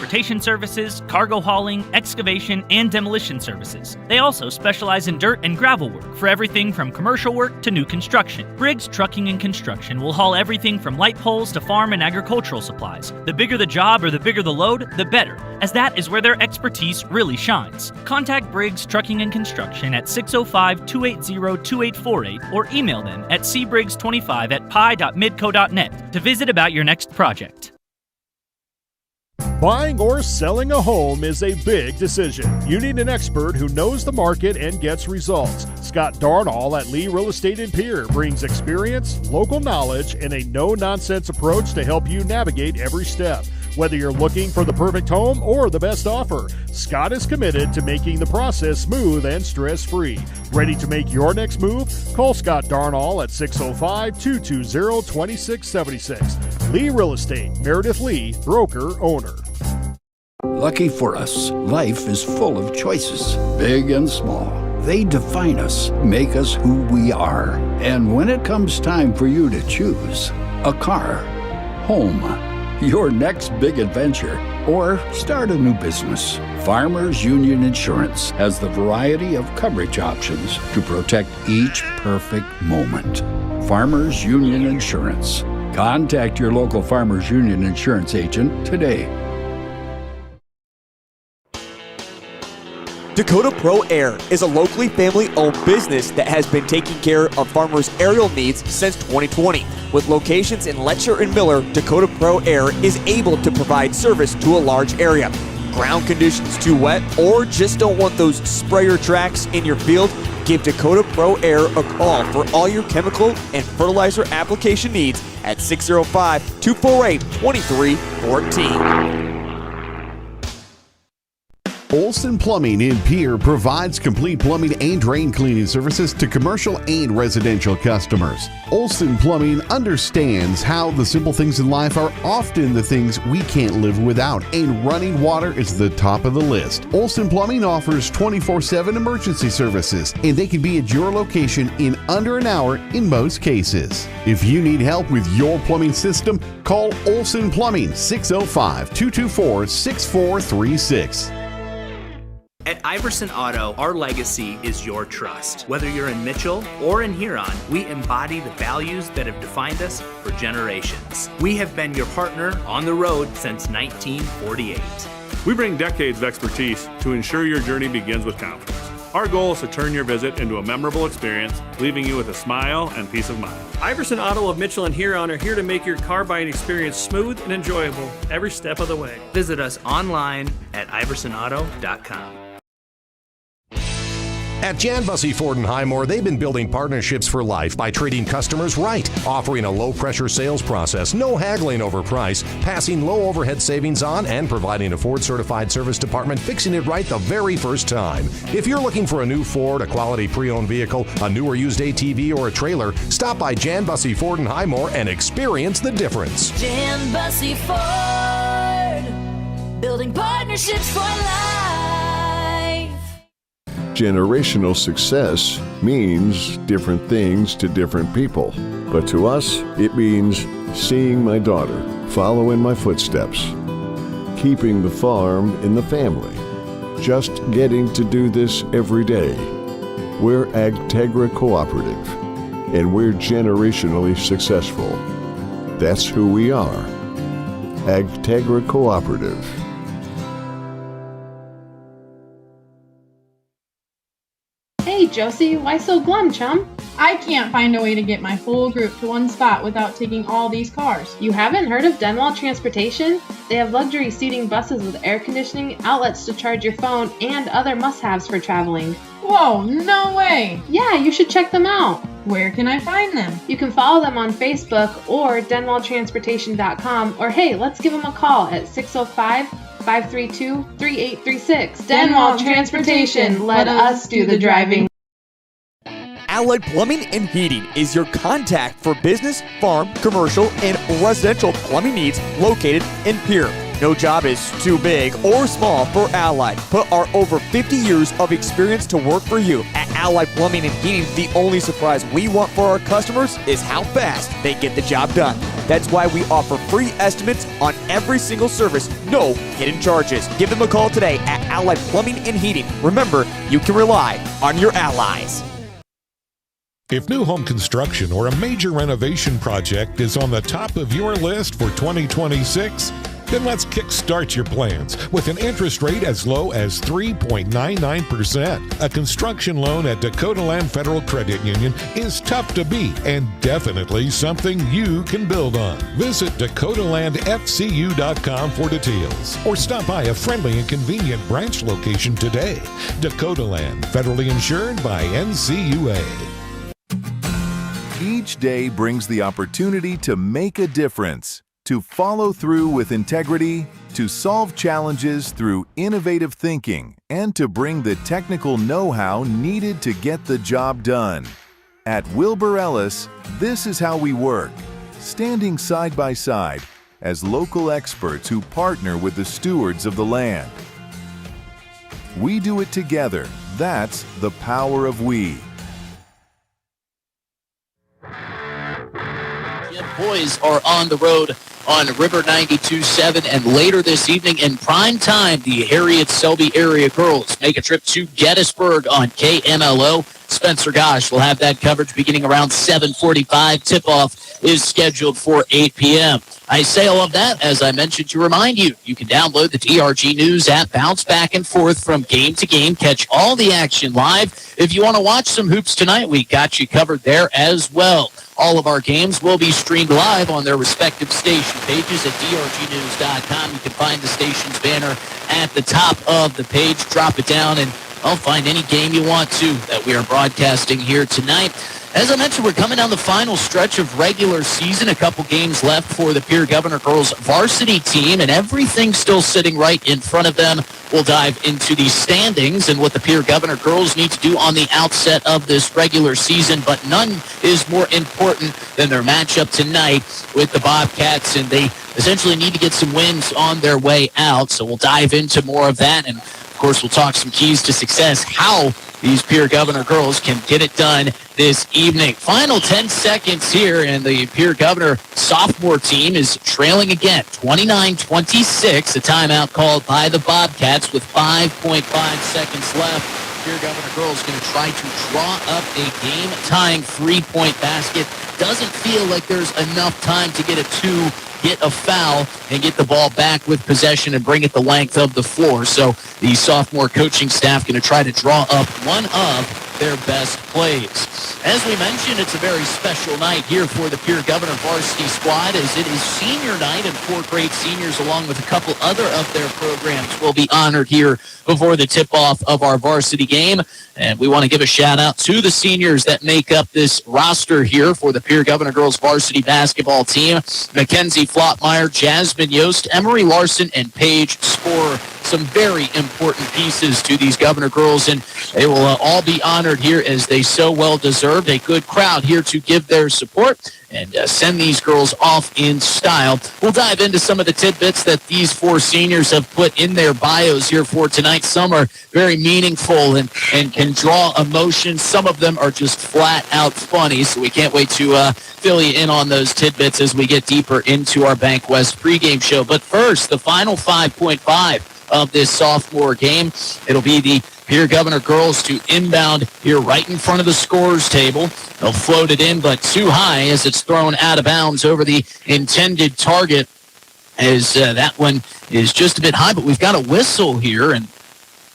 transportation services, cargo hauling, excavation, and demolition services. They also specialize in dirt and gravel work for everything from commercial work to new construction. Briggs Trucking and Construction will haul everything from light poles to farm and agricultural supplies. The bigger the job or the bigger the load, the better, as that is where their expertise really shines. Contact Briggs Trucking and Construction at 605-280-2848 or email them at cbriggs25@pi.midco.net to visit about your next project. Buying or selling a home is a big decision. You need an expert who knows the market and gets results. Scott Darnall at Lee Real Estate in Pierre brings experience, local knowledge, and a no-nonsense approach to help you navigate every step. Whether you're looking for the perfect home or the best offer, Scott is committed to making the process smooth and stress-free. Ready to make your next move? Call Scott Darnall at 605-220-2676. Lee Real Estate, Meredith Lee, broker-owner. Lucky for us, life is full of choices, big and small. They define us, make us who we are. And when it comes time for you to choose a car, home, your next big adventure, or start a new business, Farmers Union Insurance has the variety of coverage options to protect each perfect moment. Farmers Union Insurance. Contact your local Farmers Union Insurance agent today. Dakota Pro Air is a locally family-owned business that has been taking care of farmers' aerial needs since 2020. With locations in Letcher and Miller, Dakota Pro Air is able to provide service to a large area. Ground conditions too wet, or just don't want those sprayer tracks in your field? Give Dakota Pro Air a call for all your chemical and fertilizer application needs at 605-248-2314. Olson Plumbing in Pierre provides complete plumbing and drain cleaning services to commercial and residential customers. Olson Plumbing understands how the simple things in life are often the things we can't live without, and running water is the top of the list. Olson Plumbing offers 24/7 emergency services, and they can be at your location in under an hour in most cases. If you need help with your plumbing system, call Olson Plumbing 605-224-6436. At Iverson Auto, our legacy is your trust. Whether you're in Mitchell or in Huron, we embody the values that have defined us for generations. We have been your partner on the road since 1948. We bring decades of expertise to ensure your journey begins with confidence. Our goal is to turn your visit into a memorable experience, leaving you with a smile and peace of mind. Iverson Auto of Mitchell and Huron are here to make your car buying experience smooth and enjoyable every step of the way. Visit us online at iversonauto.com. At Jan Bussey Ford & Highmore, they've been building partnerships for life by treating customers right, offering a low-pressure sales process, no haggling over price, passing low overhead savings on, and providing a Ford-certified service department fixing it right the very first time. If you're looking for a new Ford, a quality pre-owned vehicle, a new or used ATV, or a trailer, stop by Jan Bussey Ford & Highmore and experience the difference. Jan Bussey Ford, building partnerships for life. Generational success means different things to different people. But to us, it means seeing my daughter follow in my footsteps, keeping the farm in the family, just getting to do this every day. We're Agtegra Cooperative, and we're generationally successful. That's who we are. Agtegra Cooperative. Hey Josie, why so glum, chum? I can't find a way to get my whole group to one spot without taking all these cars. You haven't heard of Denwall Transportation? They have luxury seating buses with air conditioning, outlets to charge your phone, and other must-haves for traveling. Whoa, no way! Yeah, you should check them out. Where can I find them? You can follow them on Facebook or denwalltransportation.com, or hey, let's give them a call at 605-532-3836. Denwall Transportation, let us do the driving. Allied Plumbing and Heating is your contact for business, farm, commercial, and residential plumbing needs located in Pierre. No job is too big or small for Allied. Put our over 50 years of experience to work for you. At Allied Plumbing and Heating, the only surprise we want for our customers is how fast they get the job done. That's why we offer free estimates on every single service, no hidden charges. Give them a call today at Allied Plumbing and Heating. Remember, you can rely on your allies. If new home construction or a major renovation project is on the top of your list for 2026, then let's kickstart your plans with an interest rate as low as 3.99%. A construction loan at Dakota Land Federal Credit Union is tough to beat and definitely something you can build on. Visit DakotaLandFCU.com for details or stop by a friendly and convenient branch location today. Dakota Land, federally insured by NCUA. Each day brings the opportunity to make a difference, to follow through with integrity, to solve challenges through innovative thinking, and to bring the technical know-how needed to get the job done. At Wilbur Ellis, this is how we work, standing side by side as local experts who partner with the stewards of the land. We do it together. That's the power of we. Boys are on the road on River 92.7, and later this evening in prime time, the Harriet Selby area girls make a trip to Gettysburg on KMLO. Spencer Gosh will have that coverage beginning around 7:45. Tip-off is scheduled for 8 p.m. I say all of that, as I mentioned, to remind you, you can download the DRG News app, bounce back and forth from game to game, catch all the action live. If you want to watch some hoops tonight, we got you covered there as well. All of our games will be streamed live on their respective station pages at drgnews.com. You can find the station's banner at the top of the page. Drop it down and find any game you want to that we are broadcasting here tonight. As I mentioned, we're coming down the final stretch of regular season. A couple games left for the Pierre Governor girls varsity team, and everything's still sitting right in front of them. We'll dive into the standings and what the Pierre Governor girls need to do on the outset of this regular season, but none is more important than their matchup tonight with the Bobcats, and they essentially need to get some wins on their way out. So we'll dive into more of that, and of course, we'll talk some keys to success, how these Pierre Governor girls can get it done this evening. Final 10 seconds here, and the Pierre Governor sophomore team is trailing again, 29-26. A timeout called by the Bobcats with 5.5 seconds left. Pierre Governor girls going to try to draw up a game-tying three-point basket. Doesn't feel like there's enough time to get a two, get a foul, and get the ball back with possession and bring it the length of the floor. So the sophomore coaching staff going to try to draw up one of their best plays. As we mentioned, it's a very special night here for the Pierre Governor varsity squad, as it is senior night, and 4th grade seniors, along with a couple other of their programs, will be honored here before the tip-off of our varsity game. And we want to give a shout-out to the seniors that make up this roster here for the Pierre Governor girls varsity basketball team. Mackenzie Flottmeyer, Jasmine Yost, Emery Larson, and Paige Sporer. Some very important pieces to these Governor girls, and they will all be honored here as they so well deserved. A good crowd here to give their support and send these girls off in style. We'll dive into some of the tidbits that these 4 seniors have put in their bios here for tonight. Some are very meaningful and can draw emotion. Some of them are just flat out funny, so we can't wait to fill you in on those tidbits as we get deeper into our Bank West pregame show. But first, the final 5.5 of this sophomore game. It'll be the Pierre Governor girls to inbound here right in front of the scorer's table. They'll float it in, but too high as it's thrown out of bounds over the intended target, as that one is just a bit high. But we've got a whistle here, and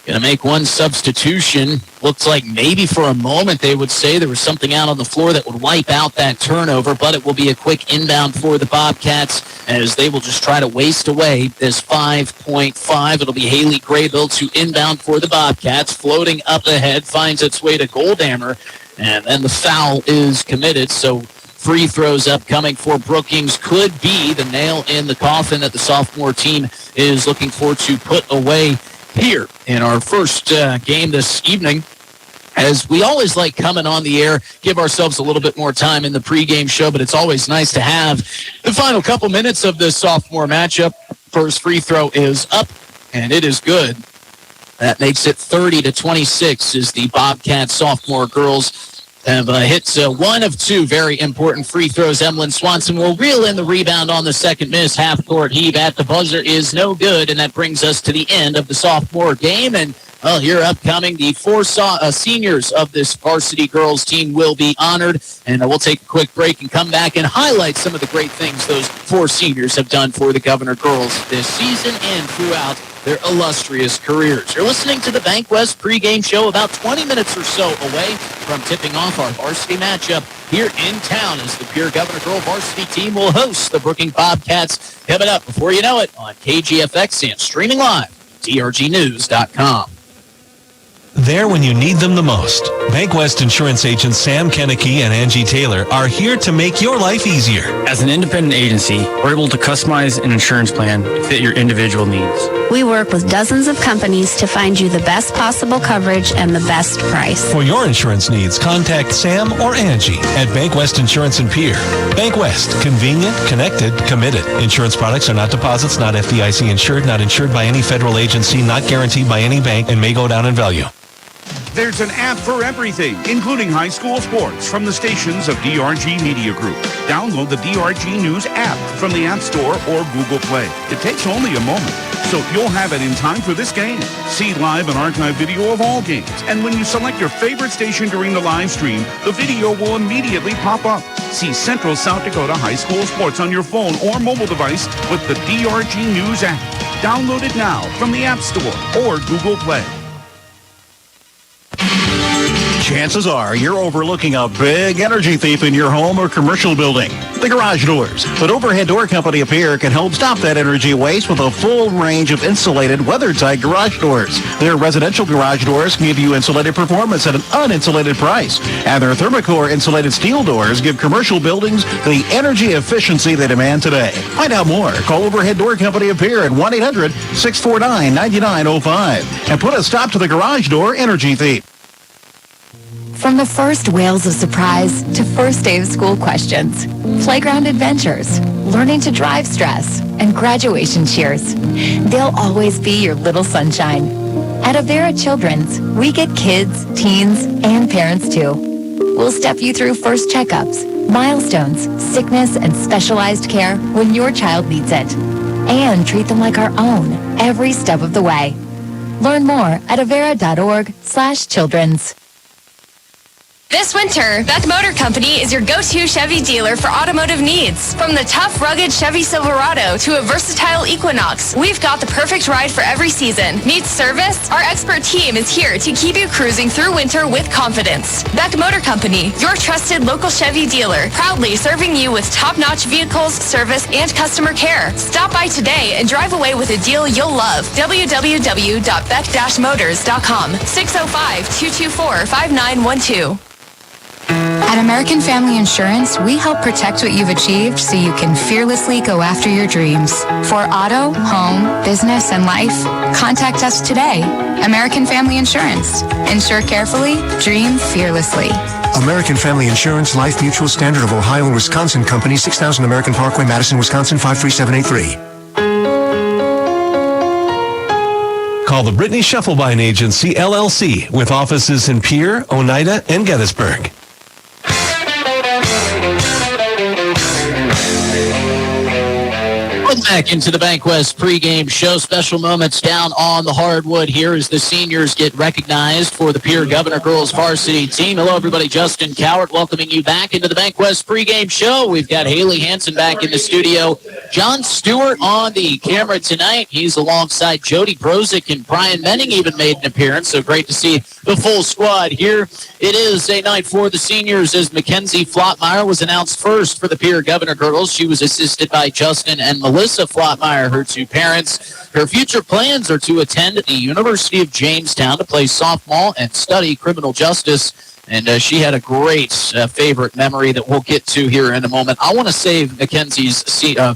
going to make one substitution. Looks like maybe for a moment they would say there was something out on the floor that would wipe out that turnover, but it will be a quick inbound for the Bobcats as they will just try to waste away this 5.5. It'll be Haley Graybill to inbound for the Bobcats. Floating up ahead, finds its way to Goldhammer, and then the foul is committed. So free throws upcoming for Brookings could be the nail in the coffin that the sophomore team is looking for to put away here in our first game this evening. As we always like coming on the air, give ourselves a little bit more time in the pregame show, but it's always nice to have the final couple minutes of this sophomore matchup. First free throw is up, and it is good. That makes it 30-26 as the Bobcat sophomore girls have hit one of two very important free throws. Emlyn Swanson will reel in the rebound on the second miss. Half-court heave at the buzzer is no good, and that brings us to the end of the sophomore game. And, well, here upcoming, the four seniors of this varsity girls team will be honored. And we'll take a quick break and come back and highlight some of the great things those four seniors have done for the Governor girls this season and throughout their illustrious careers. You're listening to the Bank West pregame show, about 20 minutes or so away from tipping off our varsity matchup here in town as the Pierre Governor girl varsity team will host the Brookings Bobcats. Coming up before you know it on KGFX and streaming live, drgnews.com. There when you need them the most. Bank West insurance agents Sam Kennecke and Angie Taylor are here to make your life easier. As an independent agency, we're able to customize an insurance plan to fit your individual needs. We work with dozens of companies to find you the best possible coverage and the best price. For your insurance needs, contact Sam or Angie at Bank West Insurance in Pierre. Bank West, convenient, connected, committed. Insurance products are not deposits, not FDIC insured, not insured by any federal agency, not guaranteed by any bank, and may go down in value. There's an app for everything, including high school sports from the stations of DRG Media Group. Download the DRG News app from the App Store or Google Play. It takes only a moment, so you'll have it in time for this game. See live and archive video of all games. And when you select your favorite station during the live stream, the video will immediately pop up. See Central South Dakota high school sports on your phone or mobile device with the DRG News app. Download it now from the App Store or Google Play. Chances are you're overlooking a big energy thief in your home or commercial building. The garage doors. But Overhead Door Company of Pierre can help stop that energy waste with a full range of insulated, weather-tight garage doors. Their residential garage doors give you insulated performance at an uninsulated price. And their Thermocore insulated steel doors give commercial buildings the energy efficiency they demand today. Find out more. Call Overhead Door Company of Pierre at 1-800-649-9905 and put a stop to the garage door energy thief. From the first wails of surprise to first day of school questions, playground adventures, learning to drive stress, and graduation cheers, they'll always be your little sunshine. At Avera Children's, we get kids, teens, and parents too. We'll step you through first checkups, milestones, sickness, and specialized care when your child needs it, and treat them like our own every step of the way. Learn more at avera.org/children's. This winter, Beck Motor Company is your go-to Chevy dealer for automotive needs. From the tough, rugged Chevy Silverado to a versatile Equinox, we've got the perfect ride for every season. Need service? Our expert team is here to keep you cruising through winter with confidence. Beck Motor Company, your trusted local Chevy dealer, proudly serving you with top-notch vehicles, service, and customer care. Stop by today and drive away with a deal you'll love. www.beck-motors.com, 605-224-5912. At American Family Insurance, we help protect what you've achieved so you can fearlessly go after your dreams. For auto, home, business, and life, contact us today. American Family Insurance. Insure carefully, dream fearlessly. American Family Insurance, Life Mutual, Standard of Ohio and Wisconsin Company, 6000 American Parkway, Madison, Wisconsin, 53783. Call the Brittany Scheffelbein Agency, LLC, with offices in Pierre, Oneida, and Gettysburg. Welcome back into the Bank West pregame show. Special moments down on the hardwood here as the seniors get recognized for the Pierre Governor girls varsity team. Hello, everybody. Justin Cowart welcoming you back into the Bank West pregame show. We've got Haley Hansen back in the studio. John Stewart on the camera tonight. He's alongside Jody Brozick, and Brian Menning even made an appearance. So great to see the full squad here. It is a night for the seniors as Mackenzie Flottmeyer was announced first for the Pierre Governor girls. She was assisted by Justin and Melissa Flottmeyer, her two parents. Her future plans are to attend the University of Jamestown to play softball and study criminal justice. And she had a great favorite memory that we'll get to here in a moment. I want to save Mackenzie's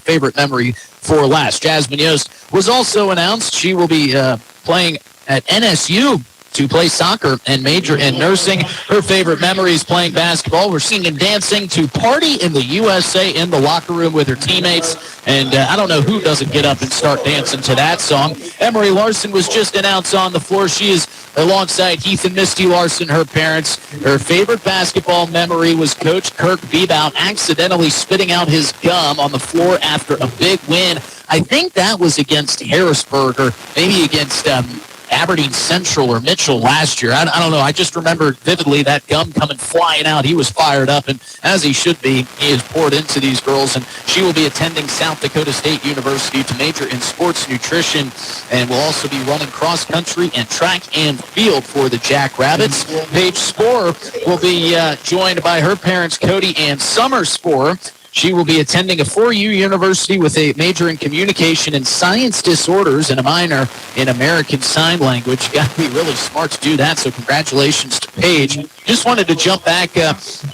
favorite memory for last. Jasmine Yost was also announced. She will be playing at NSU to play soccer and major in nursing. Her favorite memories playing basketball were singing and dancing to Party in the USA in the locker room with her teammates. And I don't know who doesn't get up and start dancing to that song. Emery Larson was just announced on the floor. She is alongside Heath and Misty Larson, her parents. Her favorite basketball memory was Coach Kirk Bebout accidentally spitting out his gum on the floor after a big win. I think that was against Harrisburg or maybe against Aberdeen Central or Mitchell last year. I don't know. I just remember vividly that gum coming flying out. He was fired up, and as he should be, he is poured into these girls, and she will be attending South Dakota State University to major in sports nutrition and will also be running cross country and track and field for the Jackrabbits. Paige Sporer will be joined by her parents, Cody and Summer Sporer. She will be attending a 4U university with a major in communication and science disorders and a minor in American Sign Language. You got to be really smart to do that, so congratulations to Paige. Just wanted to jump back.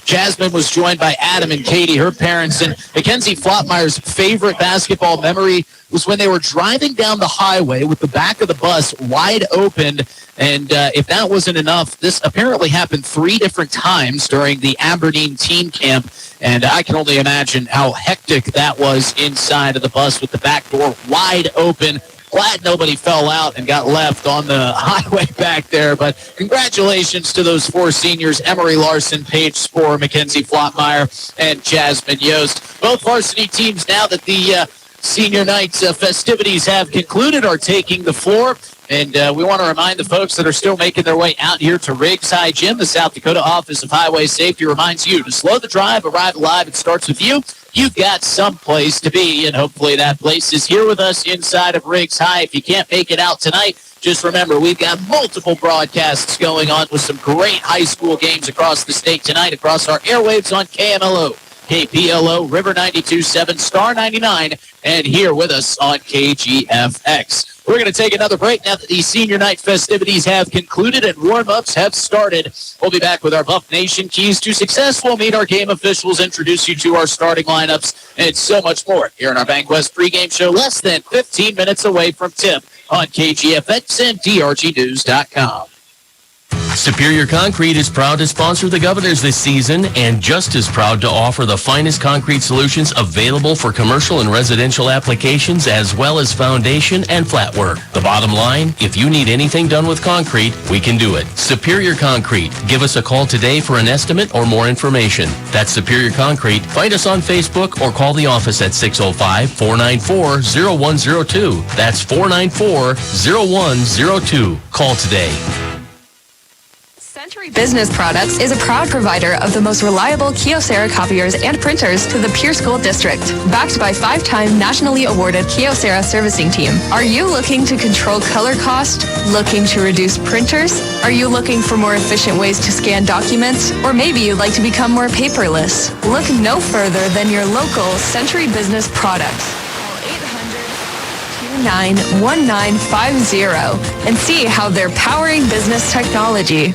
Jasmine was joined by Adam and Katie, her parents, and Mackenzie Flotmeyer's favorite basketball memory was when they were driving down the highway with the back of the bus wide open. And if that wasn't enough, this apparently happened 3 different times during the Aberdeen team camp. And I can only imagine how hectic that was inside of the bus with the back door wide open. Glad nobody fell out and got left on the highway back there. But congratulations to those 4 seniors, Emery Larson, Paige Sporer, Mackenzie Flotmeyer, and Jasmine Yost. Both varsity teams, now that the senior night festivities have concluded, are taking the floor. And we want to remind the folks that are still making their way out here to Riggs High Gym. The South Dakota Office of Highway Safety reminds you to slow the drive, arrive alive. It starts with you. You've got some place to be, and hopefully that place is here with us inside of Riggs High. If you can't make it out tonight, just remember we've got multiple broadcasts going on with some great high school games across the state tonight across our airwaves on KMLO, KPLO, River 92.7, Star 99, and here with us on KGFX. We're going to take another break now that the senior night festivities have concluded and warm-ups have started. We'll be back with our Buff Nation keys to success. We'll meet our game officials, introduce you to our starting lineups, and so much more here in our Bank West pregame show, less than 15 minutes away from tip on KGFX and DRGnews.com. Superior Concrete is proud to sponsor the Governors this season and just as proud to offer the finest concrete solutions available for commercial and residential applications as well as foundation and flat work. The bottom line, if you need anything done with concrete, we can do it. Superior Concrete. Give us a call today for an estimate or more information. That's Superior Concrete. Find us on Facebook or call the office at 605-494-0102. That's 494-0102. Call today. Century Business Products is a proud provider of the most reliable Kyocera copiers and printers to the Pierre School District. Backed by 5-time nationally awarded Kyocera servicing team. Are you looking to control color cost? Looking to reduce printers? Are you looking for more efficient ways to scan documents? Or maybe you'd like to become more paperless? Look no further than your local Century Business Products. 800-229-1950 and see how they're powering business technology.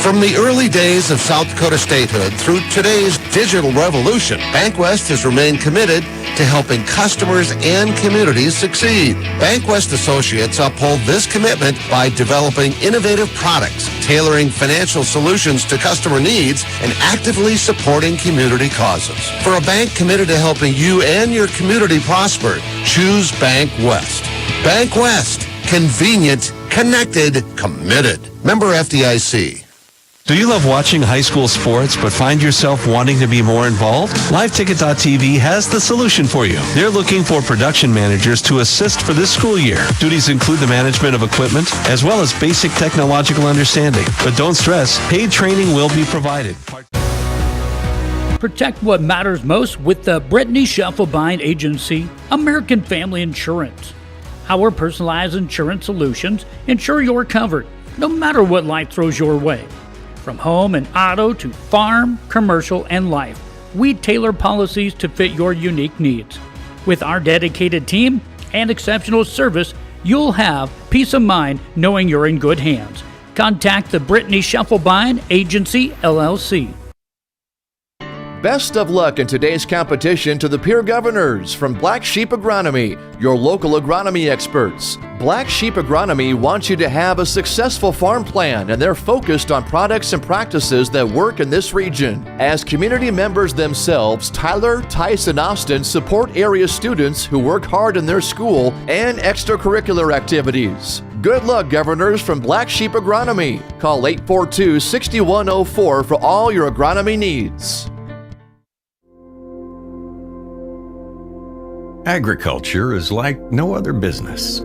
From the early days of South Dakota statehood through today's digital revolution, BankWest has remained committed to helping customers and communities succeed. BankWest Associates uphold this commitment by developing innovative products, tailoring financial solutions to customer needs, and actively supporting community causes. For a bank committed to helping you and your community prosper, choose BankWest. BankWest. Convenient, connected, committed. Member FDIC. Do you love watching high school sports but find yourself wanting to be more involved? LiveTicket.tv has the solution for you. They're looking for production managers to assist for this school year. Duties include the management of equipment as well as basic technological understanding. But don't stress, paid training will be provided. Protect what matters most with the Brittany Scheffelbein Agency, American Family Insurance. Our personalized insurance solutions ensure you're covered no matter what life throws your way. From home and auto to farm, commercial, and life, we tailor policies to fit your unique needs. With our dedicated team and exceptional service, you'll have peace of mind knowing you're in good hands. Contact the Brittany Scheffelbein Agency, LLC. Best of luck in today's competition to the Pierre Governors from Black Sheep Agronomy, your local agronomy experts. Black Sheep Agronomy wants you to have a successful farm plan, and they're focused on products and practices that work in this region. As community members themselves, Tyler, Tice, and Austin support area students who work hard in their school and extracurricular activities. Good luck, Governors from Black Sheep Agronomy. Call 842-6104 for all your agronomy needs. Agriculture is like no other business,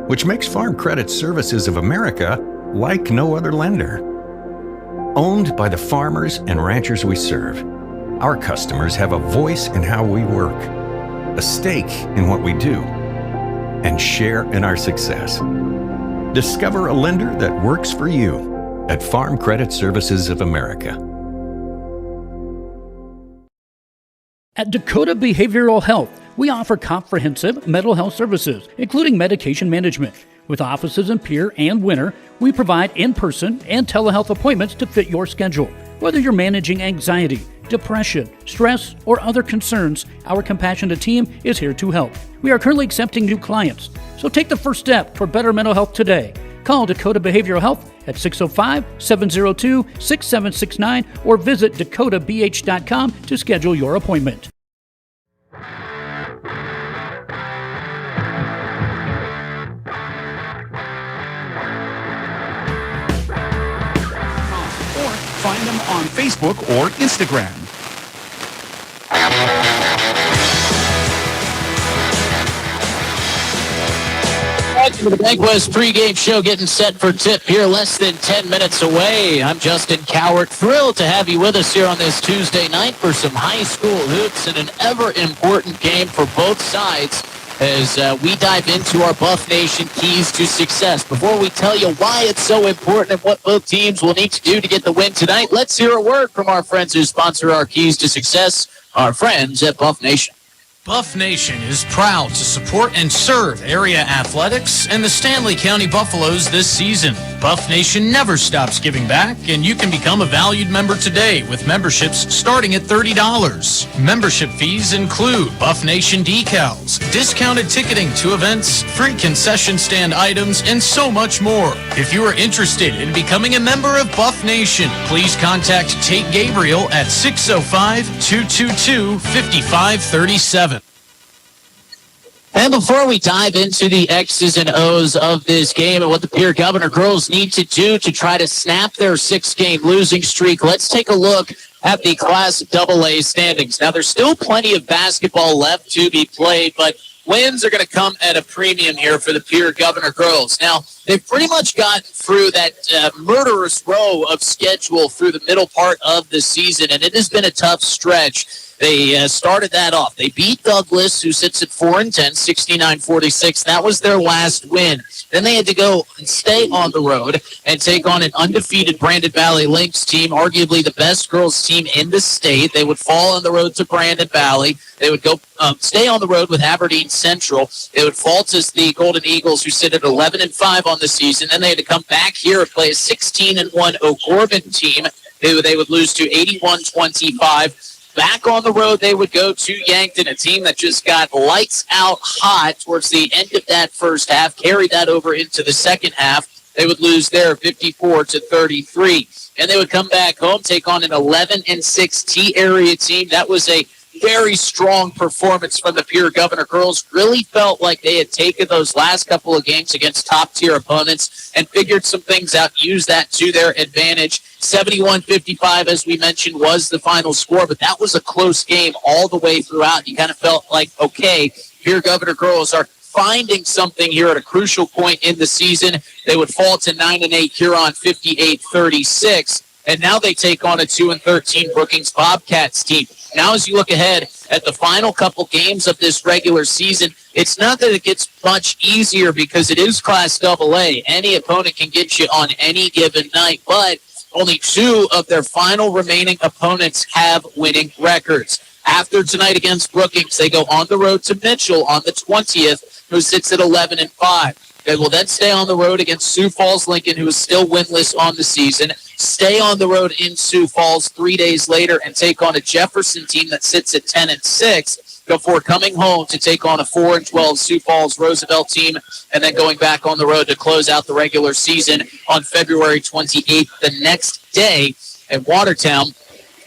which makes Farm Credit Services of America like no other lender. Owned by the farmers and ranchers we serve, our customers have a voice in how we work, a stake in what we do, and share in our success. Discover a lender that works for you at Farm Credit Services of America. At Dakota Behavioral Health, we offer comprehensive mental health services, including medication management. With offices in Pierre and Winter, we provide in-person and telehealth appointments to fit your schedule. Whether you're managing anxiety, depression, stress, or other concerns, our compassionate team is here to help. We are currently accepting new clients, so take the first step toward better mental health today. Call Dakota Behavioral Health at 605-702-6769 or visit dakotabh.com to schedule your appointment. Find them on Facebook or Instagram. Welcome to the Bankwest pregame show, getting set for tip here less than 10 minutes away. I'm Justin Cowart, thrilled to have you with us here on this Tuesday night for some high school hoops and an ever-important game for both sides as we dive into our Buff Nation keys to success. Before we tell you why it's so important and what both teams will need to do to get the win tonight, let's hear a word from our friends who sponsor our keys to success, our friends at Buff Nation. Buff Nation is proud to support and serve area athletics and the Stanley County Buffaloes this season. Buff Nation never stops giving back, and you can become a valued member today with memberships starting at $30. Membership fees include Buff Nation decals, discounted ticketing to events, free concession stand items, and so much more. If you are interested in becoming a member of Buff Nation, please contact Tate Gabriel at 605-222-5537. And before we dive into the X's and O's of this game and what the Pierre Governor girls need to do to try to snap their 6-game losing streak, let's take a look at the Class AA standings. Now, there's still plenty of basketball left to be played, but wins are going to come at a premium here for the Pierre Governor girls. Now, they've pretty much gotten through that murderous row of schedule through the middle part of the season, and it has been a tough stretch. They started that off. They beat Douglas, who sits at 4-10, 69-46. That was their last win. Then they had to go and stay on the road and take on an undefeated Brandon Valley Lynx team, arguably the best girls team in the state. They would fall on the road to Brandon Valley. They would go stay on the road with Aberdeen Central. They would fall to the Golden Eagles, who sit at 11-5 on the season. Then they had to come back here and play a 16-1 O'Gorman team. They would lose to 81-25. Back on the road, they would go to Yankton, a team that just got lights out hot towards the end of that first half, carried that over into the second half. They would lose there 54-33. And they would come back home, take on an 11-6 T-area team. That was a very strong performance from the Pierre Governor girls. Really felt like they had taken those last couple of games against top-tier opponents and figured some things out, used that to their advantage. 71-55, as we mentioned, was the final score, but that was a close game all the way throughout. You kind of felt like, okay, Pierre Governor girls are finding something here at a crucial point in the season. They would fall to 9-8 Huron, 58-36. And now they take on a 2-13 Brookings Bobcats team. Now, as you look ahead at the final couple games of this regular season, it's not that it gets much easier because it is Class AA. Any opponent can get you on any given night, but only 2 of their final remaining opponents have winning records. After tonight against Brookings, they go on the road to Mitchell on the 20th, who sits at 11-5. They will then stay on the road against Sioux Falls Lincoln, who is still winless on the season. stay on the road in Sioux Falls 3 days later and take on a Jefferson team that sits at 10-6 before coming home to take on a 4-12 Sioux Falls Roosevelt team, and then going back on the road to close out the regular season on February 28th, the next day at Watertown,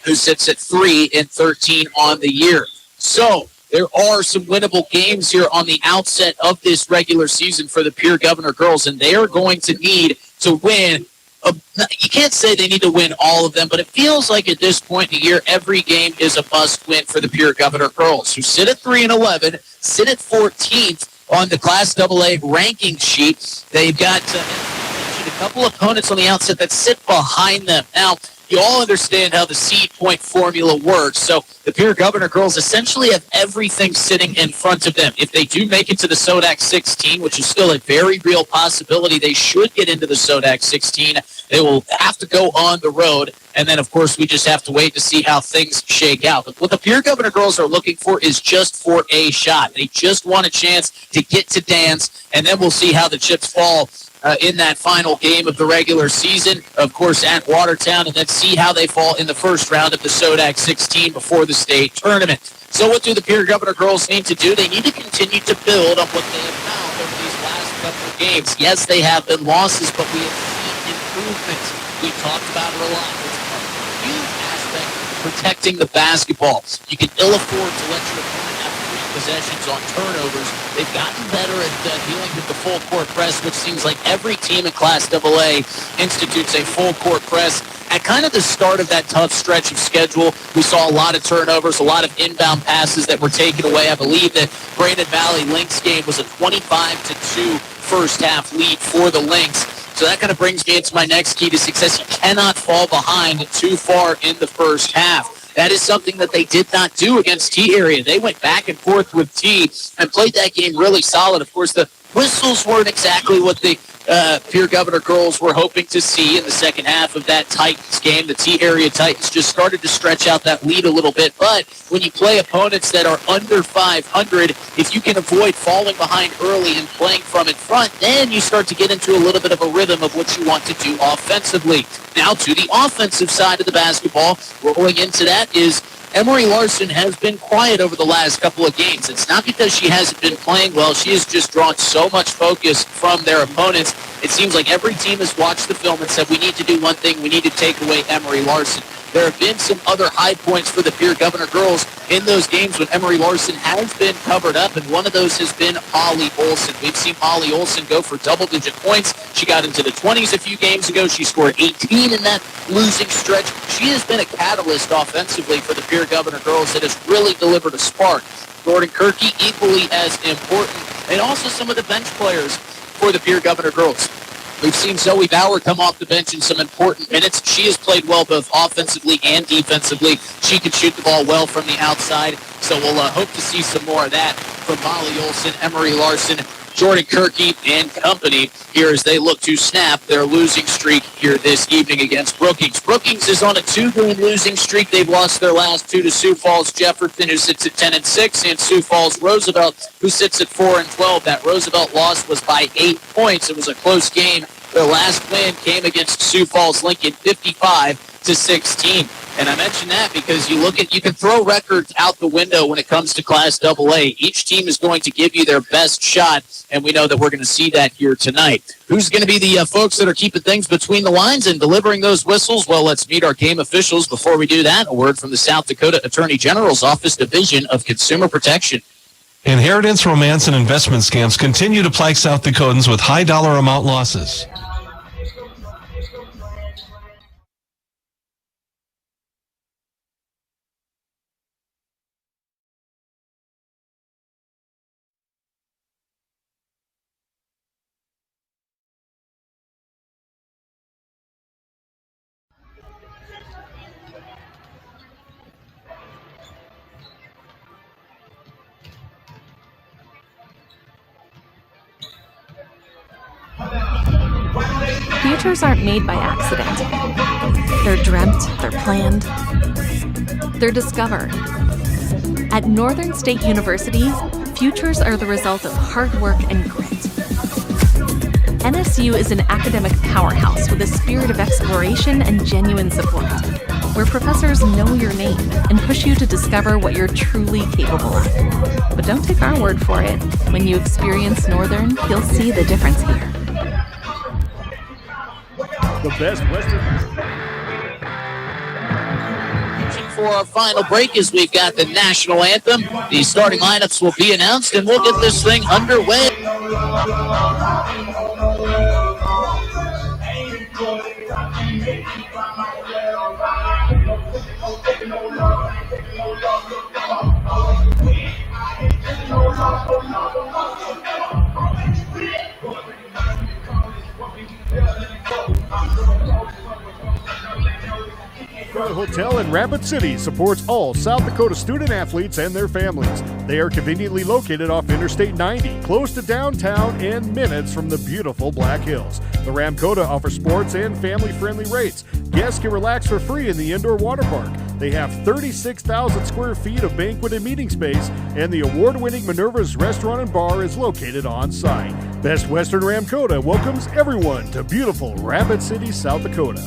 who sits at 3-13 on the year. So there are some winnable games here on the outset of this regular season for the Pierre Governor girls, and they are going to need to win. You can't say they need to win all of them, but it feels like at this point in the year, every game is a must-win for the Pierre Governor girls, who sit at 3-11, sit at 14th on the Class AA ranking sheet. They've got a couple opponents on the outset that sit behind them. Now, you all understand how the seed point formula works. So the Pierre Governor girls essentially have everything sitting in front of them. If they do make it to the SODAC 16, which is still a very real possibility, they should get into the SODAC 16. They will have to go on the road. And then, of course, we just have to wait to see how things shake out. But what the Pierre Governor girls are looking for is just for a shot. They just want a chance to get to dance, and then we'll see how the chips fall in that final game of the regular season, of course, at Watertown, and then see how they fall in the first round of the SODAC 16 before the state tournament. So what do the Pierre Governor girls need to do? They need to continue to build on what they have found over these last couple of games. Yes, they have been losses, but we have seen improvements. We talked about it a lot. It's a huge aspect of protecting the basketball. You can ill afford to let your opponent have possessions on turnovers. They've gotten better at dealing with the full court press, which seems like every team in Class AA institutes a full court press. At kind of the start of that tough stretch of schedule, we saw a lot of turnovers, a lot of inbound passes that were taken away. I believe that Brandon Valley Lynx game was a 25-2 first half lead for the Lynx. So that kind of brings me into my next key to success. You cannot fall behind too far in the first half. That is something that they did not do against T-Area. They went back and forth with T and played that game really solid. Of course, the whistles weren't exactly what the Pierre Governor girls were hoping to see in the second half of that Titans game. The T-Area Titans just started to stretch out that lead a little bit. But when you play opponents that are under 500, if you can avoid falling behind early and playing from in front, then you start to get into a little bit of a rhythm of what you want to do offensively. Now to the offensive side of the basketball, rolling into that is Emery Larson has been quiet over the last couple of games. It's not because she hasn't been playing well. She has just drawn so much focus from their opponents. It seems like every team has watched the film and said, we need to do one thing. We need to take away Emery Larson. There have been some other high points for the Pierre Governor girls in those games when Emery Larson has been covered up, and one of those has been Molly Olson. We've seen Molly Olson go for double-digit points. She got into the 20s a few games ago. She scored 18 in that losing stretch. She has been a catalyst offensively for the Pierre Governor girls that has really delivered a spark. Jordan Kirky, equally as important, and also some of the bench players for the Pierre Governor girls. We've seen Zoe Bauer come off the bench in some important minutes. She has played well both offensively and defensively. She can shoot the ball well from the outside, so we'll hope to see some more of that from Molly Olson, Emery Larson, Jordan Kirky, and company here as they look to snap their losing streak here this evening against Brookings. Brookings is on a 2-game losing streak. They've lost their last two to Sioux Falls Jefferson, who sits at 10-6, and Sioux Falls Roosevelt, who sits at 4-12. That Roosevelt loss was by 8 points. It was a close game. Their last win came against Sioux Falls Lincoln, 55-16. And I mention that because you can throw records out the window when it comes to Class AA. Each team is going to give you their best shot, and we know that we're going to see that here tonight. Who's going to be the folks that are keeping things between the lines and delivering those whistles? Well, let's meet our game officials. Before we do that, a word from the South Dakota Attorney General's Office Division of Consumer Protection. Inheritance, romance, and investment scams continue to plague South Dakotans with high dollar amount losses. Futures aren't made by accident. They're dreamt, they're planned, they're discovered. At Northern State University, futures are the result of hard work and grit. NSU is an academic powerhouse with a spirit of exploration and genuine support, where professors know your name and push you to discover what you're truly capable of. But don't take our word for it. When you experience Northern, you'll see the difference here. The Best Western. For our final break, as we've got the national anthem, the starting lineups will be announced, and we'll get this thing underway. The Hotel in Rapid City supports all South Dakota student athletes and their families. They are conveniently located off Interstate 90, close to downtown and minutes from the beautiful Black Hills. The Ramkota offers sports and family-friendly rates. Guests can relax for free in the indoor water park. They have 36,000 square feet of banquet and meeting space, and the award-winning Minerva's Restaurant and Bar is located on site. Best Western Ramkota welcomes everyone to beautiful Rapid City, South Dakota.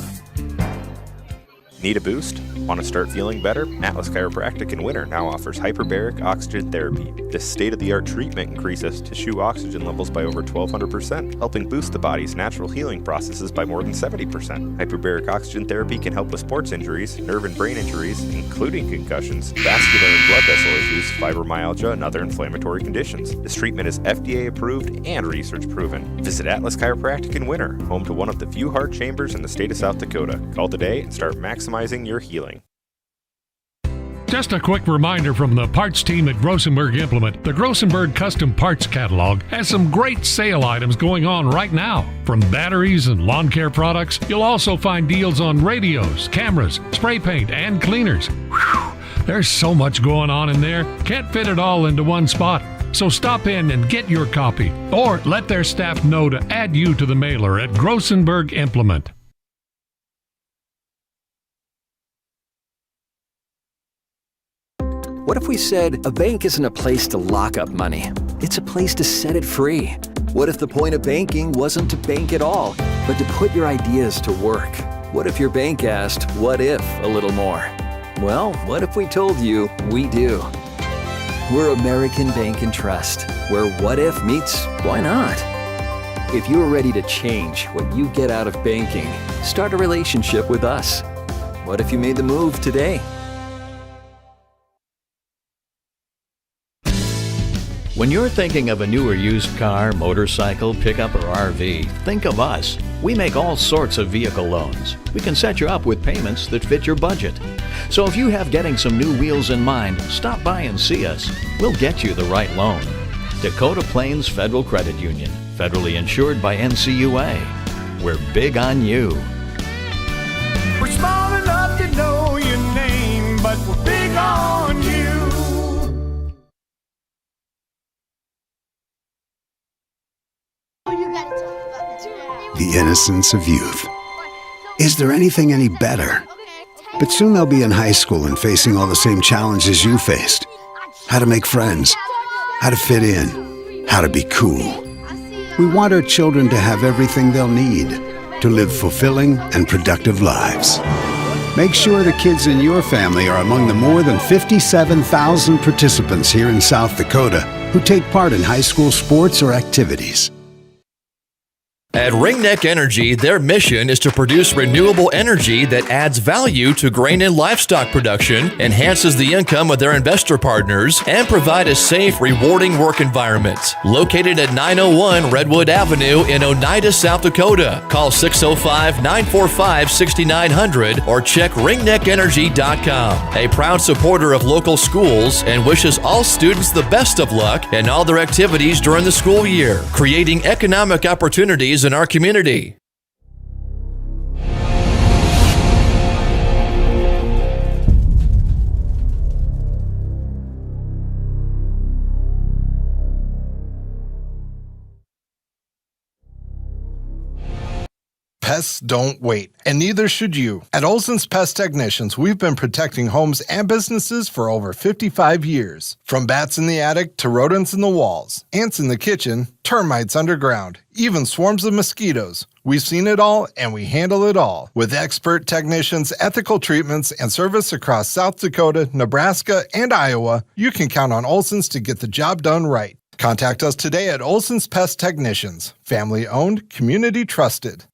Need a boost? Want to start feeling better? Atlas Chiropractic in Winter now offers hyperbaric oxygen therapy. This state-of-the-art treatment increases tissue oxygen levels by over 1,200%, helping boost the body's natural healing processes by more than 70%. Hyperbaric oxygen therapy can help with sports injuries, nerve and brain injuries, including concussions, vascular and blood vessel issues, fibromyalgia, and other inflammatory conditions. This treatment is FDA approved and research proven. Visit Atlas Chiropractic in Winter, home to one of the few heart chambers in the state of South Dakota. Call today and start maximizing your healing. Just a quick reminder from the parts team at Grossenberg Implement. The Grossenberg Custom Parts Catalog has some great sale items going on right now. From batteries and lawn care products, you'll also find deals on radios, cameras, spray paint, and cleaners. Whew, there's so much going on in there. Can't fit it all into one spot. So stop in and get your copy, or let their staff know to add you to the mailer at Grossenberg Implement. What if we said a bank isn't a place to lock up money? It's a place to set it free. What if the point of banking wasn't to bank at all, but to put your ideas to work? What if your bank asked, what if, a little more? Well, what if we told you we do? We're American Bank and Trust, where what if meets why not? If you're ready to change what you get out of banking, start a relationship with us. What if you made the move today? When you're thinking of a new or used car, motorcycle, pickup, or RV, think of us. We make all sorts of vehicle loans. We can set you up with payments that fit your budget. So if you have getting some new wheels in mind, stop by and see us. We'll get you the right loan. Dakota Plains Federal Credit Union, federally insured by NCUA. We're big on you. We're small enough to know your name, but we're big on you. The innocence of youth. Is there anything any better? But soon they'll be in high school and facing all the same challenges you faced. How to make friends, how to fit in, how to be cool. We want our children to have everything they'll need to live fulfilling and productive lives. Make sure the kids in your family are among the more than 57,000 participants here in South Dakota who take part in high school sports or activities. At Ringneck Energy, their mission is to produce renewable energy that adds value to grain and livestock production, enhances the income of their investor partners, and provide a safe, rewarding work environment. Located at 901 Redwood Avenue in Oneida, South Dakota. Call 605-945-6900 or check ringneckenergy.com. A proud supporter of local schools and wishes all students the best of luck in all their activities during the school year, creating economic opportunities in our community. Pests don't wait, and neither should you. At Olson's Pest Technicians, we've been protecting homes and businesses for over 55 years. From bats in the attic to rodents in the walls, ants in the kitchen, termites underground, even swarms of mosquitoes. We've seen it all, and we handle it all. With expert technicians, ethical treatments, and service across South Dakota, Nebraska, and Iowa, you can count on Olson's to get the job done right. Contact us today at Olson's Pest Technicians. Family owned, community trusted.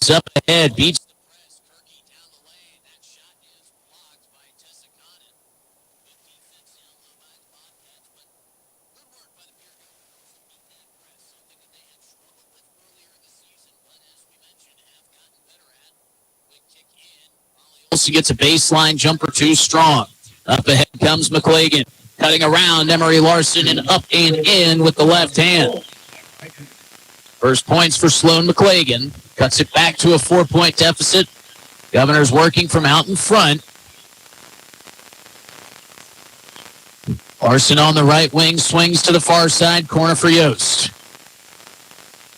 It's up ahead, beats the press. Kirky down the lane. That shot is blocked by Tessa Conant. Good defense down low by the Bobcats, but good work by the Pierre Governors to beat that press, something that they had struggled with earlier in the season, but as we mentioned, have gotten better at. Quick kick in. Molly Olsen gets a baseline jumper too strong. Up ahead comes McClagan, cutting around Emery Larson and up and in with the left hand. First points for Sloan McClagan. Cuts it back to a 4-point deficit. Governors working from out in front. Larson on the right wing, swings to the far side, corner for Yost.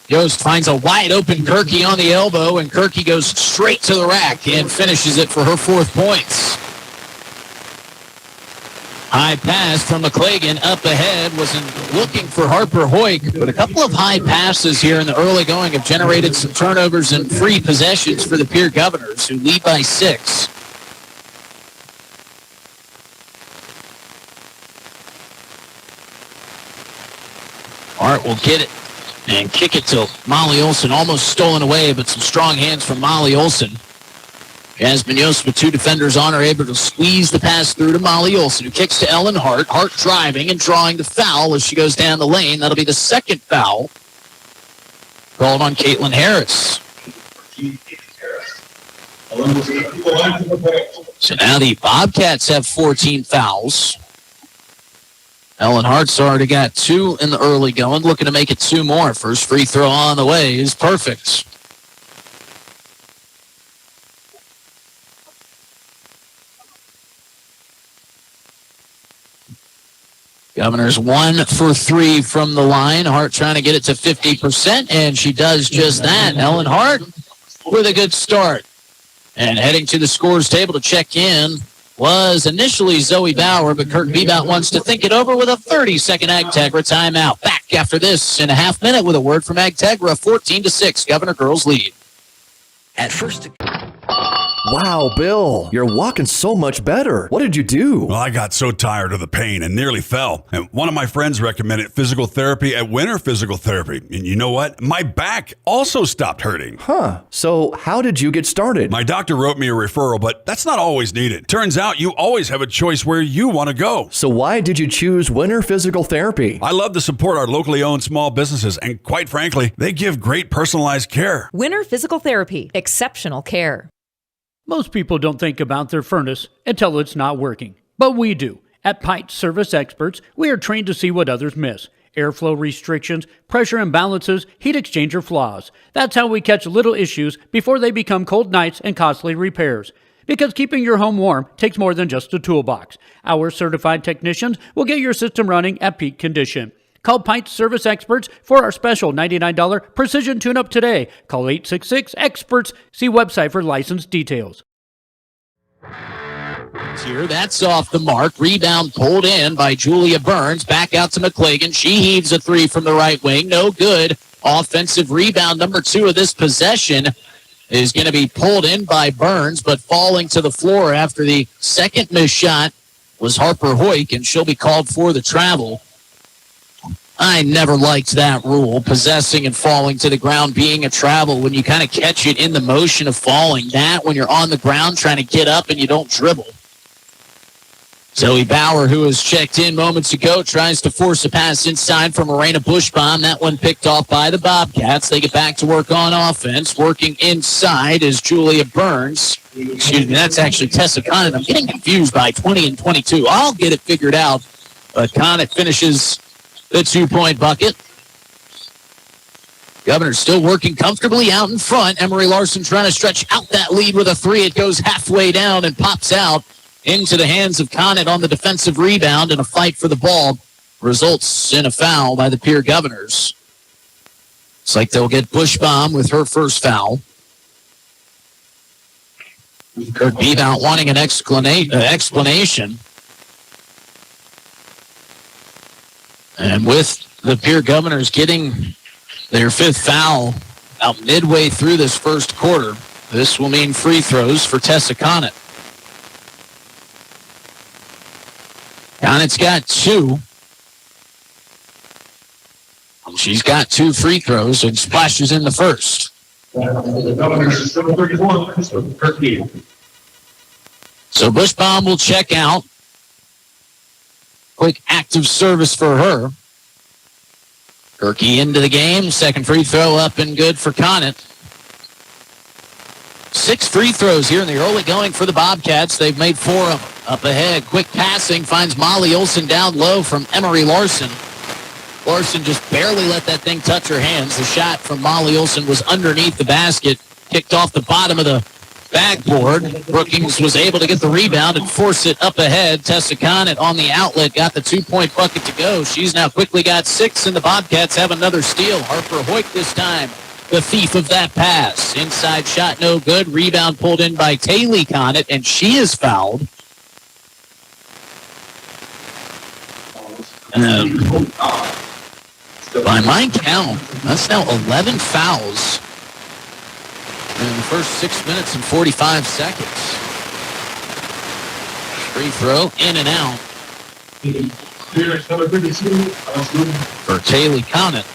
Yost finds a wide open Kirky on the elbow, and Kirky goes straight to the rack and finishes it for her 4th points. High pass from McClagan up ahead, wasn't looking for Harper Hoyk, but a couple of high passes here in the early going have generated some turnovers and free possessions for the Pierre Governors, who lead by 6. Hart will get it and kick it to Molly Olsen, almost stolen away, but some strong hands from Molly Olsen. Jasmine Yost with 2 defenders on her, able to squeeze the pass through to Molly Olsen, who kicks to Ellen Hart. Hart driving and drawing the foul as she goes down the lane. That'll be the 2nd foul called on Caitlin Harris. So now the Bobcats have 14 fouls. Ellen Hart's already got 2 in the early going, looking to make it 2 more. First free throw on the way is perfect. Governors 1 for 3 from the line. Hart trying to get it to 50%, and she does just that. Ellen Hart with a good start. And heading to the scores table to check in was initially Zoe Bauer, but Kirk Bebout wants to think it over with a 30-second Agtegra timeout. Back after this in a half minute with a word from Agtegra. 14-6, Governor Girls lead. At first... Wow, Bill, you're walking so much better. What did you do? Well, I got so tired of the pain and nearly fell. And one of my friends recommended physical therapy at Winter Physical Therapy. And you know what? My back also stopped hurting. Huh. So how did you get started? My doctor wrote me a referral, but that's not always needed. Turns out you always have a choice where you want to go. So why did you choose Winter Physical Therapy? I love to support our locally owned small businesses, and quite frankly, they give great personalized care. Winter Physical Therapy. Exceptional care. Most people don't think about their furnace until it's not working, but we do. At Pite Service Experts, we are trained to see what others miss. Airflow restrictions, pressure imbalances, heat exchanger flaws. That's how we catch little issues before they become cold nights and costly repairs. Because keeping your home warm takes more than just a toolbox. Our certified technicians will get your system running at peak condition. Call Pite Service Experts for our special $99 precision tune-up today. Call 866-EXPERTS. See website for license details. Here, that's off the mark. Rebound pulled in by Julia Burns. Back out to McClagan. She heaves a 3 from the right wing. No good. Offensive rebound number 2 of this possession is going to be pulled in by Burns, but falling to the floor after the second missed shot was Harper Hoyk, and she'll be called for the travel. I never liked that rule, possessing and falling to the ground being a travel when you kind of catch it in the motion of falling. That when you're on the ground trying to get up and you don't dribble. Zoe Bauer, who was checked in moments ago, tries to force a pass inside from Morena Bushbaum. That one picked off by the Bobcats. They get back to work on offense. Working inside is Julia Burns. Excuse me, that's actually Tessa Conant. I'm getting confused by 20 and 22. I'll get it figured out. But Conant finishes the 2-point bucket. Governor still working comfortably out in front. Emery Larson trying to stretch out that lead with a 3. It goes halfway down and pops out into the hands of Conant on the defensive rebound, and a fight for the ball results in a foul by the Pierre Governors. It's like they'll get Bushbaum with her first foul. Kirk Bebout wanting an explanation. And with the Pierre Governors getting their 5th foul out midway through this first quarter, this will mean free throws for Tessa Conant. Conant's got 2. She's got 2 free throws and splashes in the first. The Governors is still 34. So Bushbaum will check out. Quick active service for her. Kirky into the game. Second free throw up and good for Conant. 6 free throws here in the early going for the Bobcats. They've made 4 of them. Up ahead, quick passing finds Molly Olson down low from Emery Larson. Larson just barely let that thing touch her hands. The shot from Molly Olson was underneath the basket, kicked off the bottom of the backboard. Brookings was able to get the rebound and force it up ahead. Tessa Conant on the outlet got the 2-point bucket to go. She's now quickly got 6, and the Bobcats have another steal. Harper Hoyt this time, the thief of that pass. Inside shot, no good. Rebound pulled in by Taylor Conant, and she is fouled. By my count, that's now 11 fouls in the first 6 minutes and 45 seconds. Free throw, in and out for Taylor Conant.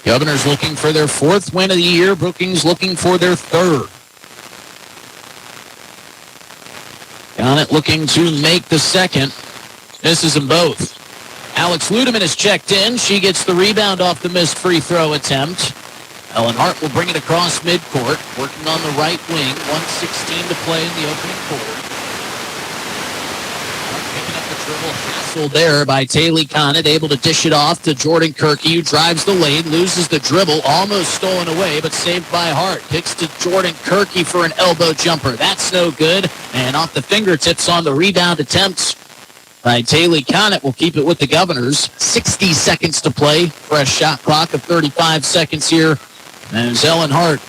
Governors looking for their 4th win of the year. Brookings looking for their 3rd. Conant looking to make the 2nd. Misses them both. Alex Ludeman is checked in. She gets the rebound off the missed free throw attempt. Ellen Hart will bring it across midcourt, working on the right wing. 1:16 to play in the opening quarter. Picking up the dribble, hassled there by Taylor Conant, able to dish it off to Jordan Kirky, who drives the lane, loses the dribble, almost stolen away, but saved by Hart. Kicks to Jordan Kirky for an elbow jumper. That's no good. And off the fingertips on the rebound attempts by Taylor Conant will keep it with the Governors. 60 seconds to play. Fresh shot clock of 35 seconds here. As Ellen Hart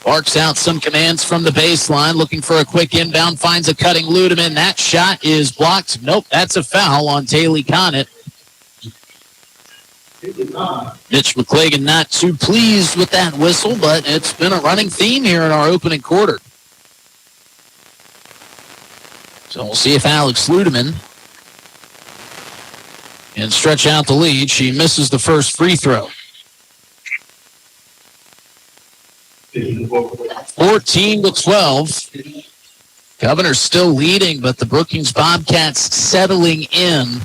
barks out some commands from the baseline, looking for a quick inbound, finds a cutting Ludeman. That shot is blocked. Nope, that's a foul on Taylor Conant. Mitch McClagan not too pleased with that whistle, but it's been a running theme here in our opening quarter. So we'll see if Alex Ludeman can stretch out the lead. She misses the first free throw. 14-12. Governors still leading, but the Brookings Bobcats settling in.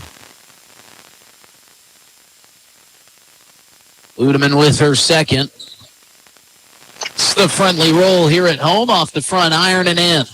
Ludeman with her 2nd. It's the friendly roll here at home off the front iron and in.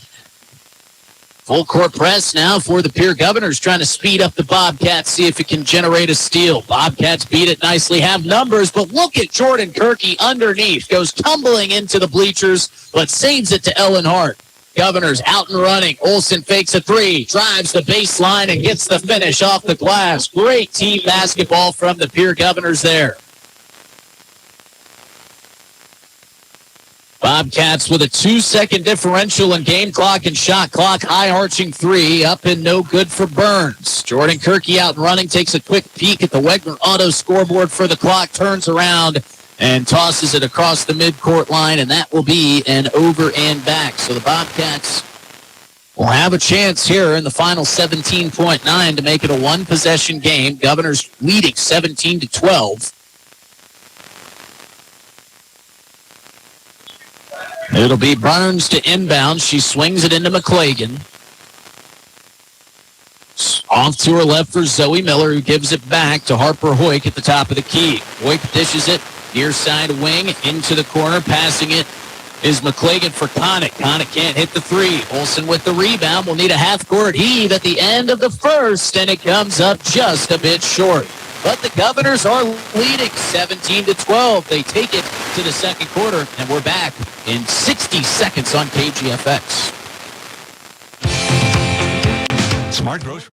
Full court press now for the Pierre Governors, trying to speed up the Bobcats, see if it can generate a steal. Bobcats beat it nicely, have numbers, but look at Jordan Kirky underneath. Goes tumbling into the bleachers, but saves it to Ellen Hart. Governors out and running. Olsen fakes a 3, drives the baseline, and gets the finish off the glass. Great team basketball from the Pierre Governors there. Bobcats with a 2-second differential in game clock and shot clock. High-arching 3, up and no good for Burns. Jordan Kirky out and running, takes a quick peek at the Wegner Auto scoreboard for the clock, turns around and tosses it across the midcourt line, and that will be an over and back. So the Bobcats will have a chance here in the final 17.9 to make it a one-possession game. Governors leading 17-12. It'll be Burns to inbound. She swings it into McClagan. Off to her left for Zoe Miller, who gives it back to Harper Hoyt at the top of the key. Hoyt dishes it near side wing into the corner. Passing it is McClagan for Conant. Conant can't hit the 3. Olsen with the rebound. Will need a half-court heave at the end of the first, and it comes up just a bit short. But the Governors are leading 17-12. They take it to the second quarter, and we're back in 60 seconds on KGFX. Smart grocery.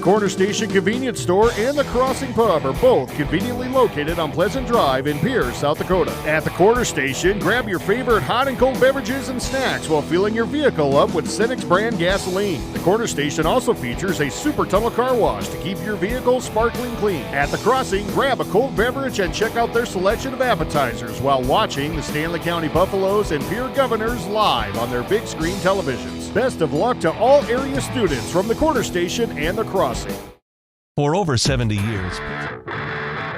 Corner Station Convenience Store and the Crossing Pub are both conveniently located on Pleasant Drive in Pierre, South Dakota. At the Corner Station, grab your favorite hot and cold beverages and snacks while filling your vehicle up with Cenex brand gasoline. The Corner Station also features a super tunnel car wash to keep your vehicle sparkling clean. At the Crossing, grab a cold beverage and check out their selection of appetizers while watching the Stanley County Buffaloes and Pierre Governors live on their big screen televisions. Best of luck to all area students from the Corner Station and the Crossing. For over 70 years.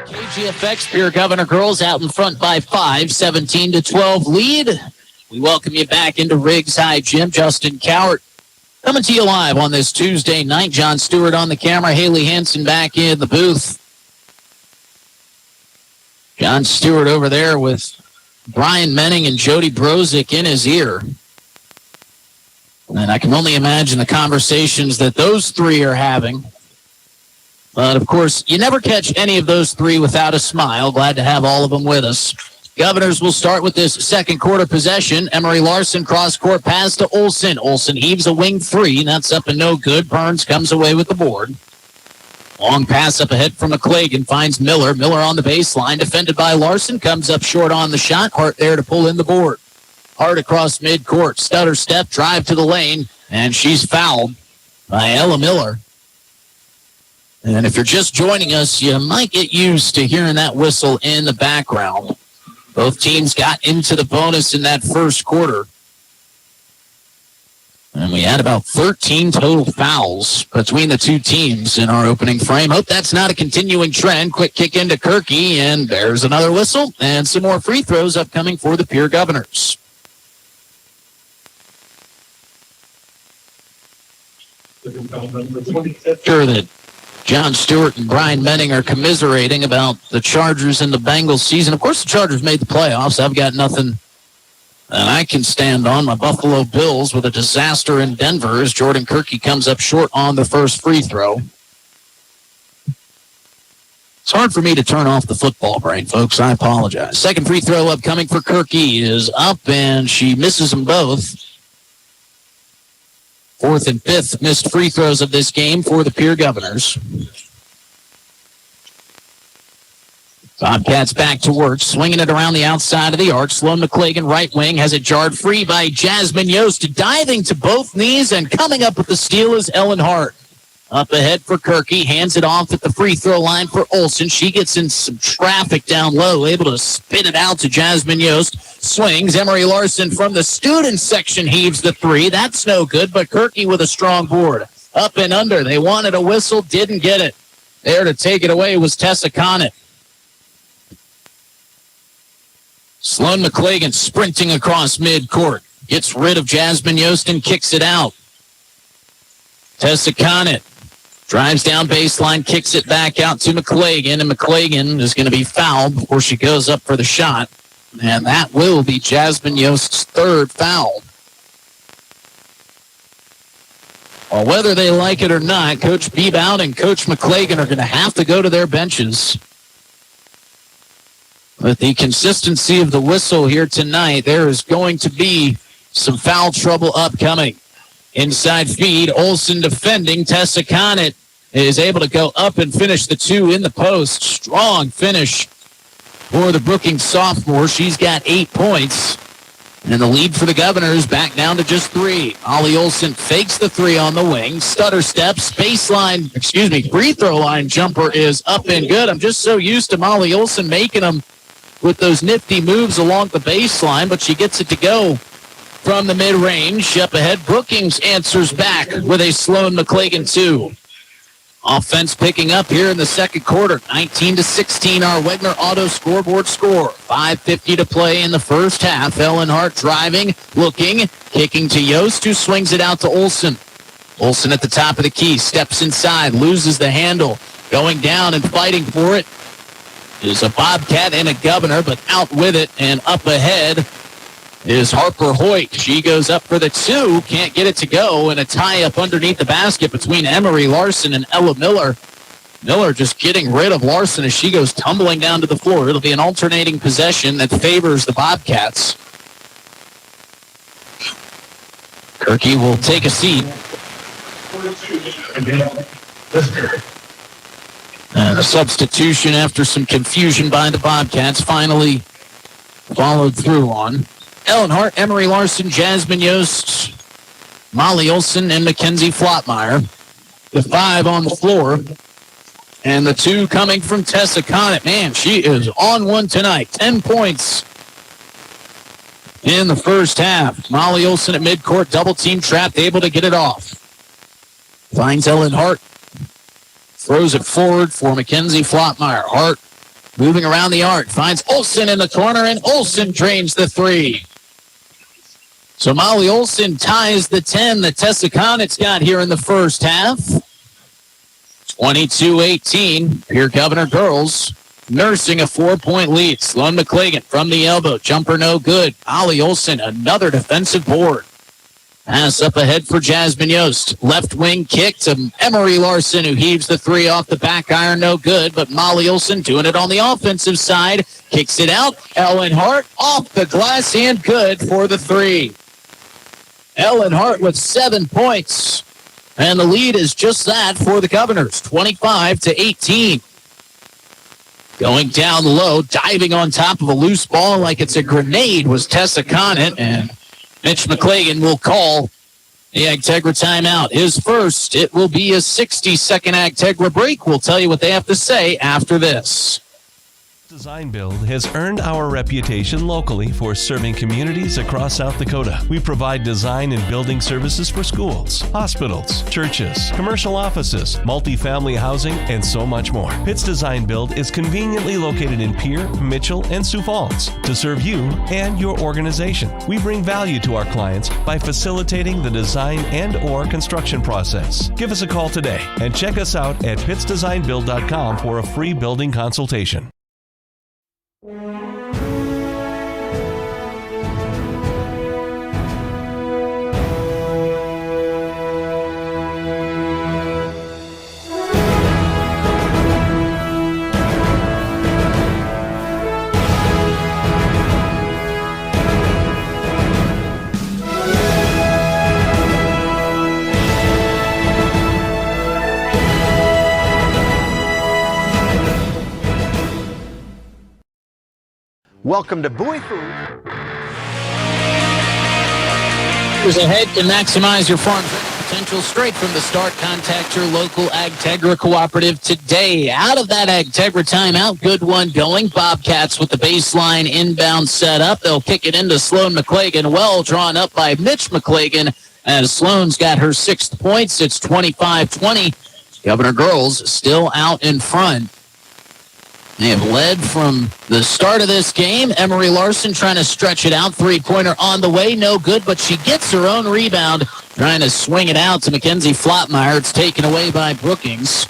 KGFX Pierre Governor girls out in front by 5, 17-12 lead. We welcome you back into Riggs High Gym. Justin Cowart coming to you live on this Tuesday night. John Stewart on the camera. Haley Hansen back in the booth. John Stewart over there with Brian Menning and Jody Brozick in his ear. And I can only imagine the conversations that those three are having. But, of course, you never catch any of those three without a smile. Glad to have all of them with us. Governors will start with this second quarter possession. Emery Larson cross-court pass to Olson. Olson heaves a wing three. That's up and no good. Burns comes away with the board. Long pass up ahead from McClagan. Finds Miller. Miller on the baseline. Defended by Larson. Comes up short on the shot. Hart there to pull in the board. Hart across midcourt. Stutter step. Drive to the lane. And she's fouled by Ella Miller. And if you're just joining us, you might get used to hearing that whistle in the background. Both teams got into the bonus in that first quarter. And we had about 13 total fouls between the two teams in our opening frame. Hope that's not a continuing trend. Quick kick into Kirky, and there's another whistle. And some more free throws upcoming for the Pierre Governors. Sure that John Stewart and Brian Menning are commiserating about the Chargers and the Bengals season. Of course, the Chargers made the playoffs. I've got nothing that I can stand on. My Buffalo Bills with a disaster in Denver as Jordan Kirky comes up short on the first free throw. It's hard for me to turn off the football brain, folks. I apologize. Second free throw upcoming for Kirky is up, and she misses them both. Fourth and fifth missed free throws of this game for the Pierre Governors. Bobcats back to work, swinging it around the outside of the arc. Sloan McClagan, right wing, has it jarred free by Jasmine Yost, diving to both knees, and coming up with the steal is Ellen Hart. Up ahead for Kirky, hands it off at the free throw line for Olson. She gets in some traffic down low, able to spin it out to Jasmine Yost. Swings, Emery Larson from the student section heaves the three. That's no good, but Kirky with a strong board. Up and under, they wanted a whistle, didn't get it. There to take it away was Tessa Conant. Sloan McClagan sprinting across midcourt. Gets rid of Jasmine Yost and kicks it out. Tessa Conant drives down baseline, kicks it back out to McClagan, and McClagan is going to be fouled before she goes up for the shot. And that will be Jasmine Yost's third foul. Well, whether they like it or not, Coach Bebout and Coach McClagan are going to have to go to their benches. With the consistency of the whistle here tonight, there is going to be some foul trouble upcoming. Inside feed, Olson defending. Tessa Conant is able to go up and finish the two in the post. Strong finish for the Brookings sophomore. She's got 8 points. And the lead for the Governors back down to just 3. Ollie Olson fakes the 3 on the wing. Stutter steps, free throw line jumper is up and good. I'm just so used to Molly Olson making them with those nifty moves along the baseline, but she gets it to go from the mid-range. Up ahead, Brookings answers back with a Sloan McClagan 2. Offense picking up here in the second quarter. 19-16, our Wegner Auto scoreboard score. 5:50 to play in the first half. Ellen Hart driving, looking, kicking to Yost, who swings it out to Olson. Olson at the top of the key, steps inside, loses the handle. Going down and fighting for it is a Bobcat and a Governor, but out with it and up ahead is Harper Hoyt. She goes up for the 2, can't get it to go, and a tie-up underneath the basket between Emery Larson and Ella Miller. Miller just getting rid of Larson as she goes tumbling down to the floor. It'll be an alternating possession that favors the Bobcats. Kirky will take a seat. A substitution after some confusion by the Bobcats finally followed through on. Ellen Hart, Emery Larson, Jasmine Yost, Molly Olson, and Mackenzie Flotmeyer. The 5 on the floor. And the 2 coming from Tessa Conant. Man, she is on one tonight. 10 points in the first half. Molly Olson at midcourt, double team trapped, able to get it off. Finds Ellen Hart. Throws it forward for Mackenzie Flotmeyer. Hart moving around the arc. Finds Olson in the corner, and Olson drains the 3. So Molly Olson ties the 10 that Tessa Conant's got here in the first half. 22-18. Pierre Governor girls nursing a 4-point lead. Sloan McClagan from the elbow. Jumper no good. Molly Olson, another defensive board. Pass up ahead for Jasmine Yost. Left wing kick to Emery Larson, who heaves the 3 off the back iron. No good, but Molly Olson doing it on the offensive side. Kicks it out. Ellen Hart off the glass and good for the 3. Ellen Hart with 7 points. And the lead is just that for the Governors, 25-18. Going down low, diving on top of a loose ball like it's a grenade was Tessa Conant, and Mitch McClagan will call the Agtegra timeout. His first, it will be a 60-second Agtegra break. We'll tell you what they have to say after this. Design Build has earned our reputation locally for serving communities across South Dakota. We provide design and building services for schools, hospitals, churches, commercial offices, multifamily housing, and so much more. Pitts Design Build is conveniently located in Pierre, Mitchell, and Sioux Falls to serve you and your organization. We bring value to our clients by facilitating the design and/or construction process. Give us a call today and check us out at pittsdesignbuild.com for a free building consultation. Welcome to Bowie Food. Here's ahead to maximize your farm's potential straight from the start. Contact your local Agtegra cooperative today. Out of that Agtegra timeout, good one going. Bobcats with the baseline inbound set up. They'll kick it into Sloan McClagan. Well drawn up by Mitch McClagan as Sloan's got her 6th points. It's 25-20. Governor girls still out in front. They have led from the start of this game. Emery Larson trying to stretch it out. Three-pointer on the way. No good, but she gets her own rebound. Trying to swing it out to Mackenzie Flotmeyer. It's taken away by Brookings.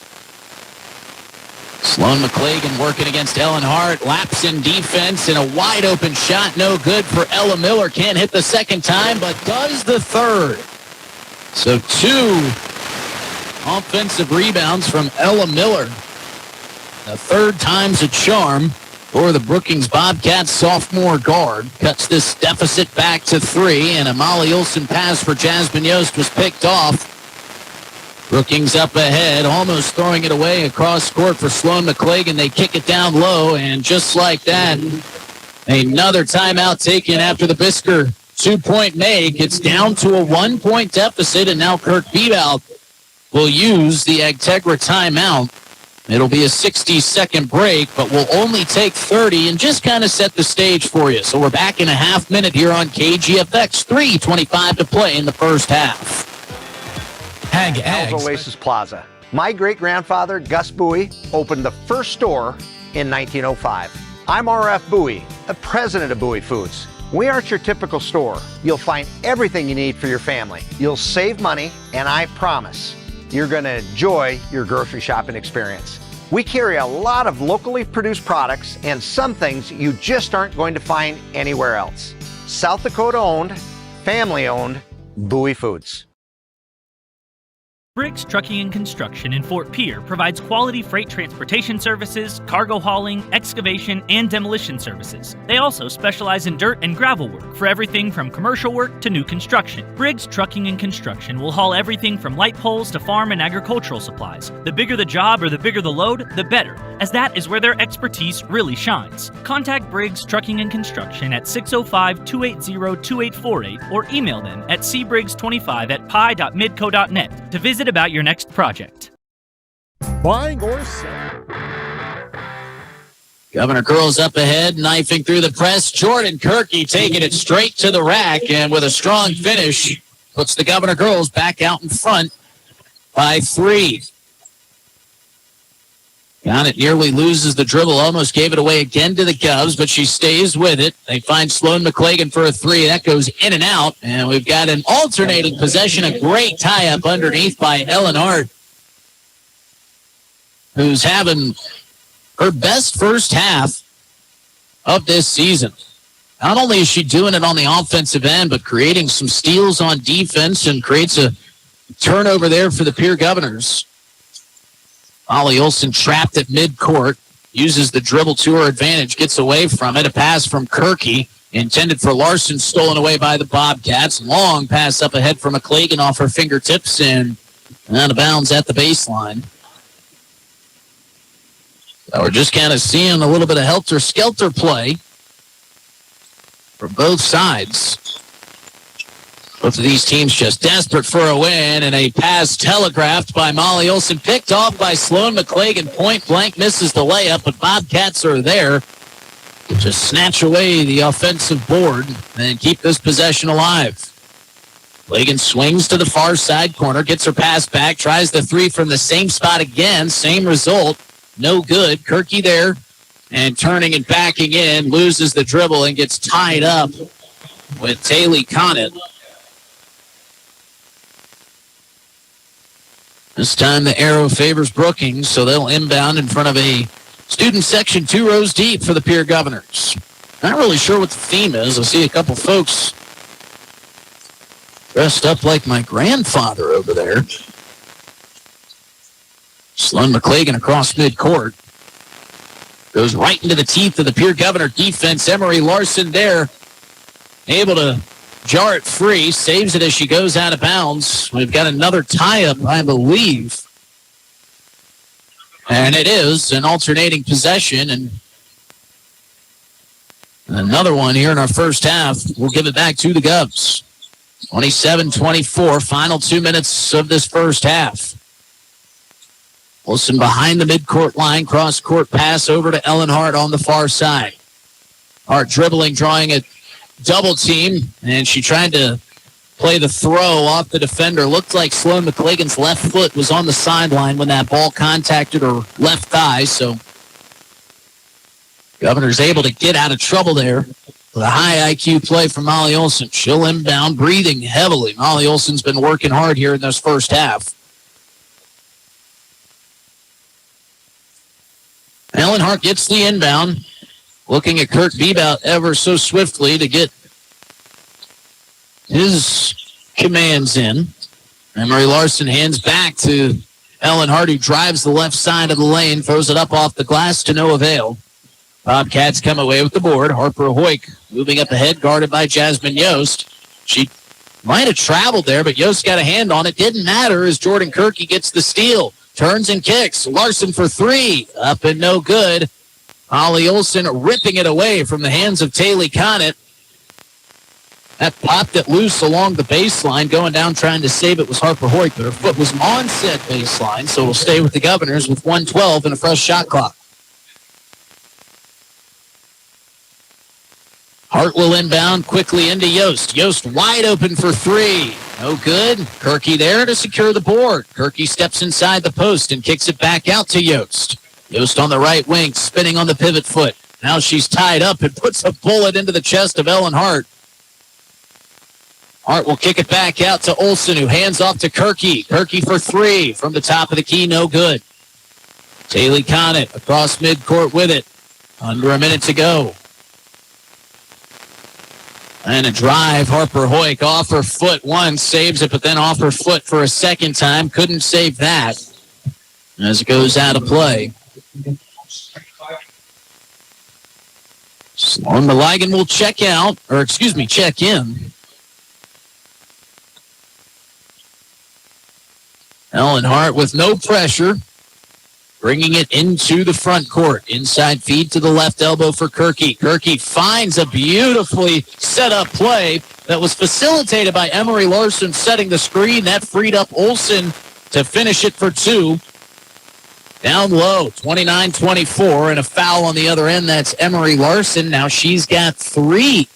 Sloan McClagan working against Ellen Hart. Laps in defense and a wide-open shot. No good for Ella Miller. Can't hit the second time, but does the third. So 2 offensive rebounds from Ella Miller. The third time's a charm for the Brookings Bobcats sophomore guard. Cuts this deficit back to 3, and a Molly Olson pass for Jasmine Yost was picked off. Brookings up ahead, almost throwing it away across court for Sloan McClagan. They kick it down low, and just like that, another timeout taken after the Bisker 2-point make. It's down to a 1-point deficit, and now Kirk Bebout will use the Agtegra timeout. It'll be a 60-second break, but we'll only take 30 and just kind of set the stage for you. So we're back in a half minute here on KGFX. 3:25 to play in the first half. Oasis Plaza. My great-grandfather, Gus Bowie, opened the first store in 1905. I'm R.F. Bowie, the president of Bowie Foods. We aren't your typical store. You'll find everything you need for your family. You'll save money, and I promise you're going to enjoy your grocery shopping experience. We carry a lot of locally produced products and some things you just aren't going to find anywhere else. South Dakota owned, family owned, Bowie Foods. Briggs Trucking and Construction in Fort Pierre provides quality freight transportation services, cargo hauling, excavation, and demolition services. They also specialize in dirt and gravel work for everything from commercial work to new construction. Briggs Trucking and Construction will haul everything from light poles to farm and agricultural supplies. The bigger the job or the bigger the load, the better, as that is where their expertise really shines. Contact Briggs Trucking and Construction at 605-280-2848 or email them at cbriggs25@pi.midco.net to visit about your next project. Buying or selling? Governor Girls up ahead, knifing through the press. Jordan Kirky taking it straight to the rack, and with a strong finish, puts the Governor Girls back out in front by 3. It nearly loses the dribble, almost gave it away again to the Govs, but she stays with it. They find Sloan McClagan for a 3. That goes in and out, and we've got an alternating possession, a great tie-up underneath by Ellen Hart, who's having her best first half of this season. Not only is she doing it on the offensive end, but creating some steals on defense and creates a turnover there for the Pierre Governors. Molly Olson trapped at midcourt, uses the dribble to her advantage, gets away from it. A pass from Kirky, intended for Larson, stolen away by the Bobcats. Long pass up ahead from McClagan off her fingertips and out of bounds at the baseline. So we're just kind of seeing a little bit of helter-skelter play from both sides. Both of these teams just desperate for a win, and a pass telegraphed by Molly Olson, picked off by Sloan McClagan. Point blank misses the layup, but Bobcats are there to just snatch away the offensive board and keep this possession alive. McClagan swings to the far side corner, gets her pass back, tries the 3 from the same spot again, same result, no good. Kirky there, and turning and backing in, loses the dribble and gets tied up with Taylor Conant. This time the arrow favors Brookings, so they'll inbound in front of a student section 2 rows deep for the Pierre Governors. Not really sure what the theme is. I see a couple folks dressed up like my grandfather over there. Sloan McClagan across midcourt. Goes right into the teeth of the Pierre Governor defense. Emery Larson there, able to jar it free, saves it as she goes out of bounds. We've got another tie-up, I believe. And it is an alternating possession, and another one here in our first half. We'll give it back to the Govs. 27-24, final 2 minutes of this first half. Wilson behind the midcourt line, cross-court pass over to Ellen Hart on the far side. Hart dribbling, drawing it double team, and she tried to play the throw off the defender. Looked like Sloan McClagan's left foot was on the sideline when that ball contacted her left thigh, so Governor's able to get out of trouble there with a high IQ play from Molly Olson. She'll inbound, breathing heavily. Molly Olson's been working hard here in this first half. Ellen Hart gets the inbound. Looking at Kirk Bebout ever so swiftly to get his commands in. Emery Larson hands back to Ellen Hart, who drives the left side of the lane, throws it up off the glass to no avail. Bobcats come away with the board. Harper Hoyk moving up ahead, guarded by Jasmine Yost. She might have traveled there, but Yost got a hand on it. Didn't matter as Jordan Kirky gets the steal. Turns and kicks. Larson for 3. Up and no good. Molly Olson ripping it away from the hands of Taylor Conant. That popped it loose along the baseline. Going down trying to save it was Harper Hoyt, but her foot was on said baseline, so we'll stay with the Governors with 1:12 and a fresh shot clock. Hart will inbound quickly into Yost. Yost wide open for 3. No good. Kirky there to secure the board. Kirky steps inside the post and kicks it back out to Yost. Yost on the right wing, spinning on the pivot foot. Now she's tied up and puts a bullet into the chest of Ellen Hart. Hart will kick it back out to Olson, who hands off to Kirky. Kirky for 3 from the top of the key, no good. Taylor Conant across midcourt with it. Under a minute to go. And a drive, Harper Hoyk off her foot once, saves it, but then off her foot for a second time. Couldn't save that as it goes out of play. Sloan Milligan will check in. Ellen Hart with no pressure, bringing it into the front court. Inside feed to the left elbow for Kirky. Kirky finds a beautifully set up play that was facilitated by Emery Larson setting the screen. That freed up Olsen to finish it for two. Down low, 29-24, and a foul on the other end. That's Emery Larson. Now she's got three.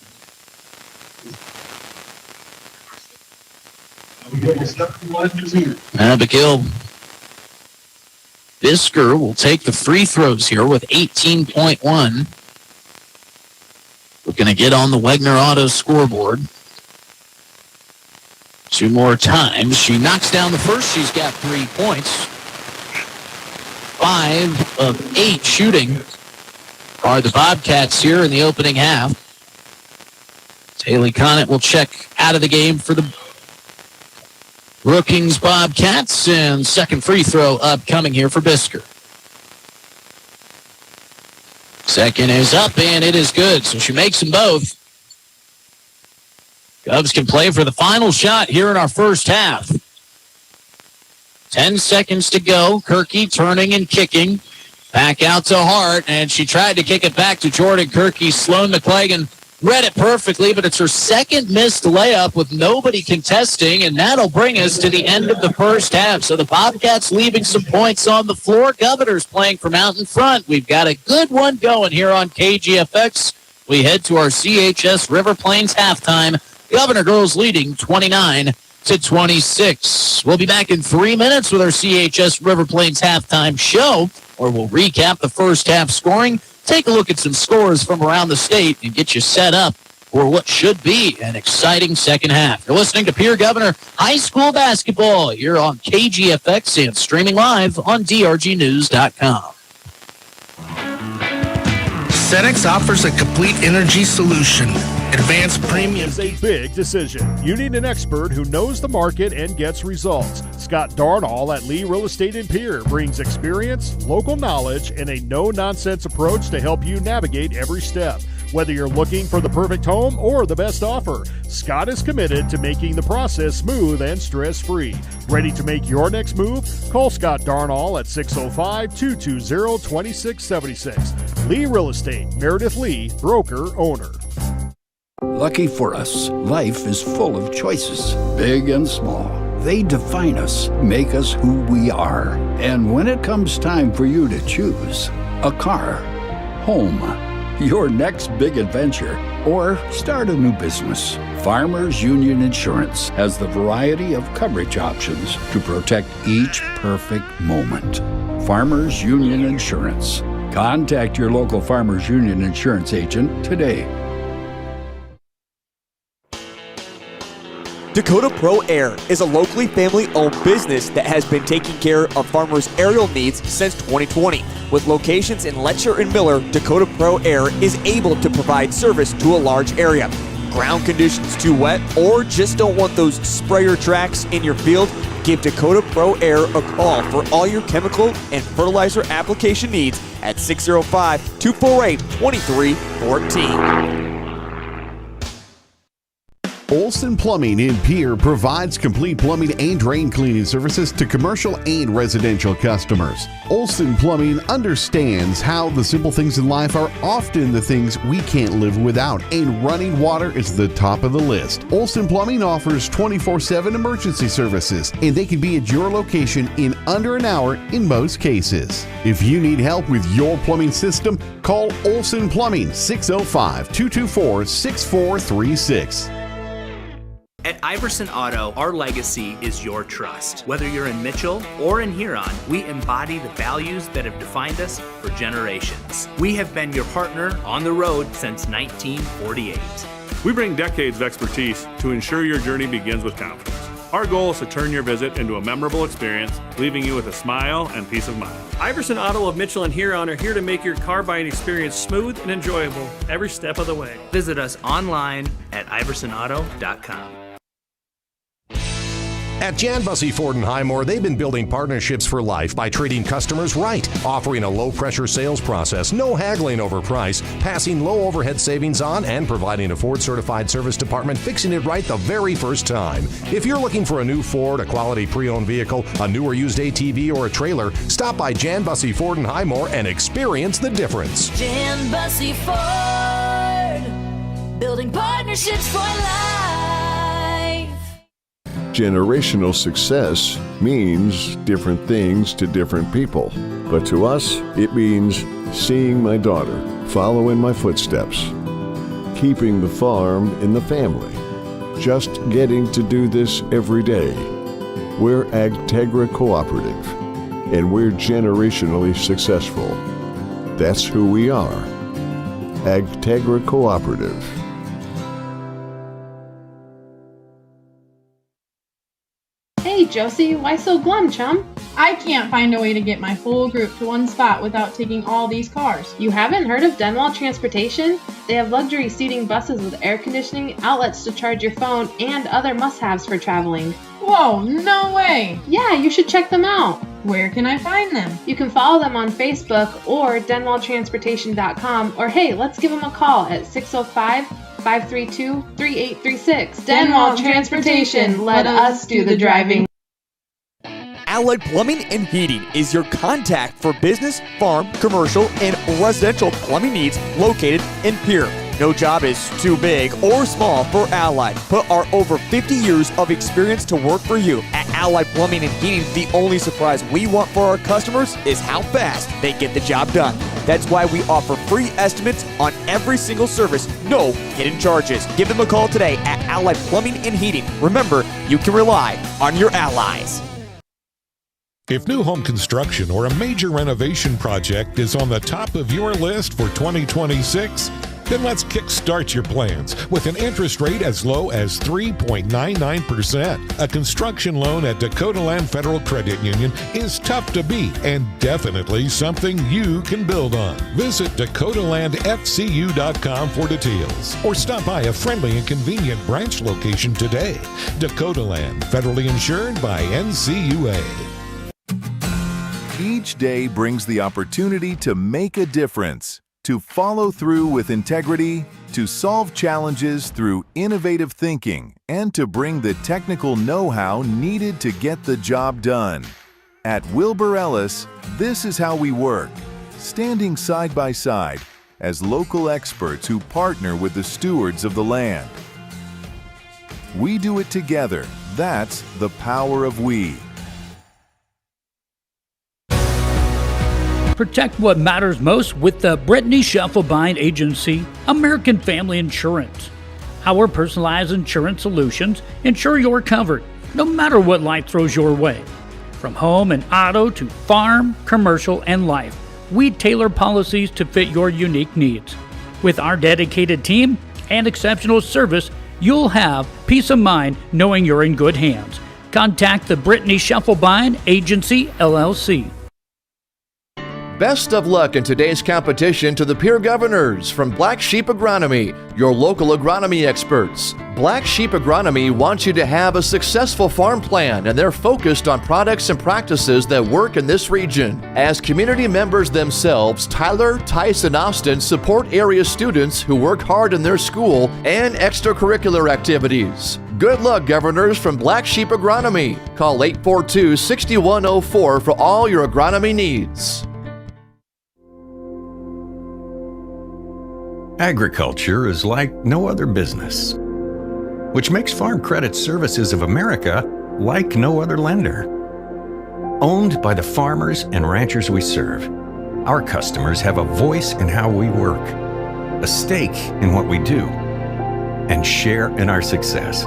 Abigail Bisker will take the free throws here with 18.1. We're going to get on the Wegner Auto scoreboard. Two more times. She knocks down the first. She's got 3 points. 5 of 8 shooting are the Bobcats here in the opening half. Haley Conant will check out of the game for the Brookings Bobcats, and second free throw upcoming here for Bisker. Second is up, and it is good, so she makes them both. Cubs can play for the final shot here in our first half. 10 seconds to go. Kirky turning and kicking. Back out to Hart, and she tried to kick it back to Jordan Kirky. Sloan McClagan read it perfectly, but it's her second missed layup with nobody contesting, and that'll bring us to the end of the first half. So the Bobcats leaving some points on the floor. Governor's playing from out in front. We've got a good one going here on KGFX. We head to our CHS River Plains halftime. Governor girls leading 29-26. We'll be back in 3 minutes with our CHS River Plains halftime show, where we'll recap the first half scoring, take a look at some scores from around the state, and get you set up for what should be an exciting second half. You're listening to Pierre Governor High School Basketball here on KGFX and streaming live on drgnews.com. Cenex offers a complete energy solution. Advanced premium is a big decision. You need an expert who knows the market and gets results. Scott Darnall at Lee Real Estate in Pierre brings experience, local knowledge, and a no-nonsense approach to help you navigate every step. Whether you're looking for the perfect home or the best offer, Scott is committed to making the process smooth and stress-free. Ready to make your next move? Call Scott Darnall at 605-220-2676. Lee Real Estate, Meredith Lee, broker, owner. Lucky for us, life is full of choices, big and small. They define us, make us who we are. And when it comes time for you to choose, a car, home, your next big adventure, or start a new business, Farmers Union Insurance has the variety of coverage options to protect each perfect moment. Farmers Union Insurance. Contact your local Farmers Union Insurance agent today. Dakota Pro Air is a locally family-owned business that has been taking care of farmers' aerial needs since 2020. With locations in Letcher and Miller, Dakota Pro Air is able to provide service to a large area. Ground conditions too wet, or just don't want those sprayer tracks in your field? Give Dakota Pro Air a call for all your chemical and fertilizer application needs at 605-248-2314. Olson Plumbing in Pierre provides complete plumbing and drain cleaning services to commercial and residential customers. Olson Plumbing understands how the simple things in life are often the things we can't live without, and running water is the top of the list. Olson Plumbing offers 24/7 emergency services, and they can be at your location in under an hour in most cases. If you need help with your plumbing system, call Olson Plumbing 605-224-6436. At Iverson Auto, our legacy is your trust. Whether you're in Mitchell or in Huron, we embody the values that have defined us for generations. We have been your partner on the road since 1948. We bring decades of expertise to ensure your journey begins with confidence. Our goal is to turn your visit into a memorable experience, leaving you with a smile and peace of mind. Iverson Auto of Mitchell and Huron are here to make your car buying experience smooth and enjoyable every step of the way. Visit us online at iversonauto.com. At Jan Bussey Ford in Highmore, they've been building partnerships for life by treating customers right, offering a low-pressure sales process, no haggling over price, passing low overhead savings on, and providing a Ford-certified service department fixing it right the very first time. If you're looking for a new Ford, a quality pre-owned vehicle, a new or used ATV, or a trailer, stop by Jan Bussey Ford in Highmore and experience the difference. Jan Bussey Ford, building partnerships for life. Generational success means different things to different people. But to us, it means seeing my daughter follow in my footsteps, keeping the farm in the family, just getting to do this every day. We're Agtegra Cooperative, and we're generationally successful. That's who we are. Agtegra Cooperative. Hey Josie, why so glum, chum? I can't find a way to get my whole group to one spot without taking all these cars. You haven't heard of Denwall Transportation? They have luxury seating buses with air conditioning, outlets to charge your phone, and other must-haves for traveling. Whoa, no way! Yeah, you should check them out. Where can I find them? You can follow them on Facebook or denwalltransportation.com, or hey, let's give them a call at 605-532-3836. Denwall Transportation, let us do the driving. Allied Plumbing and Heating is your contact for business, farm, commercial, and residential plumbing needs located in Pierre. No job is too big or small for Allied. Put our over 50 years of experience to work for you. At Allied Plumbing and Heating, the only surprise we want for our customers is how fast they get the job done. That's why we offer free estimates on every single service, no hidden charges. Give them a call today at Allied Plumbing and Heating. Remember, you can rely on your allies. If new home construction or a major renovation project is on the top of your list for 2026, then let's kickstart your plans with an interest rate as low as 3.99%. A construction loan at Dakota Land Federal Credit Union is tough to beat and definitely something you can build on. Visit DakotaLandFCU.com for details or stop by a friendly and convenient branch location today. Dakota Land, federally insured by NCUA. Each day brings the opportunity to make a difference, to follow through with integrity, to solve challenges through innovative thinking, and to bring the technical know-how needed to get the job done. At Wilbur Ellis, this is how we work, standing side by side as local experts who partner with the stewards of the land. We do it together. That's the power of we. Protect what matters most with the Brittany Scheffelbein Agency, American Family Insurance. Our personalized insurance solutions ensure you're covered, no matter what life throws your way. From home and auto to farm, commercial, and life, we tailor policies to fit your unique needs. With our dedicated team and exceptional service, you'll have peace of mind knowing you're in good hands. Contact the Brittany Scheffelbein Agency, LLC. Best of luck in today's competition to the Pierre Governors from Black Sheep Agronomy, your local agronomy experts. Black Sheep Agronomy wants you to have a successful farm plan, and they're focused on products and practices that work in this region. As community members themselves, Tyler, Tice, and Austin support area students who work hard in their school and extracurricular activities. Good luck, Governors from Black Sheep Agronomy. Call 842-6104 for all your agronomy needs. Agriculture is like no other business, which makes Farm Credit Services of America like no other lender. Owned by the farmers and ranchers we serve, our customers have a voice in how we work, a stake in what we do, and share in our success.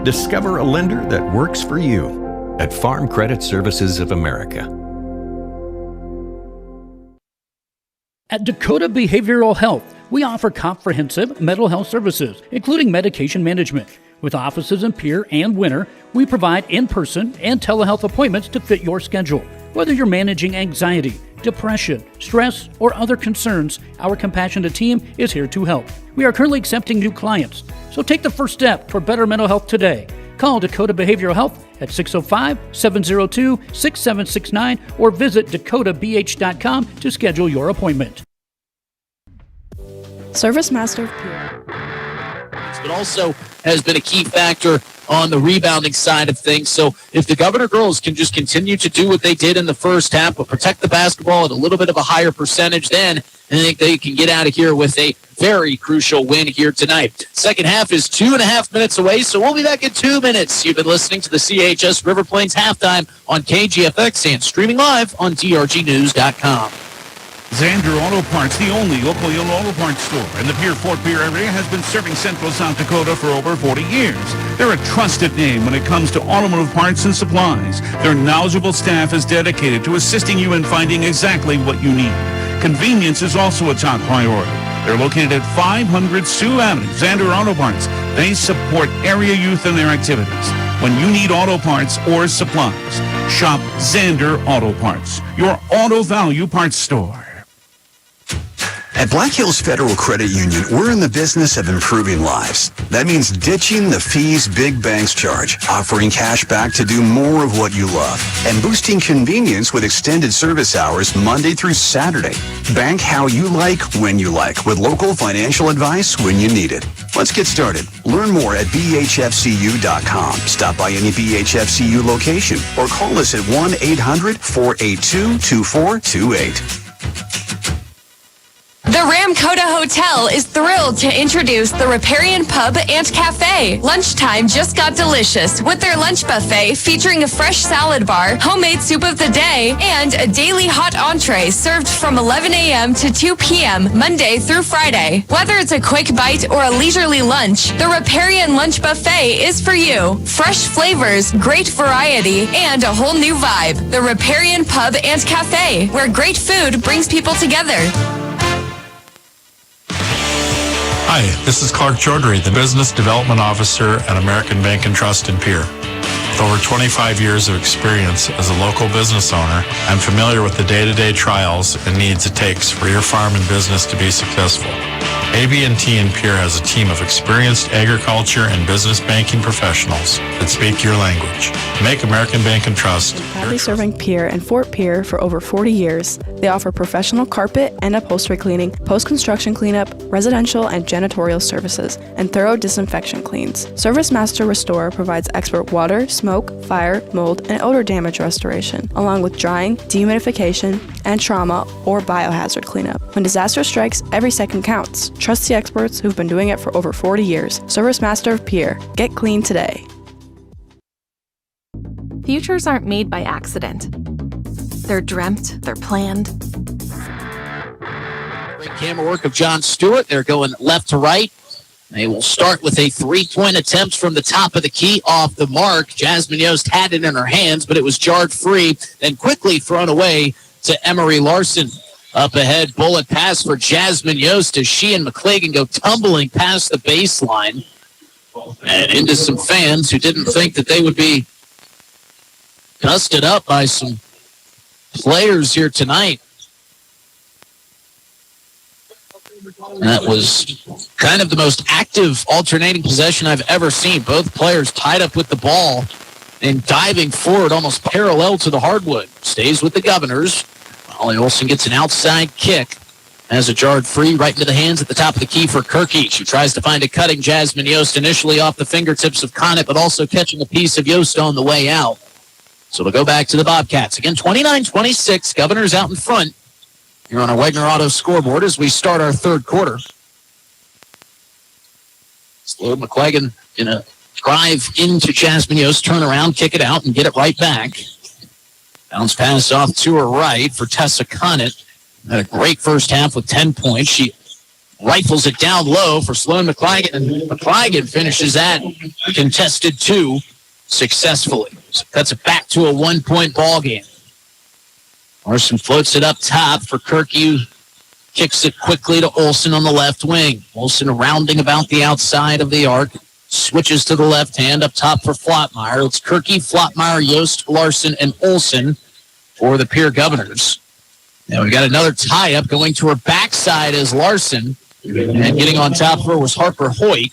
Discover a lender that works for you at Farm Credit Services of America. At Dakota Behavioral Health, we offer comprehensive mental health services, including medication management. With offices in Pierre and Winter, we provide in-person and telehealth appointments to fit your schedule. Whether you're managing anxiety, depression, stress, or other concerns, our compassionate team is here to help. We are currently accepting new clients, so take the first step toward better mental health today. Call Dakota Behavioral Health at 605-702-6769 or visit dakotabh.com to schedule your appointment. Service Master of Pierre. But also has been a key factor on the rebounding side of things. So if the Governor girls can just continue to do what they did in the first half, but protect the basketball at a little bit of a higher percentage, then I think they can get out of here with a very crucial win here tonight. Second half is 2.5 minutes away, so we'll be back in 2 minutes. You've been listening to the CHS River Plains Halftime on KGFX and streaming live on drgnews.com. Zander Auto Parts, the only local auto parts store in the Fort Pierre area, has been serving Central South Dakota for over 40 years. They're a trusted name when it comes to automotive parts and supplies. Their knowledgeable staff is dedicated to assisting you in finding exactly what you need. Convenience is also a top priority. They're located at 500 Sioux Avenue, Zander Auto Parts. They support area youth in their activities. When you need auto parts or supplies, shop Zander Auto Parts, your auto value parts store. At Black Hills Federal Credit Union, we're in the business of improving lives. That means ditching the fees big banks charge, offering cash back to do more of what you love, and boosting convenience with extended service hours Monday through Saturday. Bank how you like, when you like, with local financial advice when you need it. Let's get started. Learn more at bhfcu.com. Stop by any BHFCU location or call us at 1-800-482-2428. The Ramkota Hotel is thrilled to introduce the Riparian Pub and Cafe. Lunchtime just got delicious with their lunch buffet featuring a fresh salad bar, homemade soup of the day, and a daily hot entree served from 11 a.m. to 2 p.m. Monday through Friday. Whether it's a quick bite or a leisurely lunch, the Riparian Lunch Buffet is for you. Fresh flavors, great variety, and a whole new vibe. The Riparian Pub and Cafe, where great food brings people together. Hi, this is Clark Chaudhry, the Business Development Officer at American Bank and Trust in Pierre. With over 25 years of experience as a local business owner, I'm familiar with the day-to-day trials and needs it takes for your farm and business to be successful. AB&T in Pierre has a team of experienced agriculture and business banking professionals that speak your language. Make American Bank and Trust. Proudly serving Pierre and Fort Pierre for over 40 years, they offer professional carpet and upholstery cleaning, post-construction cleanup, residential and janitorial services, and thorough disinfection cleans. Service Master Restore provides expert water, smoke, fire, mold, and odor damage restoration, along with drying, dehumidification, and trauma or biohazard cleanup. When disaster strikes, every second counts. Trust the experts who've been doing it for over 40 years. Service Master of Pierre. Get clean today. Futures aren't made by accident. They're dreamt, they're planned. Great camera work of John Stewart. They're going left to right. They will start with a three-point attempt from the top of the key off the mark. Jasmine Yost had it in her hands, but it was jarred free, then quickly thrown away to Emery Larson. Up ahead, bullet pass for Jasmine Yost as she and McClagan go tumbling past the baseline and into some fans who didn't think that they would be dusted up by some players here tonight. That was kind of the most active alternating possession I've ever seen. Both players tied up with the ball and diving forward almost parallel to the hardwood. Stays with the Governors. Holly Olsen gets an outside kick. Has a jarred free right into the hands at the top of the key for Kirky. She tries to find a cutting Jasmine Yost initially off the fingertips of Conant, but also catching a piece of Yost on the way out. So it'll go back to the Bobcats. Again, 29-26. Governors out in front here on our Wagner Auto scoreboard as we start our third quarter. Slow McClagan going to drive into Jasmine Yost, turn around, kick it out, and get it right back. Bounce pass off to her right for Tessa Conant. Had a great first half with 10 points. She rifles it down low for Sloan McClagan, and McClagan finishes that contested two successfully. So cuts it back to a 1-point ball game. Larson floats it up top for Kirky, who kicks it quickly to Olsen on the left wing. Olsen rounding about the outside of the arc. switches to the left hand up top for Flottmeyer. It's Kirky, Flottmeyer, Yost, Larson, and Olson for the Pierre Governors. Now we got another tie-up. Going to her backside is Larson. And getting on top of her was Harper Hoyk.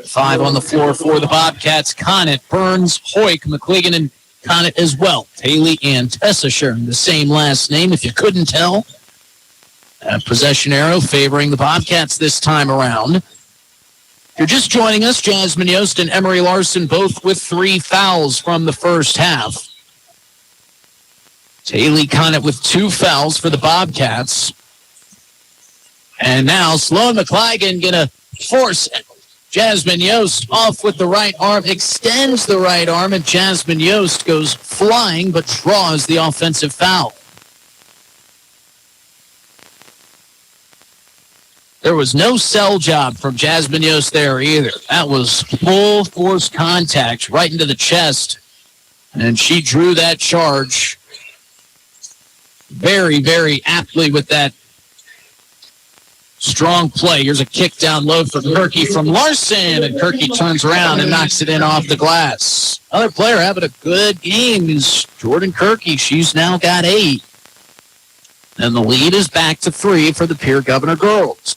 5 on the floor for the Bobcats. Conant, Burns, Hoyk, McCligan, and Conant as well. Haley and Tessa sharing the same last name, if you couldn't tell. Possession arrow favoring the Bobcats this time around. If you're just joining us, Jasmine Yost and Emery Larson both with 3 fouls from the first half. Haley Conant with 2 fouls for the Bobcats. And now Sloan McCligan going to force Jasmine Yost off with the right arm, extends the right arm, and Jasmine Yost goes flying but draws the offensive foul. There was no sell job from Jasmine Yost there either. That was full force contact right into the chest, and she drew that charge very, very aptly with that strong play. Here's a kick down low for Kirky from Larson, and Kirky turns around and knocks it in off the glass. Another player having a good game is Jordan Kirky. She's now got 8. And the lead is back to 3 for the Pierre Governor girls.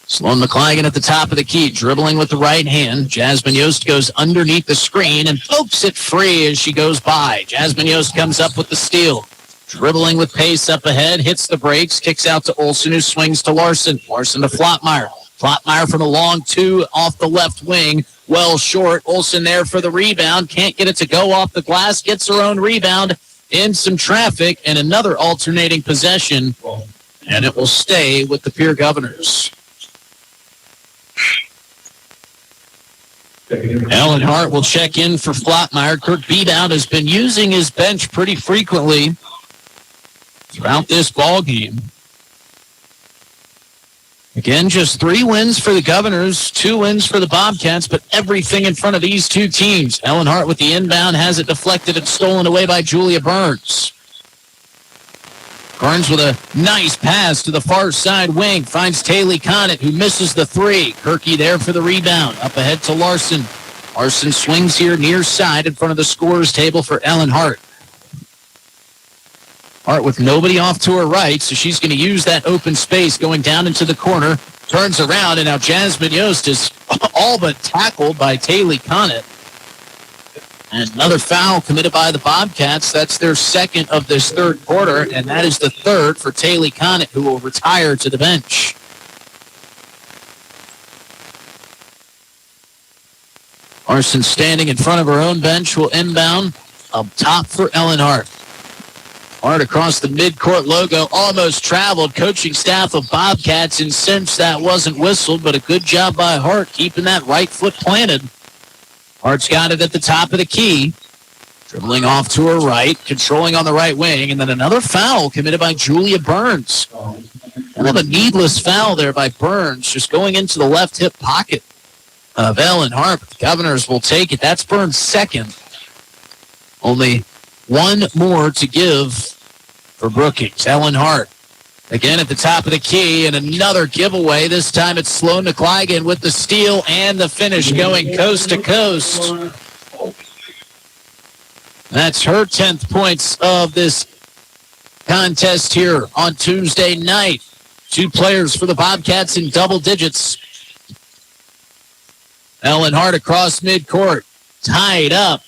Sloan McCligan at the top of the key, dribbling with the right hand. Jasmine Yost goes underneath the screen and pokes it free as she goes by. Jasmine Yost comes up with the steal. Dribbling with pace up ahead, hits the brakes, kicks out to Olson, who swings to Larson. Larson to Flottmeyer. Flottmeyer from a long 2 off the left wing. Well short. Olson there for the rebound. Can't get it to go off the glass. Gets her own rebound in some traffic, and another alternating possession. And it will stay with the Pierre Governors. Alan Hart will check in for Flottmeyer. Kirk Beadout has been using his bench pretty frequently throughout this ball game. Again, just 3 wins for the Governors, 2 wins for the Bobcats, but everything in front of these 2 teams. Ellen Hart with the inbound has it deflected and stolen away by Julia Burns. Burns with a nice pass to the far side wing. Finds Taylor Conant, who misses the 3. Kirky there for the rebound. Up ahead to Larson. Larson swings here near side in front of the scorer's table for Ellen Hart. Hart with nobody off to her right, so she's going to use that open space going down into the corner. Turns around, and now Jasmine Yost is all but tackled by Taylor Conant. And another foul committed by the Bobcats. That's their second of this third quarter, and that is the third for Taylor Conant, who will retire to the bench. Larson standing in front of her own bench will inbound up top for Ellen Hart. Hart across the midcourt logo, almost traveled. Coaching staff of Bobcats incensed that wasn't whistled, but a good job by Hart keeping that right foot planted. Hart's got it at the top of the key. Dribbling off to her right, controlling on the right wing, and then another foul committed by Julia Burns. Kind of a needless foul there by Burns, just going into the left hip pocket of Ellen Hart. The Governors will take it. That's Burns' second. Only 1 more to give for Brookings. Ellen Hart again at the top of the key, and another giveaway. This time it's Sloan McCligan with the steal and the finish, going coast to coast. That's her 10th points of this contest here on Tuesday night. 2 players for the Bobcats in double digits. Ellen Hart across midcourt, tied up,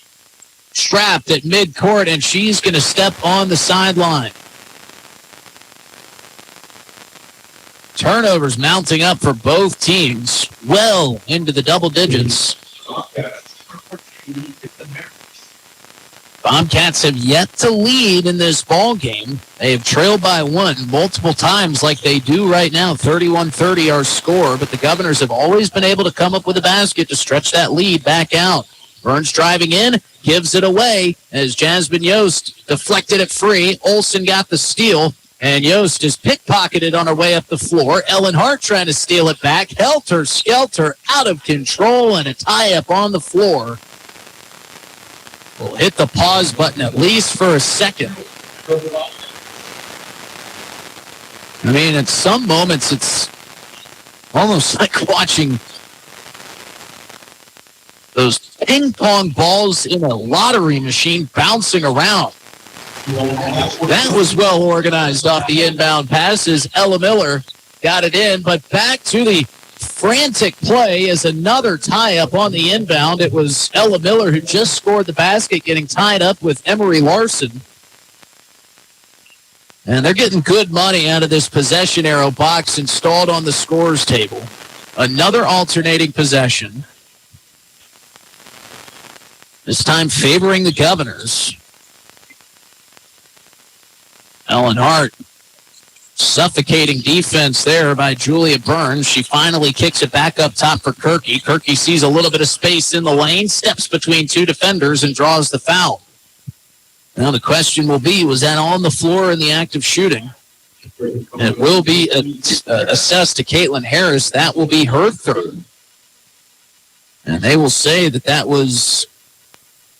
strapped at midcourt, and she's going to step on the sideline. Turnovers mounting up for both teams, well into the double digits. Bobcats have yet to lead in this ball game. They have trailed by 1 multiple times like they do right now. 31-30 our score, but the Governors have always been able to come up with a basket to stretch that lead back out. Burns driving in, gives it away as Jasmine Yost deflected it free. Olson got the steal, and Yost is pickpocketed on her way up the floor. Ellen Hart trying to steal it back. Helter-skelter, out of control, and a tie-up on the floor. We'll hit the pause button at least for a second. I mean, at some moments, it's almost like watching those ping pong balls in a lottery machine bouncing around. That was well organized off the inbound passes. Ella Miller got it in, but back to the frantic play as another tie-up on the inbound. It was Ella Miller who just scored the basket, getting tied up with Emery Larson. And they're getting good money out of this possession arrow box installed on the scores table. Another alternating possession. This time favoring the Governors. Ellen Hart, suffocating defense there by Julia Burns. She finally kicks it back up top for Kirky. Kirky sees a little bit of space in the lane, steps between two defenders, and draws the foul. Now the question will be, was that on the floor in the act of shooting? It will be assessed to Caitlin Harris. That will be her third. And they will say that that was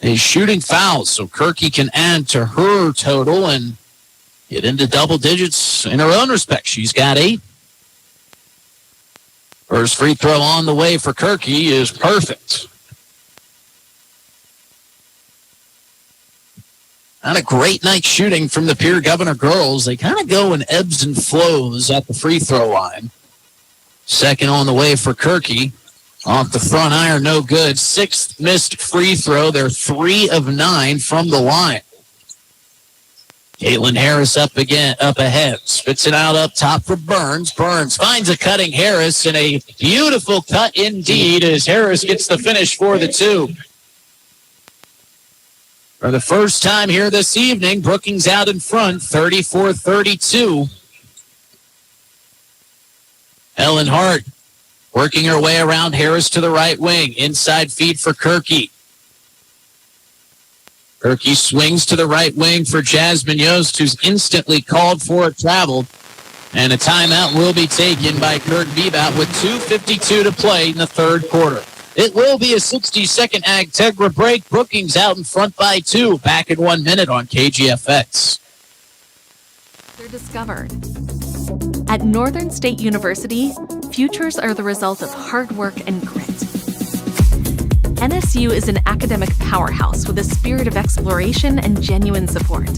a shooting foul, so Kirky can add to her total and get into double digits in her own respect. She's got 8. First free throw on the way for Kirky is perfect. Not a great night shooting from the Pierre Governor girls. They kind of go in ebbs and flows at the free throw line. Second on the way for Kirky. Off the front iron, no good. 6th missed free throw. They're 3 of 9 from the line. Caitlin Harris up ahead. Spits it out up top for Burns. Burns finds a cutting Harris, and a beautiful cut indeed as Harris gets the finish for the 2. For the first time here this evening, Brookings out in front, 34-32. Ellen Hart working her way around Harris to the right wing. Inside feed for Kirky. Kirky swings to the right wing for Jasmine Yost, who's instantly called for a travel. And a timeout will be taken by Kirk Bebout with 2:52 to play in the third quarter. It will be a 60-second Agtegra break. Brookings out in front by 2. Back in 1 minute on KGFX. They're discovered. At Northern State University, futures are the result of hard work and grit. NSU is an academic powerhouse with a spirit of exploration and genuine support,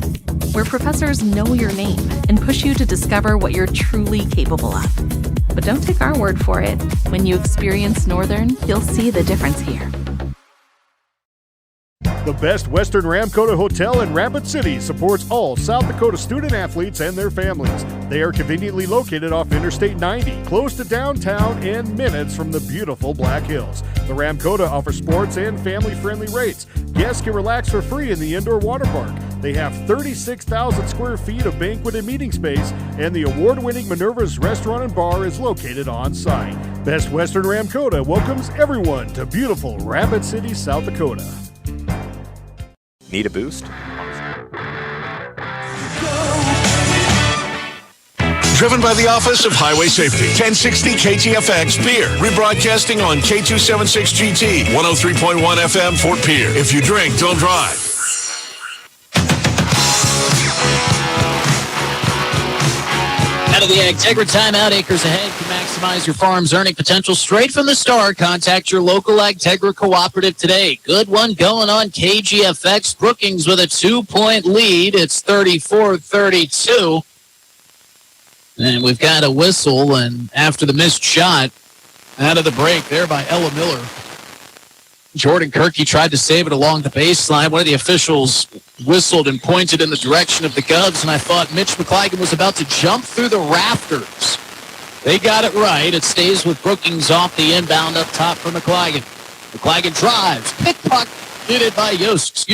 where professors know your name and push you to discover what you're truly capable of. But don't take our word for it. When you experience Northern, you'll see the difference here. The Best Western Ramkota Hotel in Rapid City supports all South Dakota student athletes and their families. They are conveniently located off Interstate 90, close to downtown and minutes from the beautiful Black Hills. The Ramkota offers sports and family-friendly rates. Guests can relax for free in the indoor water park. They have 36,000 square feet of banquet and meeting space, and the award-winning Minerva's Restaurant and Bar is located on site. Best Western Ramkota welcomes everyone to beautiful Rapid City, South Dakota. Need a boost? Driven by the Office of Highway Safety. 1060 KTFX Pierre. Rebroadcasting on K276GT. 103.1 FM Fort Pierre. If you drink, don't drive. Out of the Agtegra timeout, acres ahead to maximize your farm's earning potential straight from the start. Contact your local Agtegra cooperative today. Good one going on KGFX. Brookings with a 2-point lead. It's 34-32. And we've got a whistle, and after the missed shot out of the break there by Ella Miller, Jordan Kirky tried to save it along the baseline. One of the officials whistled and pointed in the direction of the Govs, and I thought Mitch McClagan was about to jump through the rafters. They got it right. It stays with Brookings off the inbound up top for McClagan. McClagan drives. Pickpocketed by Yost.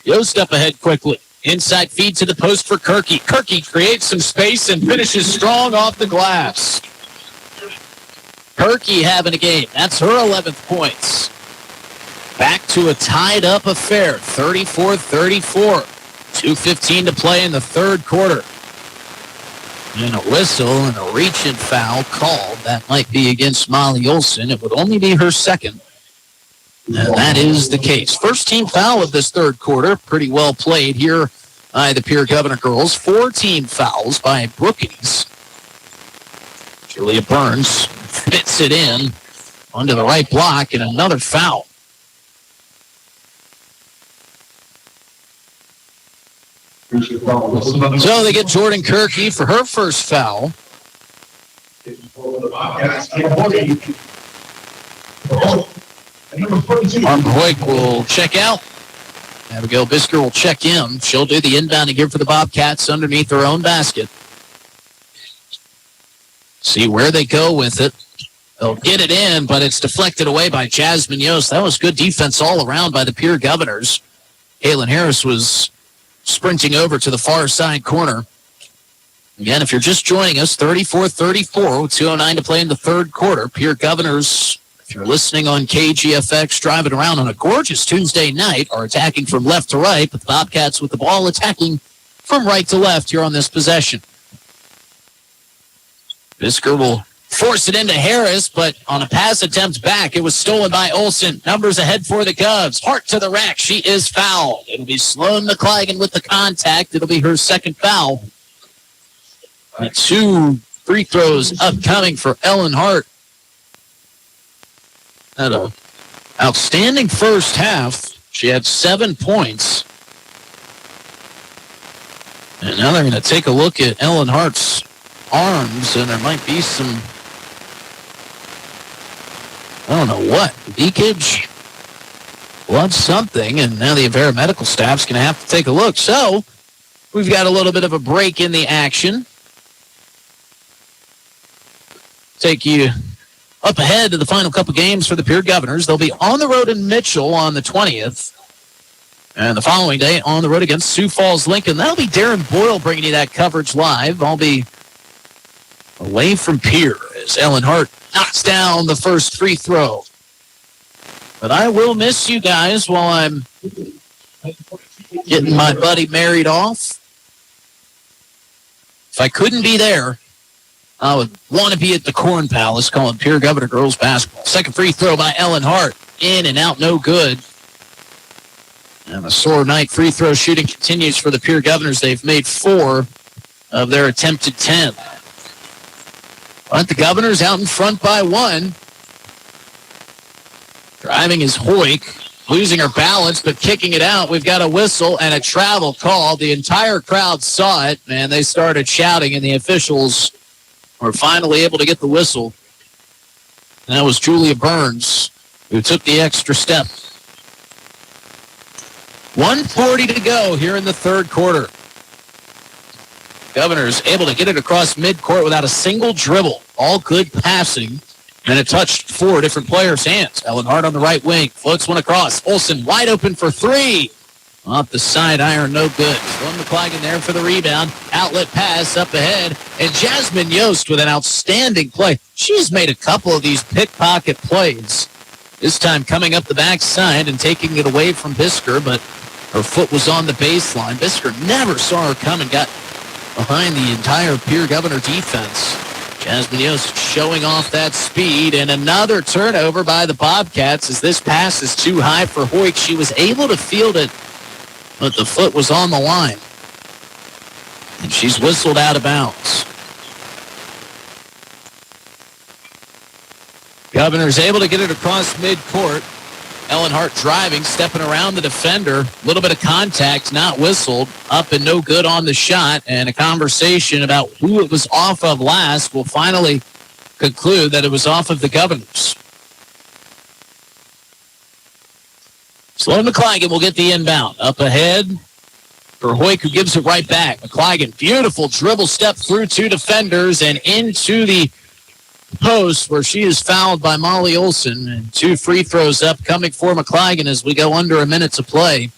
Yost up ahead quickly. Inside feed to the post for Kirky. Kirky creates some space and finishes strong off the glass. Kirky having a game. That's her 11th points. Back to a tied-up affair, 34-34. 2:15 to play in the third quarter. And a whistle and a reach-in foul called. That might be against Molly Olson. It would only be her second. And that is the case. First team foul of this third quarter. Pretty well played here by the Pierre Governor girls. 4 team fouls by Brookings. Julia Burns fits it in onto the right block, and another foul. So they get Jordan Kirky for her first foul. Mark Hoyk will check out. Abigail Bisker will check in. She'll do the inbound here for the Bobcats underneath her own basket. See where they go with it. They'll get it in, but it's deflected away by Jasmine Yost. That was good defense all around by the Pierre Governors. Kaylin Harris was sprinting over to the far side corner. Again, if you're just joining us, 34-34 with 2:09 to play in the third quarter. Pierre Governors, if you're listening on KGFX, driving around on a gorgeous Tuesday night, are attacking from left to right, but the Bobcats with the ball attacking from right to left here on this possession. Bisker will force it into Harris, but on a pass attempt back, it was stolen by Olsen. Numbers ahead for the Govs. Hart to the rack. She is fouled. It'll be Sloan McClagan with the contact. It'll be her second foul. And 2 free throws upcoming for Ellen Hart. Had an outstanding first half. She had 7 points. And now they're going to take a look at Ellen Hart's arms, and there might be some, I don't know what, leakage, blood, something, and now the Avera medical staff's going to have to take a look. So we've got a little bit of a break in the action. Take you up ahead to the final couple games for the Pierre Governors. They'll be on the road in Mitchell on the 20th. And the following day on the road against Sioux Falls Lincoln. That'll be Darren Boyle bringing you that coverage live. I'll be away from Pierre as Ellen Hart knocks down the first free throw. But I will miss you guys while I'm getting my buddy married off. If I couldn't be there, I would want to be at the Corn Palace calling Pierre Governor girls basketball. Second free throw by Ellen Hart. In and out, no good. And the sore night free throw shooting continues for the Pierre Governors. They've made 4 of their attempted 10. But the Governors out in front by 1. Driving is Hoyk, losing her balance, but kicking it out. We've got a whistle and a travel call. The entire crowd saw it, and they started shouting, and the officials were finally able to get the whistle. And that was Julia Burns, who took the extra step. 1:40 to go here in the third quarter. Governors able to get it across midcourt without a single dribble. All good passing. And it touched 4 different players' hands. Ellen Hart on the right wing. Floats one across. Olsen wide open for 3. Off the side iron, no good. Sloan McClagan there for the rebound. Outlet pass up ahead. And Jasmine Yost with an outstanding play. She's made a couple of these pickpocket plays. This time coming up the backside and taking it away from Bisker, but her foot was on the baseline. Bisker never saw her come and got behind the entire Pierre Governor defense. Jasmine Yost showing off that speed, and another turnover by the Bobcats as this pass is too high for Hoyk. She was able to field it, but the foot was on the line. And she's whistled out of bounds. Governor's able to get it across midcourt. Ellen Hart driving, stepping around the defender. A little bit of contact, not whistled. Up and no good on the shot. And a conversation about who it was off of last will finally conclude that it was off of the Governors. Sloan McClagan will get the inbound. Up ahead for Hoyk, who gives it right back. McClagan, beautiful dribble step through 2 defenders and into the post where she is fouled by Molly Olsen, and 2 free throws upcoming for McClagan as we go under a minute to play.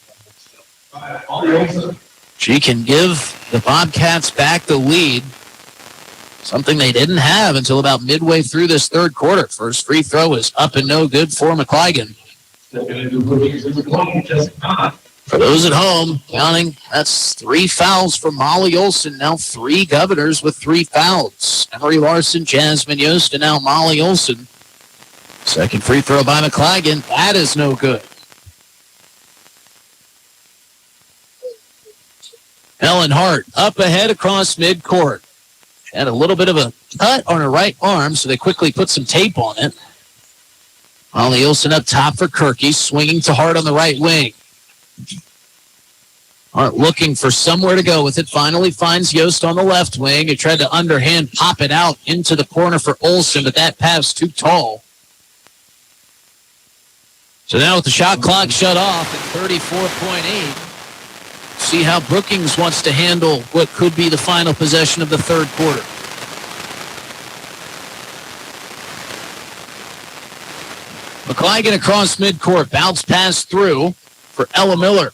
She can give the Bobcats back the lead, something they didn't have until about midway through this third quarter. First free throw is up and no good for McClagan. For those at home, counting, that's 3 fouls for Molly Olsen. Now 3 Governors with 3 fouls. Emery Larson, Jasmine Yost, and now Molly Olsen. Second free throw by McClagan. That is no good. Ellen Hart up ahead across midcourt. Had a little bit of a cut on her right arm, so they quickly put some tape on it. Molly Olsen up top for Kirky, swinging to Hart on the right wing. Hart looking for somewhere to go with it. Finally finds Yost on the left wing. He tried to underhand pop it out into the corner for Olsen, but that pass too tall. So now with the shot clock shut off at 34.8, see how Brookings wants to handle what could be the final possession of the third quarter. McClagan across midcourt. Bounce pass through for Ella Miller.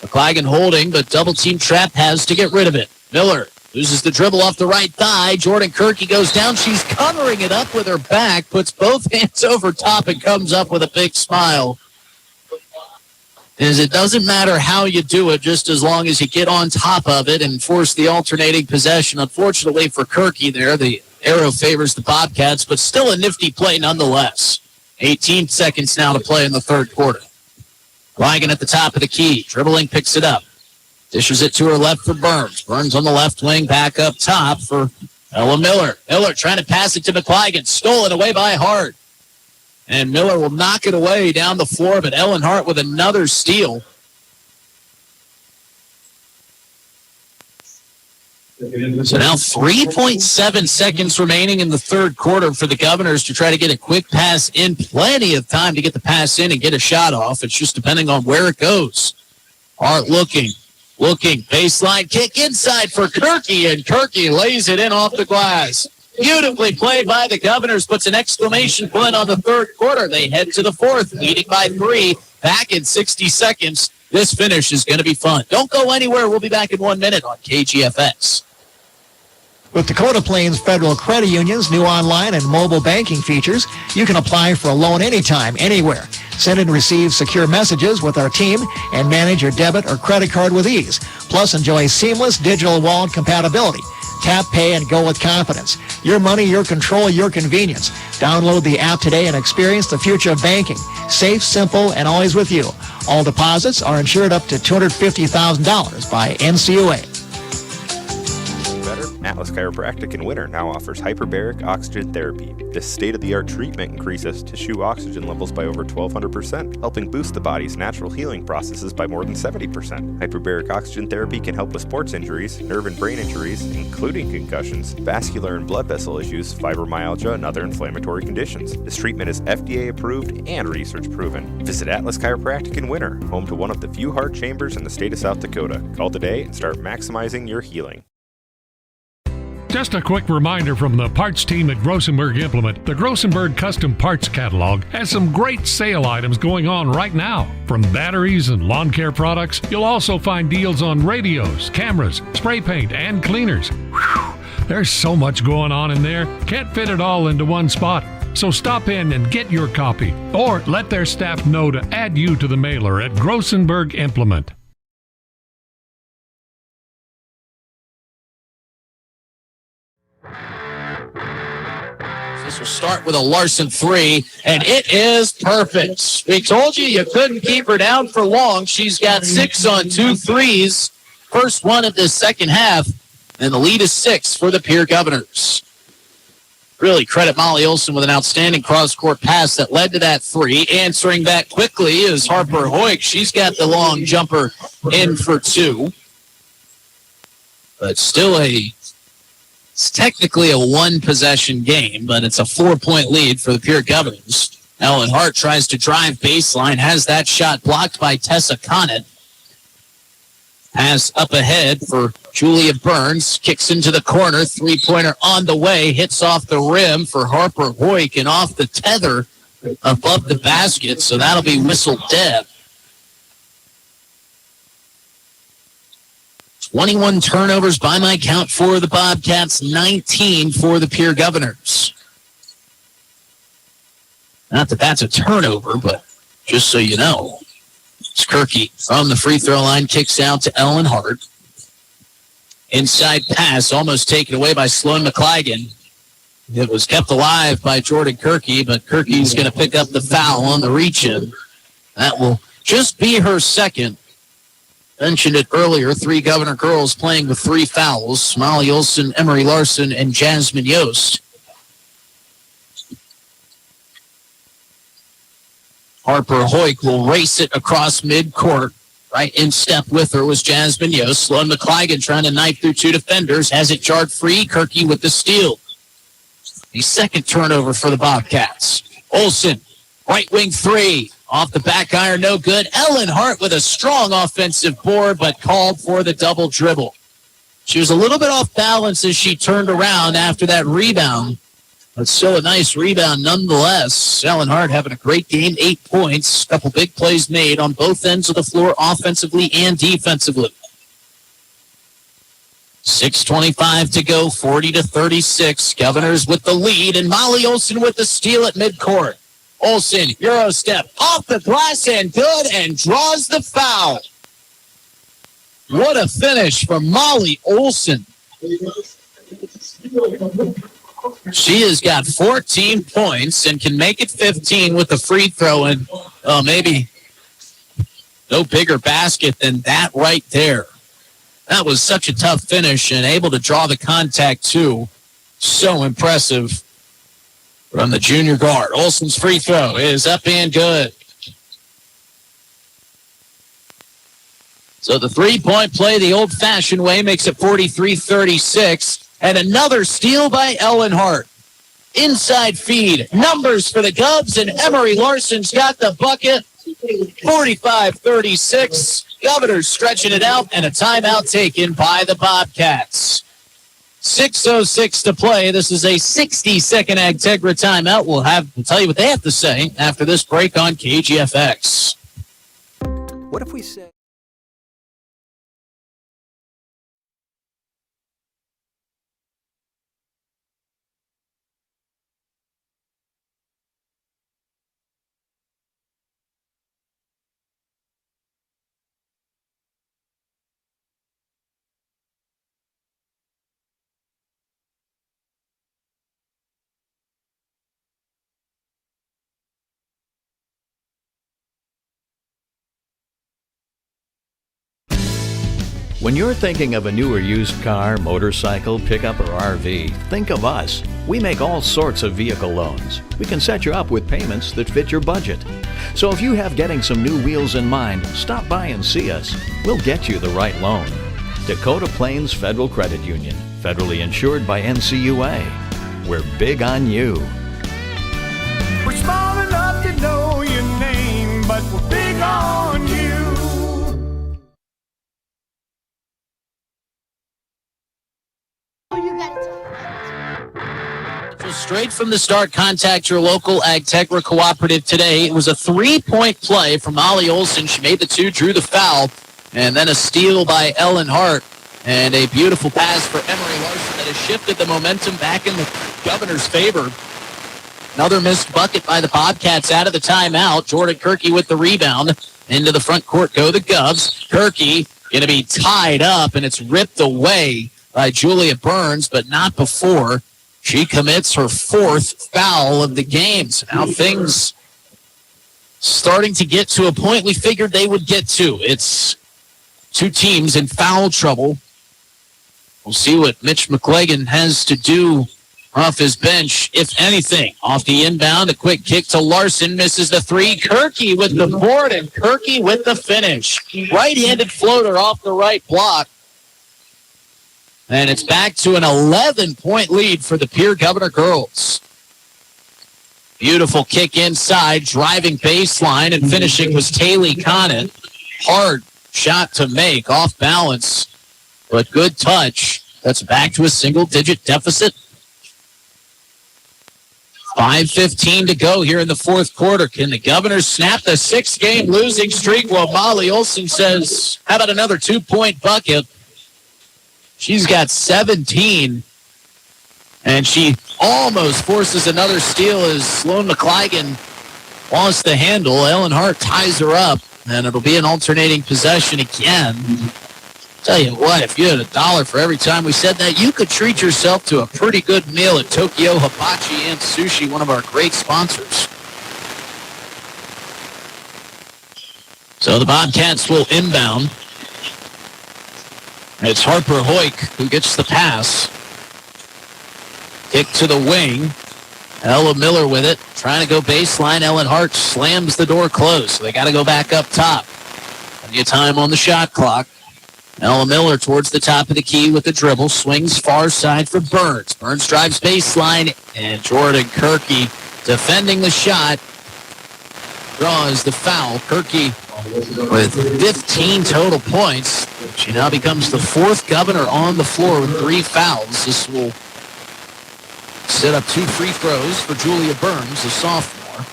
McClagan holding, but double team trap has to get rid of it. Miller loses the dribble off the right thigh. Jordan Kirky goes down. She's covering it up with her back, puts both hands over top, and comes up with a big smile. Is it doesn't matter how you do it, just as long as you get on top of it and force the alternating possession. Unfortunately for Kirky there, the arrow favors the Bobcats, but still a nifty play nonetheless. 18 seconds now to play in the third quarter. Ligon at the top of the key. Dribbling, picks it up. Dishes it to her left for Burns. Burns on the left wing, back up top for Ella Miller. Miller trying to pass it to McClagan. Stolen away by Hart. And Miller will knock it away down the floor, but Ellen Hart with another steal. So now 3.7 seconds remaining in the third quarter for the Governors to try to get a quick pass in. Plenty of time to get the pass in and get a shot off. It's just depending on where it goes. Hart looking, baseline kick inside for Kirky, and Kirky lays it in off the glass. Beautifully played by the Governors, puts an exclamation point on the third quarter. They head to the fourth, leading by 3, back in 60 seconds. This finish is going to be fun. Don't go anywhere. We'll be back in 1 minute on KGFX. With Dakota Plains Federal Credit Union's new online and mobile banking features, you can apply for a loan anytime, anywhere. Send and receive secure messages with our team and manage your debit or credit card with ease. Plus, enjoy seamless digital wallet compatibility. Tap, pay, and go with confidence. Your money, your control, your convenience. Download the app today and experience the future of banking. Safe, simple, and always with you. All deposits are insured up to $250,000 by NCUA. Atlas Chiropractic in Winter now offers hyperbaric oxygen therapy. This state-of-the-art treatment increases tissue oxygen levels by over 1,200%, helping boost the body's natural healing processes by more than 70%. Hyperbaric oxygen therapy can help with sports injuries, nerve and brain injuries, including concussions, vascular and blood vessel issues, fibromyalgia, and other inflammatory conditions. This treatment is FDA approved and research proven. Visit Atlas Chiropractic in Winter, home to one of the few heart chambers in the state of South Dakota. Call today and start maximizing your healing. Just a quick reminder from the parts team at Grossenberg Implement. The Grossenberg Custom Parts Catalog has some great sale items going on right now. From batteries and lawn care products, you'll also find deals on radios, cameras, spray paint, and cleaners. Whew, there's so much going on in there. Can't fit it all into one spot. So stop in and get your copy, or let their staff know to add you to the mailer at Grossenberg Implement. This will start with a Larson 3, and it is perfect. We told you couldn't keep her down for long. She's got 6 on 2 threes. First one of the second half, and the lead is 6 for the Pierre Governors. Really credit Molly Olsen with an outstanding cross-court pass that led to that 3. Answering back quickly is Harper Hoyk. She's got the long jumper in for 2. But still it's technically a one-possession game, but it's a 4-point lead for the Pierre Governors. Ellen Hart tries to drive baseline, has that shot blocked by Tessa Connett. Pass up ahead for Julia Burns, kicks into the corner, three-pointer on the way, hits off the rim for Harper Hoyk and off the tether above the basket, so that'll be whistled dead. 21 turnovers by my count for the Bobcats, 19 for the Pierre Governors. Not that that's a turnover, but just so you know. It's Kirky from the free throw line, kicks out to Ellen Hart. Inside pass, almost taken away by Sloan McClagan. It was kept alive by Jordan Kirky, but Kirky's going to pick up the foul on the reach-in. That will just be her second. Mentioned it earlier, 3 Governor girls playing with 3 fouls. Molly Olson, Emery Larson, and Jasmine Yost. Harper Hoyk will race it across midcourt. Right in step with her was Jasmine Yost. Sloan McClagan trying to knife through 2 defenders. Has it jarred free. Kirky with the steal. The second turnover for the Bobcats. Olson, right wing 3. Off the back iron, no good. Ellen Hart with a strong offensive board, but called for the double dribble. She was a little bit off balance as she turned around after that rebound. But still a nice rebound nonetheless. Ellen Hart having a great game, 8 points. A couple big plays made on both ends of the floor, offensively and defensively. 6:25 to go, 40-36. Governors with the lead, and Molly Olson with the steal at midcourt. Olson, Euro step, off the glass and good, and draws the foul. What a finish from Molly Olson. She has got 14 points and can make it 15 with the free throw, and maybe no bigger basket than that right there. That was such a tough finish and able to draw the contact too. So impressive from the junior guard. Olson's free throw is up and good. So the 3-point play the old-fashioned way makes it 43-36. And another steal by Ellen Hart. Inside feed. Numbers for the Govs, and Emery Larson's got the bucket. 45-36. Governors stretching it out, and a timeout taken by the Bobcats. 6:06 to play. This is a 60-second Agtegra timeout. We'll tell you what they have to say after this break on KGFX. What if we say... When you're thinking of a new or used car, motorcycle, pickup, or RV, think of us. We make all sorts of vehicle loans. We can set you up with payments that fit your budget. So if you have getting some new wheels in mind, stop by and see us. We'll get you the right loan. Dakota Plains Federal Credit Union, federally insured by NCUA. We're big on you. We're small enough to know your name, but we're big on you. Straight from the start, contact your local Agtegra cooperative today. It was a 3-point play from Molly Olson. She made the 2, drew the foul, and then a steal by Ellen Hart, and a beautiful pass for Emery Larson that has shifted the momentum back in the Governor's favor. Another missed bucket by the Bobcats out of the timeout. Jordan Kirky with the rebound. Into the front court go the Govs. Kirky going to be tied up, and it's ripped away by Julia Burns, but not before she commits her 4th foul of the game. So now things starting to get to a point we figured they would get to. It's 2 teams in foul trouble. We'll see what Mitch McClagan has to do off his bench, if anything. Off the inbound, a quick kick to Larson, misses the 3. Kirky with the board, and Kirky with the finish. Right-handed floater off the right block. And it's back to an 11-point lead for the Pierre Governor girls. Beautiful kick inside, driving baseline, and finishing was Taylor Conant. Hard shot to make, off balance, but good touch. That's back to a single-digit deficit. 5:15 to go here in the 4th quarter. Can the Governors snap the 6-game losing streak? Well, Molly Olson says, how about another 2-point bucket? She's got 17, and she almost forces another steal as Sloan McClagan lost the handle. Ellen Hart ties her up, and it'll be an alternating possession again. Tell you what, if you had $1 for every time we said that, you could treat yourself to a pretty good meal at Tokyo Hibachi and Sushi, one of our great sponsors. So the Bobcats will inbound. It's Harper Hoyk who gets the pass. Kick to the wing. Ella Miller with it. Trying to go baseline. Ellen Hart slams the door closed. So they got to go back up top. Plenty of time on the shot clock. Ella Miller towards the top of the key with the dribble. Swings far side for Burns. Burns drives baseline. And Jordan Kirky defending the shot. Draws the foul. Kirky with 15 total points. She now becomes the fourth Governor on the floor with 3 fouls. This will set up 2 free throws for Julia Burns, the sophomore.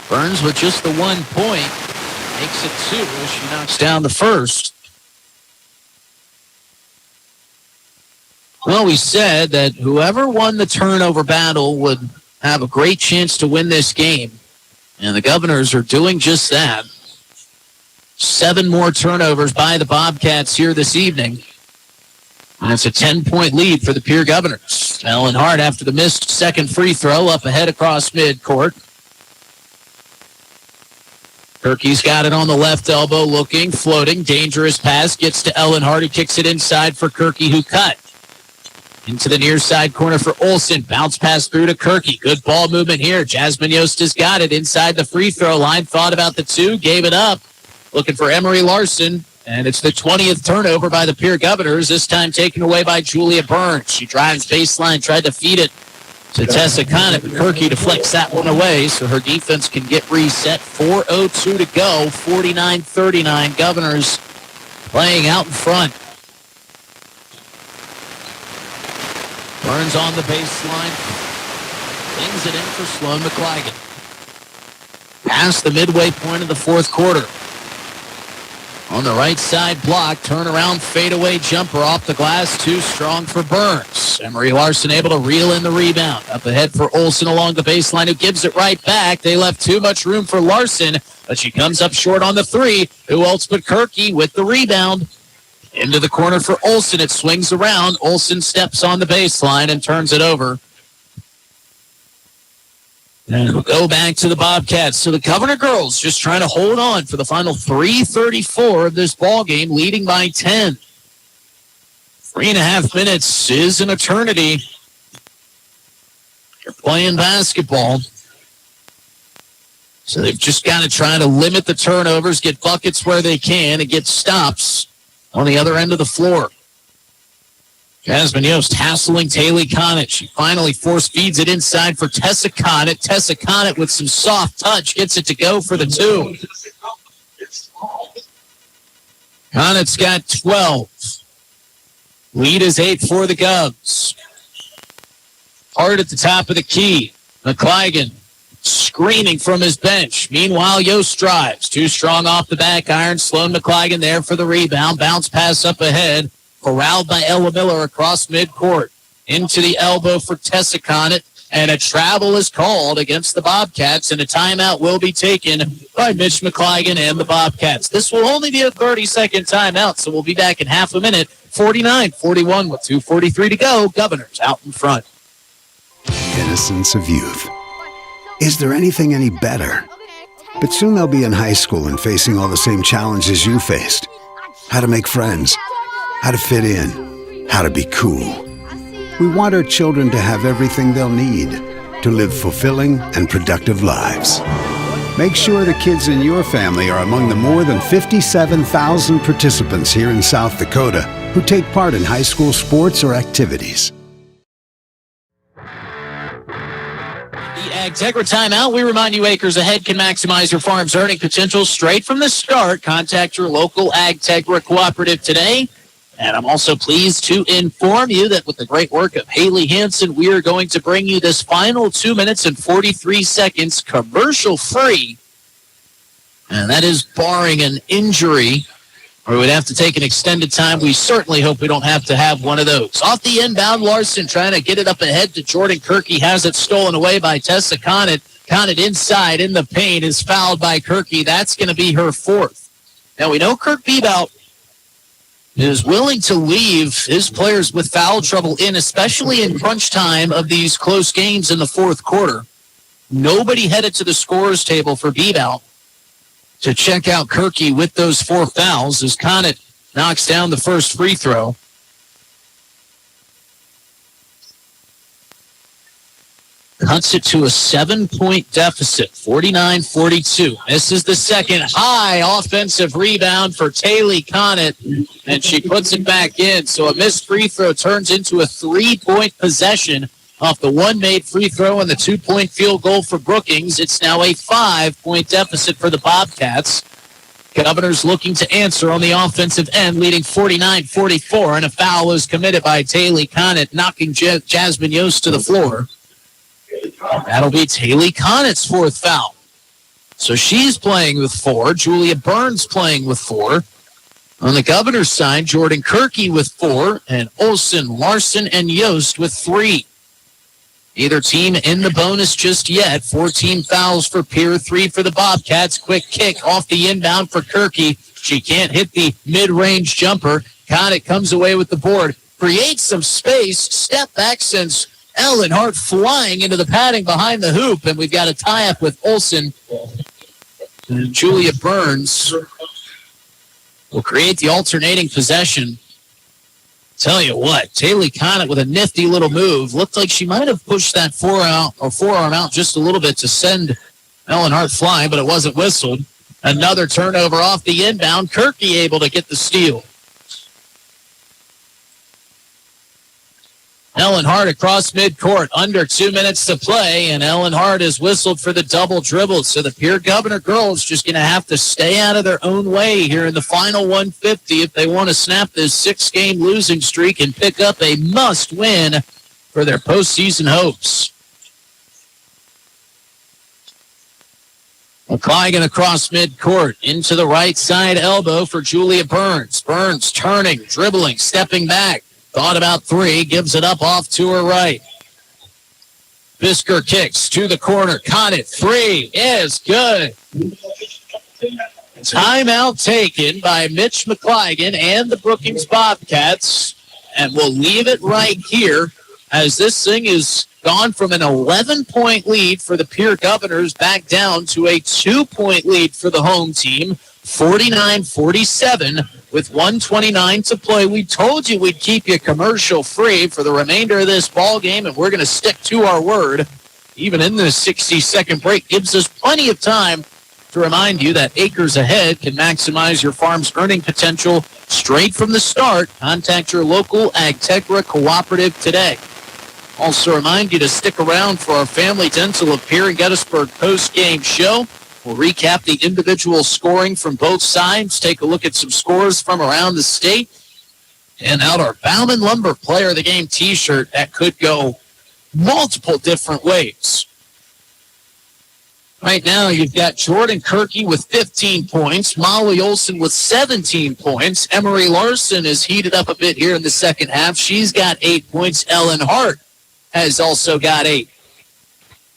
Burns with just the 1 point. Makes it 2 as she knocks down the first. Well, we said that whoever won the turnover battle would have a great chance to win this game. And the Governors are doing just that. 7 more turnovers by the Bobcats here this evening. And it's a 10-point lead for the Pierre Governors. Ellen Hart, after the missed second free throw, up ahead across midcourt. Kirky's got it on the left elbow, looking, floating, dangerous pass, gets to Ellen Hart, who kicks it inside for Kirky, who cut. Into the near side corner for Olsen. Bounce pass through to Kirky. Good ball movement here. Jasmine Yost has got it inside the free throw line. Thought about the 2, gave it up. Looking for Emery Larson. And it's the 20th turnover by the Pierre Governors, this time taken away by Julia Burns. She drives baseline, tried to feed it to Tessa Conant, but Kirky deflects that one away so her defense can get reset. 4:02 to go, 49-39. Governors playing out in front. Burns on the baseline. Flings it in for Sloan McClagan. Past the midway point of the fourth quarter. On the right side block, turnaround fadeaway jumper off the glass, too strong for Burns. Emery Larson able to reel in the rebound. Up ahead for Olsen along the baseline, who gives it right back. They left too much room for Larson, but she comes up short on the 3. Who else but Kirky with the rebound? Into the corner for Olsen. It swings around. Olsen steps on the baseline and turns it over. And we'll go back to the Bobcats. So the Governor girls just trying to hold on for the final 3:34 of this ball game, leading by 10. 3.5 minutes is an eternity. You're playing basketball. So they've just got to try to limit the turnovers, get buckets where they can, and get stops on the other end of the floor. Jasmine Yost hassling Taylor Conant. She finally force feeds it inside for Tessa Conant. Tessa Conant with some soft touch gets it to go for the 2. Conant's got 12. Lead is 8 for the Govs. Hard at the top of the key. McClagan screaming from his bench. Meanwhile, Yost drives. Too strong off the back iron. Sloan McClagan there for the rebound. Bounce pass up ahead. Corralled by Ella Miller across midcourt. Into the elbow for Tessa Conant. And a travel is called against the Bobcats. And a timeout will be taken by Mitch McClagan and the Bobcats. This will only be a 30-second timeout, so we'll be back in half a minute. 49-41 with 2:43 to go. Governors out in front. Innocence of youth. Is there anything any better? But soon they'll be in high school and facing all the same challenges you faced. How to make friends. How to fit in, how to be cool. We want our children to have everything they'll need to live fulfilling and productive lives. Make sure the kids in your family are among the more than 57,000 participants here in South Dakota who take part in high school sports or activities. AgTegra timeout. We remind you acres ahead can maximize your farm's earning potential straight from the start. Contact your local AgTegra cooperative today. And I'm also pleased to inform you that with the great work of Haley Hansen, we are going to bring you this final 2 minutes and 43 seconds commercial-free. And that is barring an injury, or we'd have to take an extended time. We certainly hope we don't have to have one of those. Off the inbound, Larson trying to get it up ahead to Jordan Kirky. Has it stolen away by Tessa Conant. Conant inside in the paint is fouled by Kirky. That's going to be her 4th. Now, we know Kirk Bebout is willing to leave his players with foul trouble in, especially in crunch time of these close games in the fourth quarter. Nobody headed to the scorer's table for Bebout. to check out Kirky with those 4 fouls as Conant knocks down the first free throw. Cuts it to a 7-point deficit, 49-42. This is the second high offensive rebound for Taylor Conant, and she puts it back in. So a missed free throw turns into a 3-point possession off the 1 made free throw and the 2-point field goal for Brookings. It's now a 5-point deficit for the Bobcats. Governors looking to answer on the offensive end, leading 49-44, and a foul is committed by Taylor Conant, knocking Jasmine Yost to the floor. That'll be Taylor Conant's 4th foul. So she's playing with 4. Julia Burns playing with 4. On the Governor's side, Jordan Kirky with 4, and Olsen, Larson, and Yost with 3. Neither team in the bonus just yet. 14 fouls for Pierre, 3 for the Bobcats. Quick kick off the inbound for Kirky. She can't hit the mid-range jumper. Conant comes away with the board. Creates some space. Step back sends Ellen Hart flying into the padding behind the hoop, and we've got a tie-up with Olsen. And Julia Burns will create the alternating possession. Tell you what, Taylor Conant with a nifty little move. Looked like she might have pushed that forearm out just a little bit to send Ellen Hart flying, but it wasn't whistled. Another turnover off the inbound. Kirky able to get the steal. Ellen Hart across midcourt, under 2 minutes to play, and Ellen Hart is whistled for the double dribble. So the Pierre Governor girls just going to have to stay out of their own way here in the final 150 if they want to snap this 6-game losing streak and pick up a must-win for their postseason hopes. McClygan across midcourt, into the right side elbow for Julia Burns. Burns turning, dribbling, stepping back. Thought about 3, gives it up off to her right. Bisker kicks to the corner. Conant, 3 is good. Timeout taken by Mitch McClygan and the Brookings Bobcats. And we'll leave it right here as this thing is gone from an 11-point lead for the Pierre Governors back down to a 2-point lead for the home team. 49-47 with 1:29 to play. We told you we'd keep you commercial free for the remainder of this ball game, and we're going to stick to our word. Even in this 60-second break gives us plenty of time to remind you that Acres Ahead can maximize your farm's earning potential straight from the start. Contact your local Agtegra cooperative today. Also remind you to stick around for our Family Dental of Pierre and Gettysburg post-game show. We'll recap the individual scoring from both sides, take a look at some scores from around the state, and out our Bauman Lumber Player of the Game t-shirt that could go multiple different ways. Right now, you've got Jordan Kirky with 15 points, Molly Olsen with 17 points. Emery Larson is heated up a bit here in the second half. She's got 8 points. Ellen Hart has also got 8.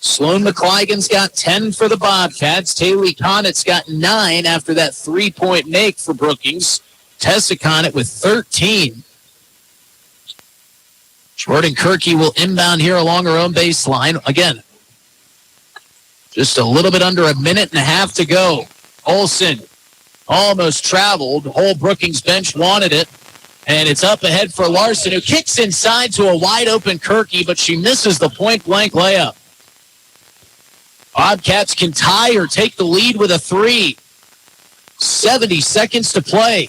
Sloan McClygan's got 10 for the Bobcats. Taylor Conant's got 9 after that 3-point make for Brookings. Tessa Conant with 13. Jordan Kirky will inbound here along her own baseline. Again, just a little bit under a minute and a half to go. Olsen almost traveled. The whole Brookings bench wanted it. And it's up ahead for Larson, who kicks inside to a wide-open Kirky, but she misses the point-blank layup. Bobcats can tie or take the lead with a 3. 70 seconds to play.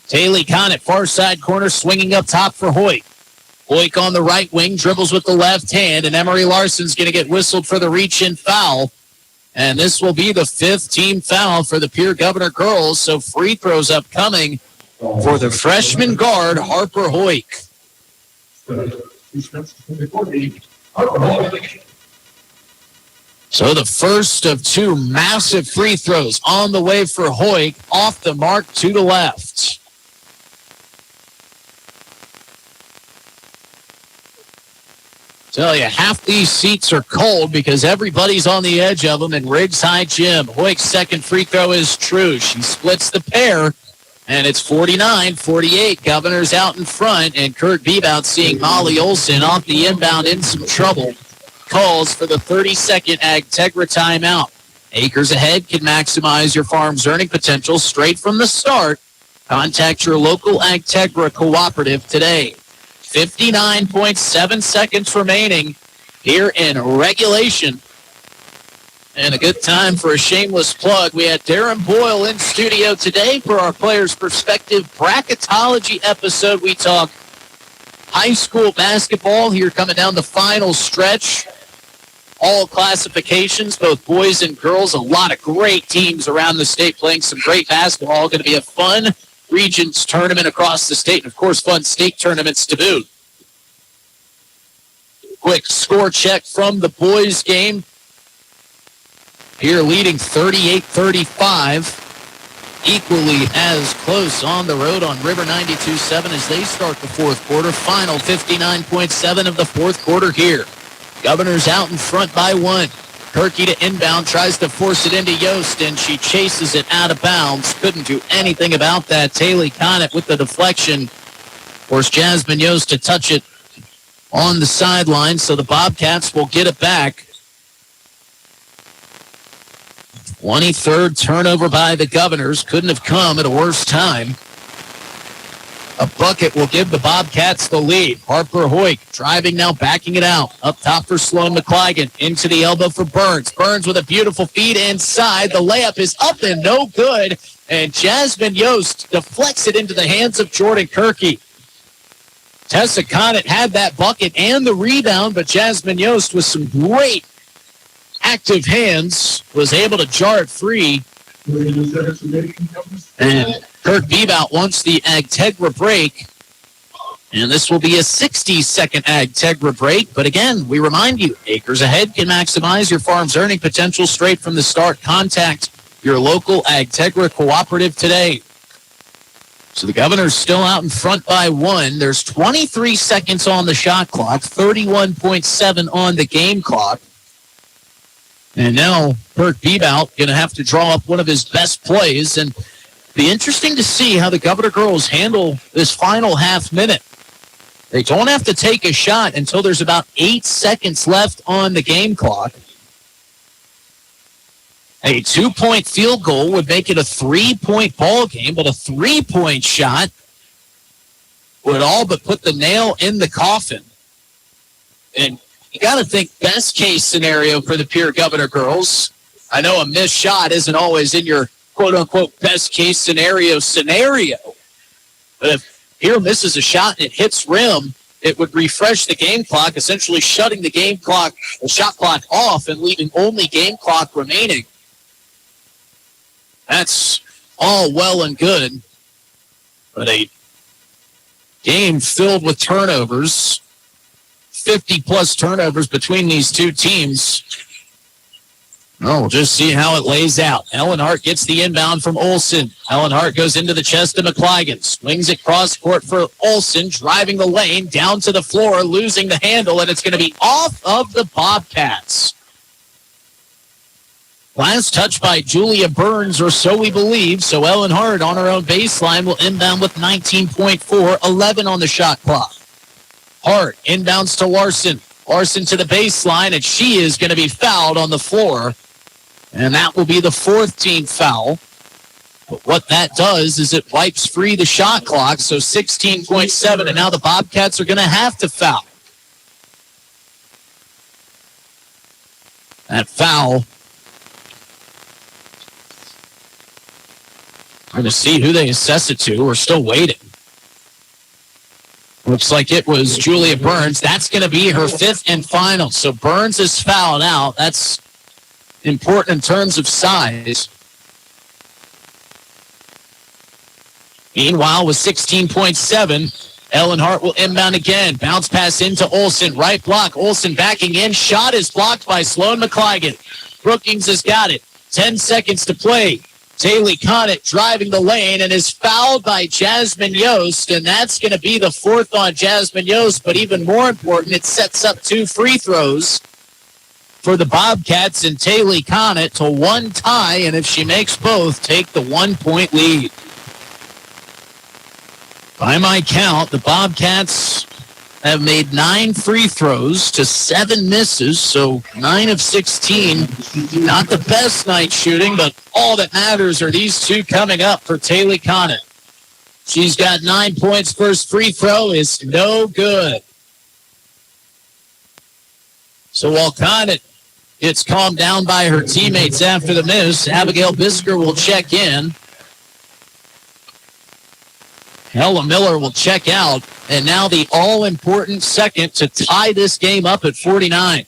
Taylor Conant, far side corner, swinging up top for Hoyt. Hoyt on the right wing, dribbles with the left hand, and Emery Larson's going to get whistled for the reach-in foul. And this will be the 5th team foul for the Pierre Governor girls, so free throws upcoming for the freshman guard, Harper Hoyt. So the first of 2 massive free throws on the way for Hoyt, off the mark to the left. Tell you, half these seats are cold because everybody's on the edge of them in Riggs High Gym. Hoyt's second free throw is true. She splits the pair, and it's 49-48. Governors out in front, and Kurt Bebout seeing Molly Olsen off the inbound in some trouble. Calls for the 30-second Agtegra timeout. Acres Ahead can maximize your farm's earning potential straight from the start. Contact your local Agtegra cooperative today. 59.7 seconds remaining here in regulation. And a good time for a shameless plug. We had Darren Boyle in studio today for our Players Perspective bracketology episode. We talk high school basketball here coming down the final stretch. All classifications, both boys and girls. A lot of great teams around the state playing some great basketball. Going to be a fun regions tournament across the state. And, of course, fun state tournaments to boot. Quick score check from the boys' game. Here leading 38-35. Equally as close on the road on River 92.7 as they start the fourth quarter. Final 59.7 of the fourth quarter here. Governors out in front by one. Kirky to inbound, tries to force it into Yost, and she chases it out of bounds. Couldn't do anything about that. Taylor Conant with the deflection. Forced Jasmine Yost to touch it on the sideline, so the Bobcats will get it back. 23rd turnover by the Governors. Couldn't have come at a worse time. A bucket will give the Bobcats the lead. Harper Hoyk driving now, backing it out. Up top for Sloan McClygan. Into the elbow for Burns. Burns with a beautiful feed inside. The layup is up and no good. And Jasmine Yost deflects it into the hands of Jordan Kirky. Tessa Conant had that bucket and the rebound, but Jasmine Yost with some great active hands was able to jar it free. And Kirk Bebout wants the Agtegra break. And this will be a 60-second Agtegra break. But again, we remind you, Acres Ahead can maximize your farm's earning potential straight from the start. Contact your local Agtegra cooperative today. So the Governors still out in front by one. There's 23 seconds on the shot clock, 31.7 on the game clock. And now Kirk Bebout going to have to draw up one of his best plays. And be interesting to see how the Governor girls handle this final half minute. They don't have to take a shot until there's about 8 seconds left on the game clock. A 2-point field goal would make it a 3-point ball game, but a 3-point shot would all but put the nail in the coffin. And you got to think best case scenario for the Pierre Governor girls. I know a missed shot isn't always in your quote-unquote best case scenario. But if Pierre misses a shot and it hits rim, it would refresh the game clock, essentially shutting the shot clock off and leaving only game clock remaining. That's all well and good. But a game filled with turnovers, 50-plus turnovers between these two teams. Oh, we'll just see how it lays out. Ellen Hart gets the inbound from Olsen. Ellen Hart goes into the chest of McClygan. Swings it cross court for Olsen, driving the lane, down to the floor, losing the handle, and it's going to be off of the Bobcats. Last touch by Julia Burns, or so we believe. So Ellen Hart on her own baseline will inbound with 19.4, 11 on the shot clock. Hart inbounds to Larson. Larson to the baseline, and she is going to be fouled on the floor. And that will be the fourth team foul. But what that does is it wipes free the shot clock, so 16.7, and now the Bobcats are going to have to foul. That foul. We're going to see who they assess it to. We're still waiting. Looks like it was Julia Burns. That's going to be her fifth and final. So Burns is fouled out. That's important in terms of size. Meanwhile, with 16.7, Ellen Hart will inbound again. Bounce pass into Olsen. Right block. Olsen backing in. Shot is blocked by Sloan McClygan. Brookings has got it. 10 seconds to play. Taylor Conant driving the lane and is fouled by Jasmine Yost, and that's going to be the fourth on Jasmine Yost, but even more important, it sets up 2 free throws for the Bobcats and Taylor Conant to 1 tie, and if she makes both, take the 1-point lead. By my count, the Bobcats have made 9 free throws to 7 misses, so 9 of 16. Not the best night shooting, but all that matters are these two coming up for Taylor Conant. She's got 9 points. First free throw is no good. So while Conant gets calmed down by her teammates after the miss, Abigail Bisker will check in. Ella Miller will check out, and now the all-important second to tie this game up at 49.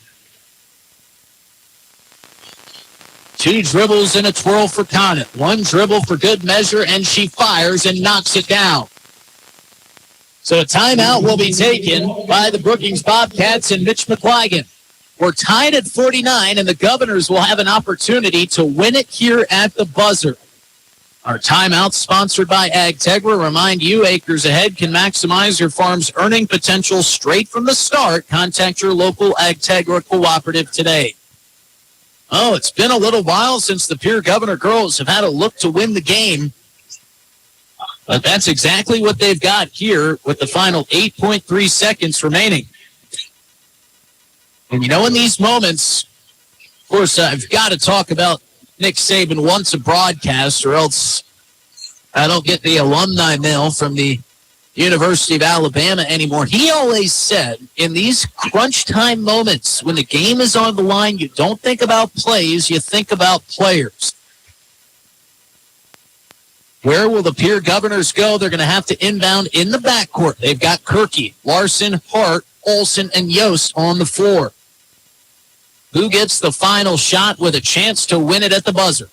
2 dribbles and a twirl for Conant. 1 dribble for good measure, and she fires and knocks it down. So a timeout will be taken by the Brookings Bobcats and Mitch McQuagan. We're tied at 49, and the Governors will have an opportunity to win it here at the buzzer. Our timeout sponsored by AgTegra. Remind you, acres ahead can maximize your farm's earning potential straight from the start. Contact your local AgTegra cooperative today. Oh, it's been a little while since the Pierre Governor girls have had a look to win the game. But that's exactly what they've got here with the final 8.3 seconds remaining. And you know, in these moments, of course, I've got to talk about Nick Saban once a broadcast, or else I don't get the alumni mail from the University of Alabama anymore. He always said, in these crunch time moments, when the game is on the line, you don't think about plays, you think about players. Where will the Pierre Governors go? They're going to have to inbound in the backcourt. They've got Kirky, Larson, Hart, Olsen, and Yost on the floor. Who gets the final shot with a chance to win it at the buzzer?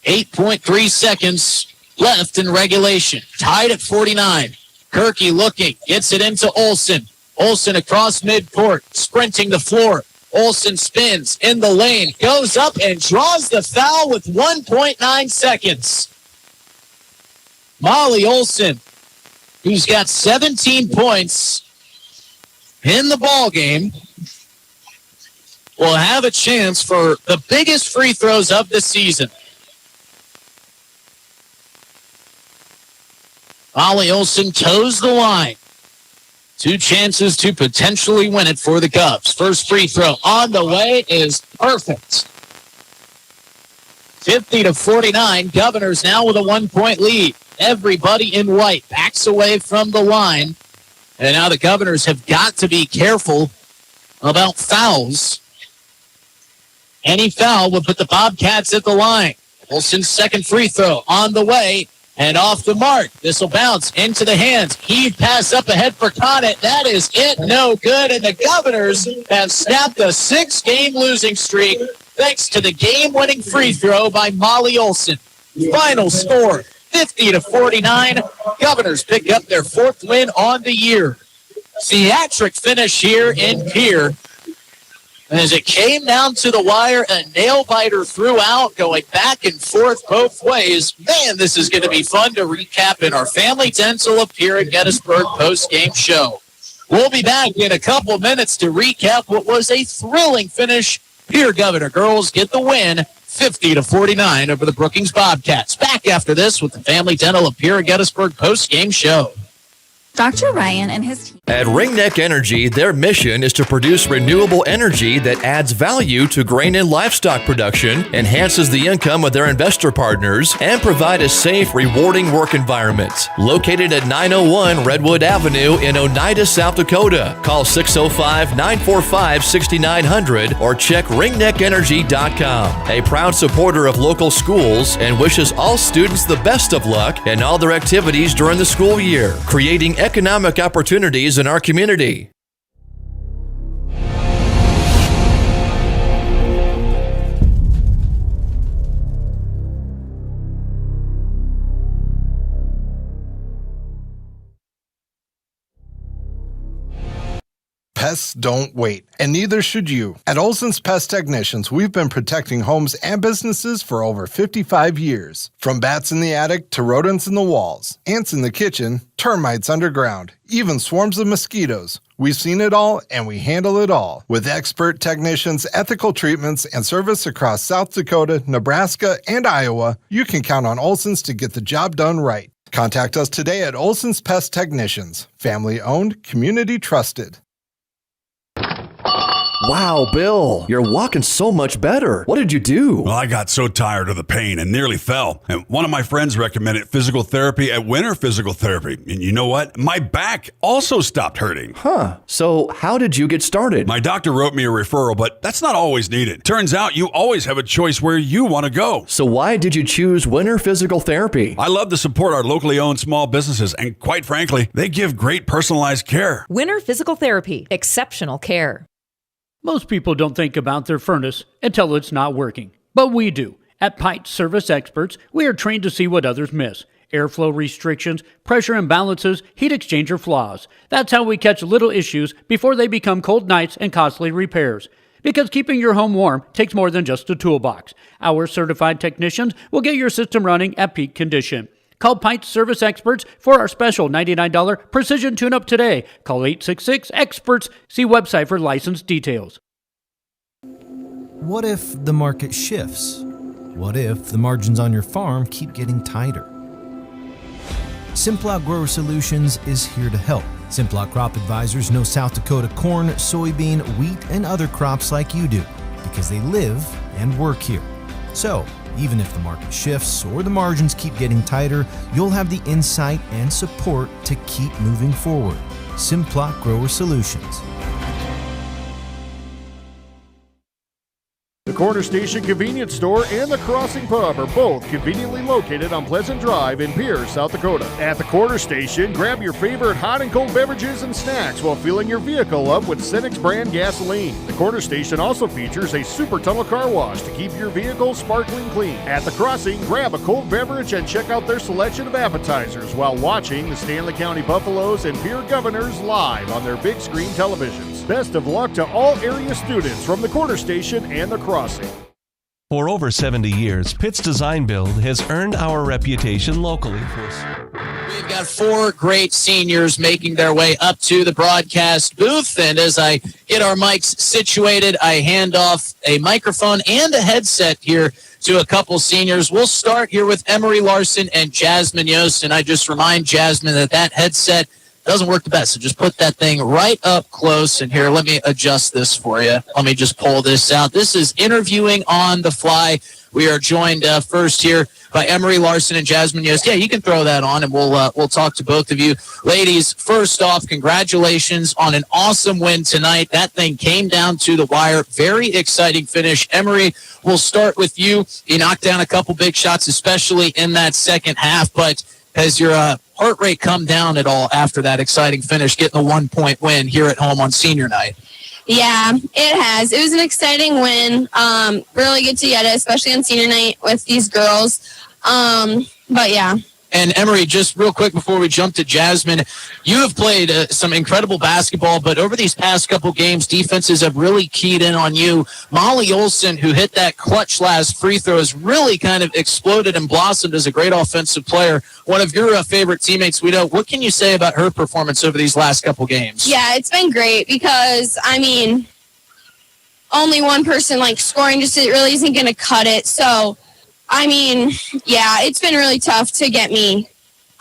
8.3 seconds left in regulation. Tied at 49. Kirky looking, gets it into Olsen. Olsen across midcourt, sprinting the floor. Olsen spins in the lane, goes up and draws the foul with 1.9 seconds. Molly Olsen, who's got 17 points in the ball game, will have a chance for the biggest free throws of the season. Molly Olsen toes the line. 2 chances to potentially win it for the Cubs. First free throw on the way is perfect. 50-49. Governors now with a 1-point lead. Everybody in white backs away from the line. And now the Governors have got to be careful about fouls. Any foul would put the Bobcats at the line. Olsen's second free throw on the way and off the mark. This will bounce into the hands. Heave pass up ahead for Conant. That is it. No good. And the Governors have snapped a 6-game losing streak thanks to the game-winning free throw by Molly Olsen. Final score, 50-49. Governors pick up their 4th win on the year. Theatric finish here in Pierre. As it came down to the wire, a nail-biter throughout, going back and forth both ways. Man, this is going to be fun to recap in our Family Dental of Pierre at Gettysburg post-game show. We'll be back in a couple minutes to recap what was a thrilling finish. Pierre Governor girls get the win, 50-49 over the Brookings Bobcats. Back after this with the Family Dental of Pierre at Gettysburg post-game show. Dr. Ryan and his team. At Ringneck Energy, their mission is to produce renewable energy that adds value to grain and livestock production, enhances the income of their investor partners, and provide a safe, rewarding work environment. Located at 901 Redwood Avenue in Oneida, South Dakota. Call 605-945-6900 or check ringneckenergy.com. A proud supporter of local schools and wishes all students the best of luck in all their activities during the school year, creating economic opportunities in our community. Pests don't wait, and neither should you. At Olson's Pest Technicians, we've been protecting homes and businesses for over 55 years. From bats in the attic to rodents in the walls, ants in the kitchen, termites underground, even swarms of mosquitoes. We've seen it all, and we handle it all. With expert technicians, ethical treatments, and service across South Dakota, Nebraska, and Iowa, you can count on Olson's to get the job done right. Contact us today at Olson's Pest Technicians. Family owned, community trusted. Wow, Bill, you're walking so much better. What did you do? Well, I got so tired of the pain and nearly fell. And one of my friends recommended physical therapy at Winter Physical Therapy. And you know what? My back also stopped hurting. Huh. So how did you get started? My doctor wrote me a referral, but that's not always needed. Turns out you always have a choice where you want to go. So why did you choose Winter Physical Therapy? I love to support our locally owned small businesses, and quite frankly, they give great personalized care. Winter Physical Therapy. Exceptional care. Most people don't think about their furnace until it's not working, but we do. At Pipe Service Experts, we are trained to see what others miss. Airflow restrictions, pressure imbalances, heat exchanger flaws. That's how we catch little issues before they become cold nights and costly repairs. Because keeping your home warm takes more than just a toolbox. Our certified technicians will get your system running at peak condition. Call Pipe Service Experts for our special $99 precision tune-up today. Call 866-EXPERTS. See website for license details. What if the market shifts? What if the margins on your farm keep getting tighter? Simplot Grower Solutions is here to help. Simplot Crop Advisors know South Dakota corn, soybean, wheat, and other crops like you do because they live and work here. So, even if the market shifts or the margins keep getting tighter, you'll have the insight and support to keep moving forward. Simplot Grower Solutions. The Corner Station Convenience Store and the Crossing Pub are both conveniently located on Pleasant Drive in Pierre, South Dakota. At the Corner Station, grab your favorite hot and cold beverages and snacks while filling your vehicle up with Cenex brand gasoline. The Corner Station also features a super tunnel car wash to keep your vehicle sparkling clean. At the Crossing, grab a cold beverage and check out their selection of appetizers while watching the Stanley County Buffaloes and Pierre Governors live on their big screen televisions. Best of luck to all area students from the Corner Station and the Crossing. For over 70 years, Pitt's Design Build has earned our reputation locally. We've got four great seniors making their way up to the broadcast booth, and as I get our mics situated, I hand off a microphone and a headset here to a couple seniors. We'll start here with Emery Larson and Jasmine Yost, and I just remind Jasmine that headset doesn't work the best, so just put that thing right up close. And here, let me adjust this for you. Let me just pull this out. This is Interviewing on the Fly. We are joined first here by Emery Larson and Jasmine Yost. Yeah, you can throw that on, and we'll talk to both of you. Ladies, first off, congratulations on an awesome win tonight. That thing came down to the wire. Very exciting finish. Emery, we'll start with you. You knocked down a couple big shots, especially in that second half, but has your heart rate come down at all after that exciting finish, getting a 1-point win here at home on senior night? Yeah, it has. It was an exciting win. Really good to get it, especially on senior night with these girls. But yeah. And Emery, just real quick before we jump to Jasmine, you have played some incredible basketball, but over these past couple games, defenses have really keyed in on you. Molly Olson, who hit that clutch last free throw, has really kind of exploded and blossomed as a great offensive player. One of your favorite teammates, we know. What can you say about her performance over these last couple games? Yeah, it's been great because, I mean, only one person scoring just really isn't going to cut it. So, I mean, yeah, it's been really tough to get me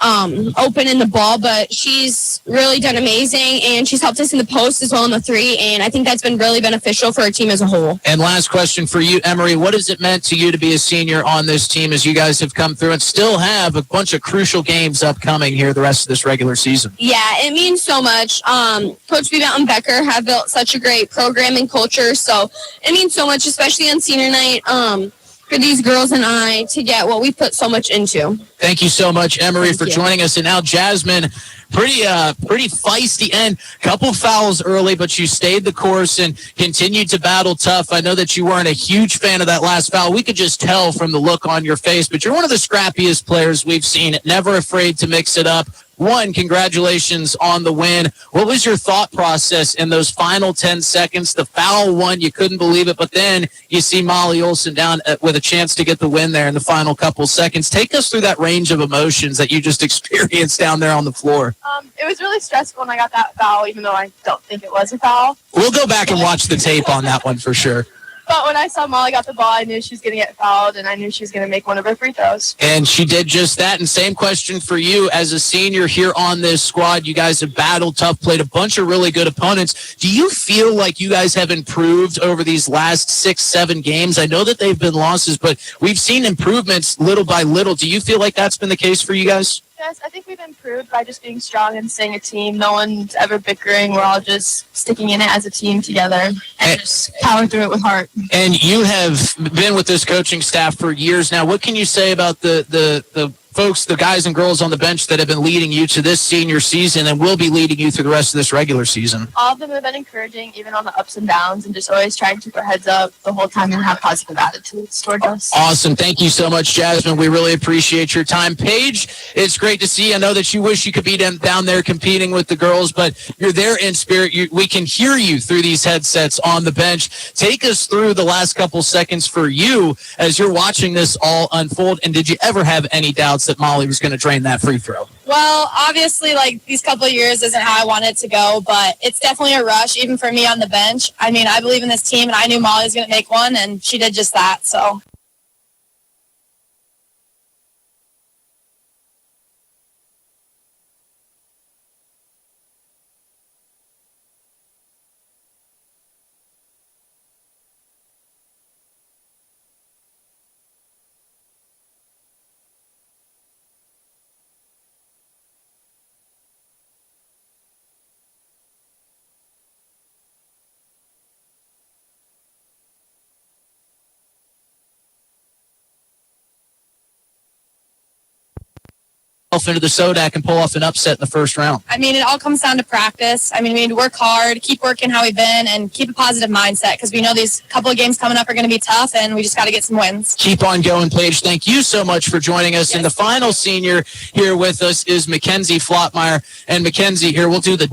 open in the ball, but she's really done amazing, and she's helped us in the post as well in the three, and I think that's been really beneficial for our team as a whole. And last question for you, Emery, what has it meant to you to be a senior on this team as you guys have come through and still have a bunch of crucial games upcoming here the rest of this regular season? Yeah, it means so much. Coach Bebelt and Becker have built such a great program and culture, so it means so much, especially on senior night. For these girls and I to get what we put so much into. Thank you so much, Emery, for joining us. And now, Jasmine, pretty feisty end. Couple fouls early, but you stayed the course and continued to battle tough. I know that you weren't a huge fan of that last foul. We could just tell from the look on your face, but you're one of the scrappiest players we've seen. Never afraid to mix it up. One, congratulations on the win. What was your thought process in those final 10 seconds? The foul one, you couldn't believe it, but then you see Molly Olson down with a chance to get the win there in the final couple seconds. Take us through that range of emotions that you just experienced down there on the floor. It was really stressful when I got that foul, even though I don't think it was a foul. We'll go back and watch the tape on that one for sure. But when I saw Molly got the ball, I knew she was going to get fouled, and I knew she was going to make one of her free throws. And she did just that. And same question for you as a senior here on this squad. You guys have battled tough, played a bunch of really good opponents. Do you feel like you guys have improved over these last 6-7 games? I know that they've been losses, but we've seen improvements little by little. Do you feel like that's been the case for you guys? Yes, I think we've improved by just being strong and staying a team. No one's ever bickering. We're all just sticking in it as a team together and just power through it with heart. And you have been with this coaching staff for years now. What can you say about the folks, the guys and girls on the bench that have been leading you to this senior season and will be leading you through the rest of this regular season? All of them have been encouraging, even on the ups and downs, and just always trying to keep our heads up the whole time and have positive attitudes towards us. Awesome. Thank you so much, Jasmine. We really appreciate your time. Paige, it's great to see. I know that you wish you could be down there competing with the girls, but you're there in spirit. We can hear you through these headsets on the bench. Take us through the last couple seconds for you as you're watching this all unfold. And did you ever have any doubts that Molly was going to drain that free throw? Well, obviously, like, these couple of years isn't how I want it to go, but it's definitely a rush, even for me on the bench. I mean, I believe in this team, and I knew Molly was going to make one, and she did just that, so. Into the Sodak and pull off an upset in the first round? I mean, it all comes down to practice. I mean, we need to work hard, keep working how we've been, and keep a positive mindset because we know these couple of games coming up are going to be tough, and we just got to get some wins. Keep on going, Paige. Thank you so much for joining us. Yes. And the final senior here with us is Mackenzie Flottmeyer. And Mackenzie, here, we'll do the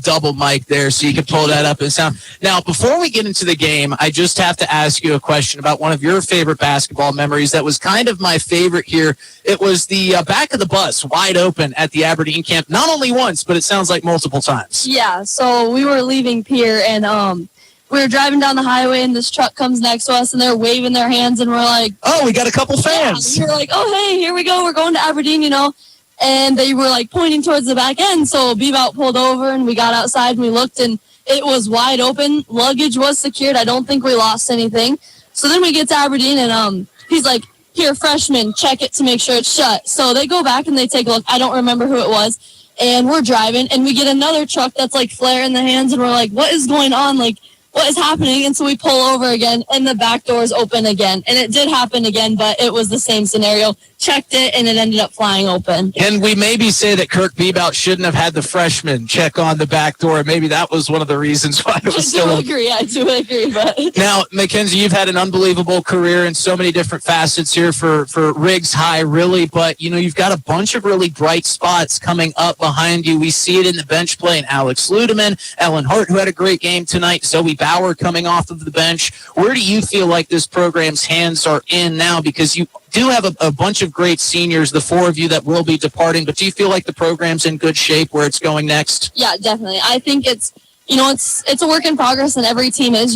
double mic there so you can pull that up and sound. Now, before we get into the game, I just have to ask you a question about one of your favorite basketball memories that was kind of my favorite here. It was the back of the bus, wide open at the Aberdeen camp, not only once, but it sounds like multiple times. Yeah, so we were leaving Pierre, and we were driving down the highway, and this truck comes next to us, and they're waving their hands, and we're like, oh, we got a couple fans. Yeah, we're like, oh, hey, here we go. We're going to Aberdeen, you know. And they were, like, pointing towards the back end, so Bebout pulled over, and we got outside, and we looked, and it was wide open. Luggage was secured. I don't think we lost anything. So then we get to Aberdeen, and he's like, here, freshman, check it to make sure it's shut. So they go back and they take a look. I don't remember who it was. And we're driving, and we get another truck that's, like, flaring the hands, and we're like, what is going on? Like, what is happening? And so we pull over again, and the back door is open again. And it did happen again, but it was the same scenario. Checked it, and it ended up flying open. And we maybe say that Kirk Bebout shouldn't have had the freshman check on the back door. Maybe that was one of the reasons why it was still. I do agree. But now, Mackenzie, you've had an unbelievable career in so many different facets here for Riggs High, really. But, you know, you've got a bunch of really bright spots coming up behind you. We see it in the bench play in Alex Ludeman, Ellen Hart, who had a great game tonight, Zoe Bauer coming off of the bench. Where do you feel like this program's hands are in now? Because you do have a bunch of great seniors, the four of you that will be departing, but do you feel like the program's in good shape where it's going next? Yeah, definitely. I think it's a work in progress, and every team is,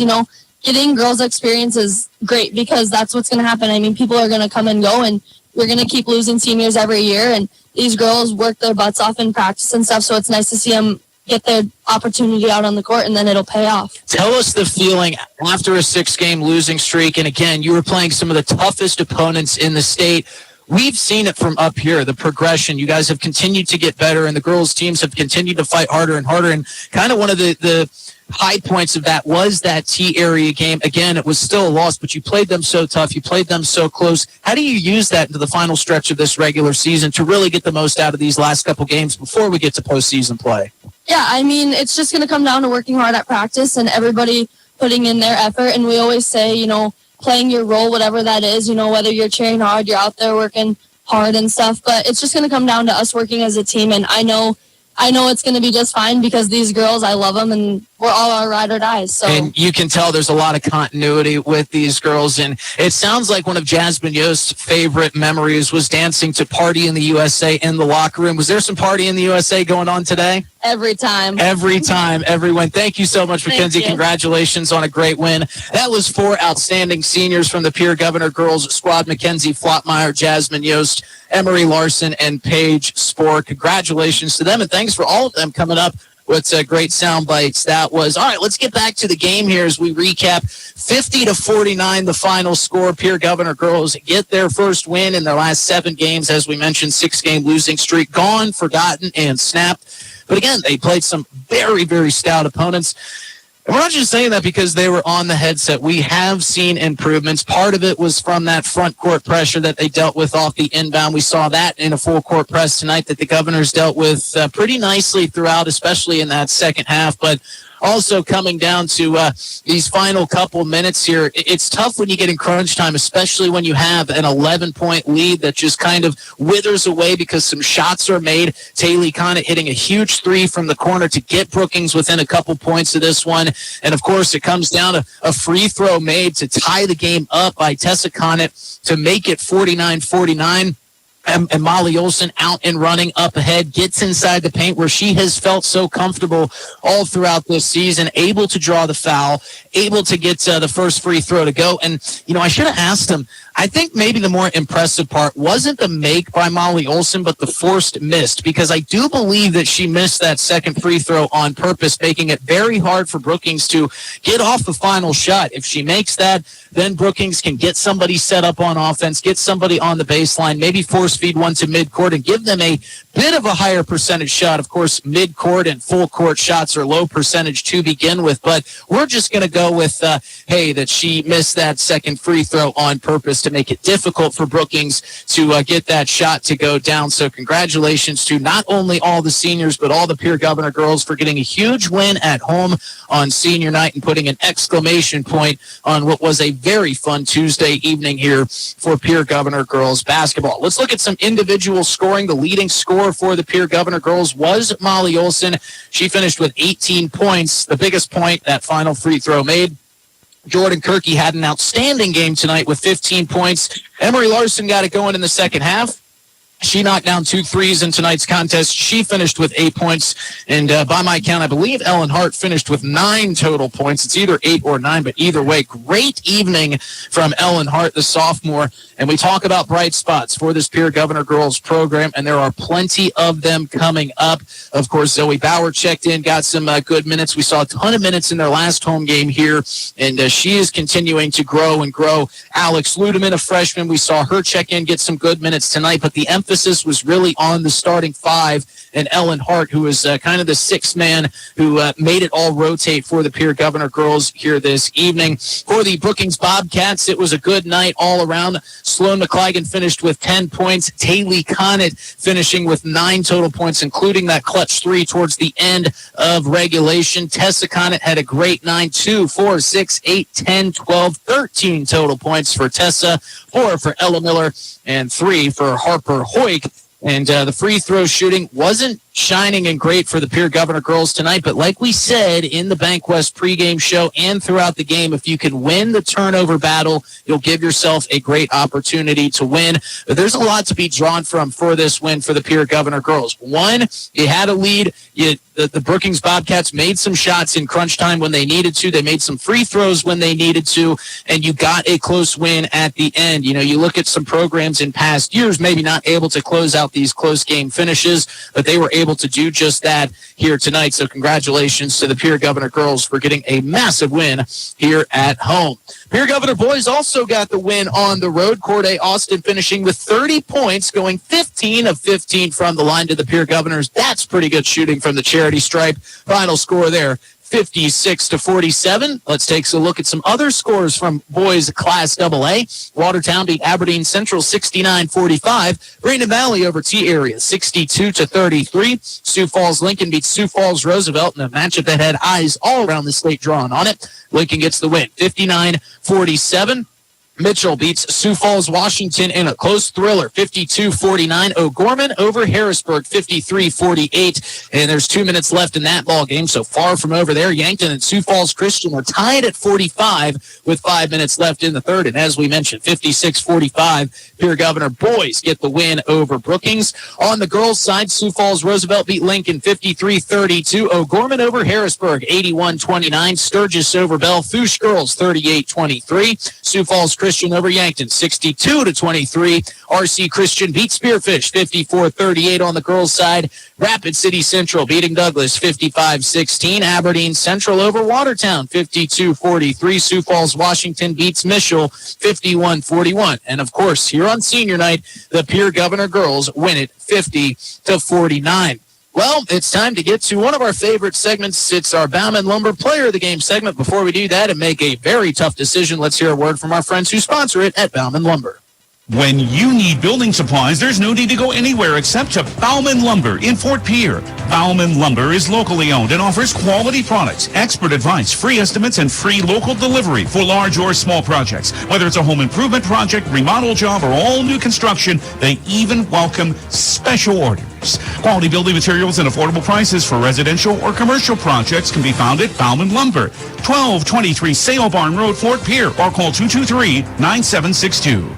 getting girls experience is great because that's what's going to happen. I mean, people are going to come and go, and we're going to keep losing seniors every year, and these girls work their butts off in practice and stuff, so it's nice to see them get their opportunity out on the court, and then it'll pay off. Tell us the feeling after a 6-game losing streak, and again, you were playing some of the toughest opponents in the state. We've seen it from up here, the progression. You guys have continued to get better, and the girls' teams have continued to fight harder and harder, and kind of one of the high points of that was that T area game. Again, it was still a loss, but you played them so tough. You played them so close. How do you use that into the final stretch of this regular season to really get the most out of these last couple games before we get to postseason play? Yeah, I mean, it's just going to come down to working hard at practice and everybody putting in their effort. And we always say, playing your role, whatever that is, whether you're cheering hard, you're out there working hard and stuff. But it's just going to come down to us working as a team. And I know it's going to be just fine because these girls, I love them, and we're all our ride or dies. So. And you can tell there's a lot of continuity with these girls. And it sounds like one of Jasmine Yost's favorite memories was dancing to Party in the USA in the locker room. Was there some Party in the USA going on today? Every time. Every time, every win. Thank you so much, Mackenzie. Congratulations on a great win. That was 4 outstanding seniors from the Pierre Governor girls squad: Mackenzie Flottmeyer, Jasmine Yost, Emery Larson, and Paige Spohr. Congratulations to them, and thanks for all of them coming up with great sound bites. That was all right. Let's get back to the game here as we recap. 50-49, the final score. Pierre Governor girls get their first win in their last 7 games. As we mentioned, 6-game losing streak gone, forgotten, and snapped. But again, they played some very, very stout opponents. And we're not just saying that because they were on the headset. We have seen improvements. Part of it was from that front court pressure that they dealt with off the inbound. We saw that in a full court press tonight that the Governors dealt with pretty nicely throughout, especially in that second half. But also coming down to these final couple minutes here, it's tough when you get in crunch time, especially when you have an 11-point lead that just kind of withers away because some shots are made. Taylor Conant hitting a huge 3 from the corner to get Brookings within a couple points of this one. And, of course, it comes down to a free throw made to tie the game up by Tessa Conant to make it 49-49. And Molly Olson out and running up ahead, gets inside the paint where she has felt so comfortable all throughout this season, able to draw the foul, able to get the first free throw to go. And, I should have asked him, I think maybe the more impressive part wasn't the make by Molly Olson, but the forced missed, because I do believe that she missed that second free throw on purpose, making it very hard for Brookings to get off the final shot. If she makes that, then Brookings can get somebody set up on offense, get somebody on the baseline, maybe force feed one to midcourt and give them a bit of a higher percentage shot. Of course, midcourt and full court shots are low percentage to begin with, but we're just going to go with, that she missed that second free throw on purpose to make it difficult for Brookings to get that shot to go down. So congratulations to not only all the seniors, but all the Pierre Governor girls for getting a huge win at home on senior night and putting an exclamation point on what was a very fun Tuesday evening here for Pierre Governor girls basketball. Let's look at some individual scoring. The leading scorer for the Pierre Governor girls was Molly Olson. She finished with 18 points. The biggest point, that final free throw made. Jordan Kirky had an outstanding game tonight with 15 points. Emery Larson got it going in the second half. She knocked down 2 threes in tonight's contest. She finished with 8 points. And by my count, I believe Ellen Hart finished with 9 total points. It's either 8 or 9, but either way, great evening from Ellen Hart, the sophomore. And we talk about bright spots for this Pierre Governor girls program, and there are plenty of them coming up. Of course, Zoe Bauer checked in, got some good minutes. We saw a ton of minutes in their last home game here, and she is continuing to grow and grow. Alex Ludeman, a freshman, we saw her check in, get some good minutes tonight, but the emphasis was really on the starting 5 and Ellen Hart, who is kind of the 6th man who made it all rotate for the Pierre Governor girls here this evening. For the Brookings Bobcats, it was a good night all around. Sloan McClagan finished with 10 points. Taylor Conant finishing with 9 total points, including that clutch 3 towards the end of regulation. Tessa Conant had a great 9, 2, 4, 6, 8, 10, 12, 13 total points for Tessa, 4 for Ella Miller, and 3 for Harper Hoyk. And the free throw shooting wasn't shining and great for the Pierre Governor girls tonight, but like we said in the Bank West pregame show and throughout the game, if you can win the turnover battle, you'll give yourself a great opportunity to win. But there's a lot to be drawn from for this win for the Pierre Governor girls. One, you had a lead. The Brookings Bobcats made some shots in crunch time when they needed to. They made some free throws when they needed to, and you got a close win at the end. You look at some programs in past years, maybe not able to close out these close game finishes, but they were able to do just that here tonight. So congratulations to the Pierre Governor girls for getting a massive win here at home. Pierre Governor boys also got the win on the road. Corday Austin finishing with 30 points, going 15 of 15 from the line to the Pierre Governors. That's pretty good shooting from the charity stripe. Final score there, 56-47. Let's take a look at some other scores from boys Class AA. Watertown beat Aberdeen Central 69-45. Brandon Valley over T-Area 62-33. Sioux Falls Lincoln beats Sioux Falls Roosevelt in a matchup that had eyes all around the state drawn on it. Lincoln gets the win 59-47. Mitchell beats Sioux Falls, Washington in a close thriller, 52-49. O'Gorman over Harrisburg, 53-48. And there's 2 minutes left in that ball game, so far from over there. Yankton and Sioux Falls Christian are tied at 45 with 5 minutes left in the third. And as we mentioned, 56-45. Pierre Governor boys get the win over Brookings. On the girls' side, Sioux Falls Roosevelt beat Lincoln 53-32. O'Gorman over Harrisburg, 81-29. Sturgis over Belle Fourche girls, 38-23. Sioux Falls Christian over Yankton, 62-23. RC Christian beat Spearfish, 54-38 on the girls' side. Rapid City Central beating Douglas, 55-16. Aberdeen Central over Watertown, 52-43. Sioux Falls Washington beats Mitchell, 51-41. And of course, here on senior night, the Pierre Governor girls win it 50-49. Well, it's time to get to one of our favorite segments. It's our Bauman Lumber Player of the Game segment. Before we do that and make a very tough decision, let's hear a word from our friends who sponsor it at Bauman Lumber. When you need building supplies, there's no need to go anywhere except to Bauman Lumber in Fort Pierre. Bauman Lumber is locally owned and offers quality products, expert advice, free estimates, and free local delivery for large or small projects. Whether it's a home improvement project, remodel job, or all new construction, they even welcome special orders. Quality building materials and affordable prices for residential or commercial projects can be found at Bauman Lumber, 1223 Sale Barn Road, Fort Pierre, or call 223-9762.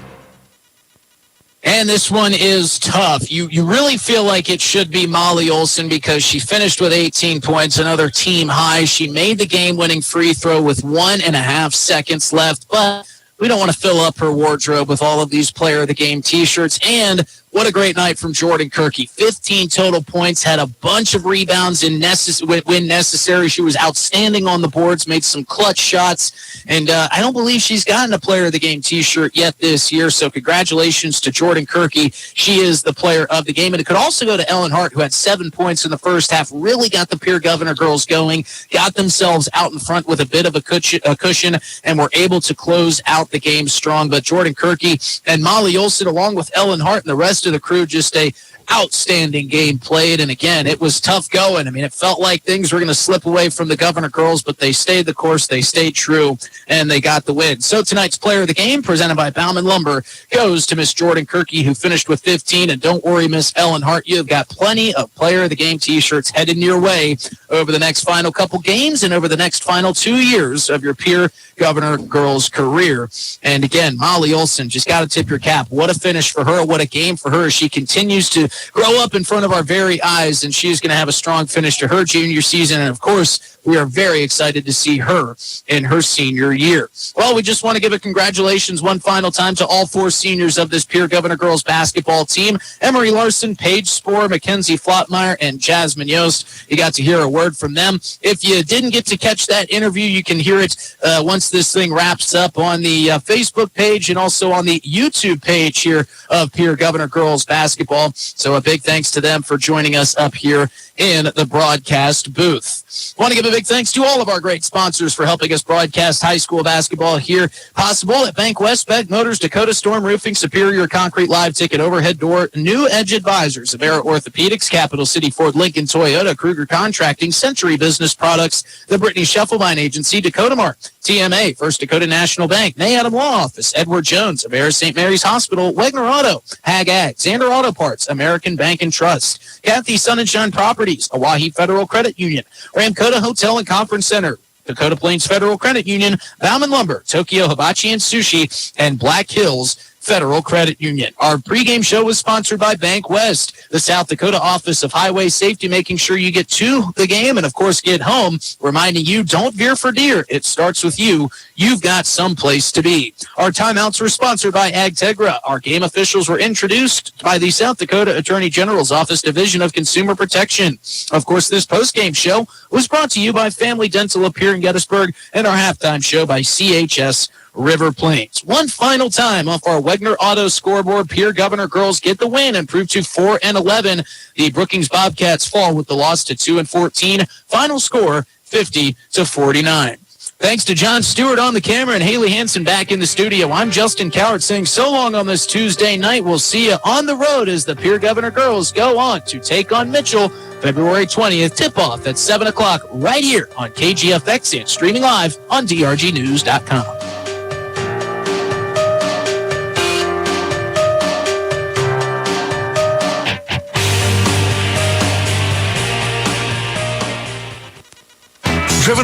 And this one is tough. You really feel like it should be Molly Olson because she finished with 18 points, another team high. She made the game-winning free throw with 1.5 seconds left, but we don't want to fill up her wardrobe with all of these Player of the Game T-shirts. And what a great night from Jordan Kirky. 15 total points, had a bunch of rebounds when necessary. She was outstanding on the boards, made some clutch shots. And I don't believe she's gotten a Player of the Game T-shirt yet this year. So congratulations to Jordan Kirky. She is the Player of the Game. And it could also go to Ellen Hart, who had 7 points in the first half, really got the Pierre Governor girls going, got themselves out in front with a bit of a cushion, and were able to close out the game strong. But Jordan Kirky and Molly Olson, along with Ellen Hart and the rest of the crew, just a outstanding game played. And again, it was tough going. I mean, it felt like things were going to slip away from the Governor girls, but they stayed the course, they stayed true, and they got the win. So tonight's Player of the Game, presented by Bauman Lumber, goes to Miss Jordan Kirky, who finished with 15. And don't worry, Miss Ellen Hart, you've got plenty of Player of the Game T-shirts heading your way over the next final couple games and over the next final 2 years of your Pierre Governor girls career. And again, Molly Olson, just got to tip your cap. What a finish for her. What a game for her as she continues to grow up in front of our very eyes, and she's going to have a strong finish to her junior season. And of course, we are very excited to see her in her senior year. Well, we just want to give a congratulations one final time to all 4 seniors of this Pierre Governor girls basketball team: Emery Larson, Paige Spohr, Mackenzie Flottmeyer, and Jasmine Yost. You got to hear a word from them. If you didn't get to catch that interview, you can hear it once this thing wraps up on the Facebook page and also on the YouTube page here of Pierre Governor girls basketball. So a big thanks to them for joining us up here in the broadcast booth. Want to give a big thanks to all of our great sponsors for helping us broadcast high school basketball here possible: at Bank West, Beck Motors, Dakota Storm Roofing, Superior Concrete, Live Ticket, Overhead Door, New Edge Advisors, Avera Orthopedics, Capital City Ford, Lincoln Toyota, Kruger Contracting, Century Business Products, the Brittany Scheffelbein Agency, Dakota Mart, TMA, First Dakota National Bank, May Adam Law Office, Edward Jones, Avera St. Mary's Hospital, Wegner Auto, Hag Ag, Xander Auto Parts, American Bank and Trust, Kathy Sun and Shine Properties, Oahe Federal Credit Union, Ramkota Hotel and Conference Center, Dakota Plains Federal Credit Union, Bauman Lumber, Tokyo Hibachi and Sushi, and Black Hills Federal Credit Union. Our pregame show was sponsored by Bank West, the South Dakota Office of Highway Safety, making sure you get to the game and, of course, get home, reminding you, don't veer for deer. It starts with you. You've got someplace to be. Our timeouts were sponsored by AgTegra. Our game officials were introduced by the South Dakota Attorney General's Office Division of Consumer Protection. Of course, this postgame show was brought to you by Family Dental up here in Gettysburg, and our halftime show by CHS River Plains. One final time off our Wegner Auto scoreboard, Pierre Governor girls get the win and prove to 4-11. The Brookings Bobcats fall with the loss to 2-14. Final score 50-49. Thanks to John Stewart on the camera and Haley Hansen back in the studio. I'm Justin Cowart saying so long on this Tuesday night. We'll see you on the road as the Pierre Governor girls go on to take on Mitchell February 20th. Tip-off at 7 o'clock right here on KGFX and streaming live on drgnews.com.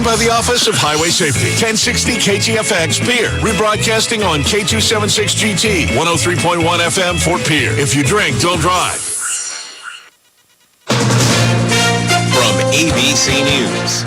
Driven by the Office of Highway Safety. 1060 KTFX Pierre. Rebroadcasting on K276GT. 103.1 FM Fort Pierre. If you drink, don't drive. From ABC News,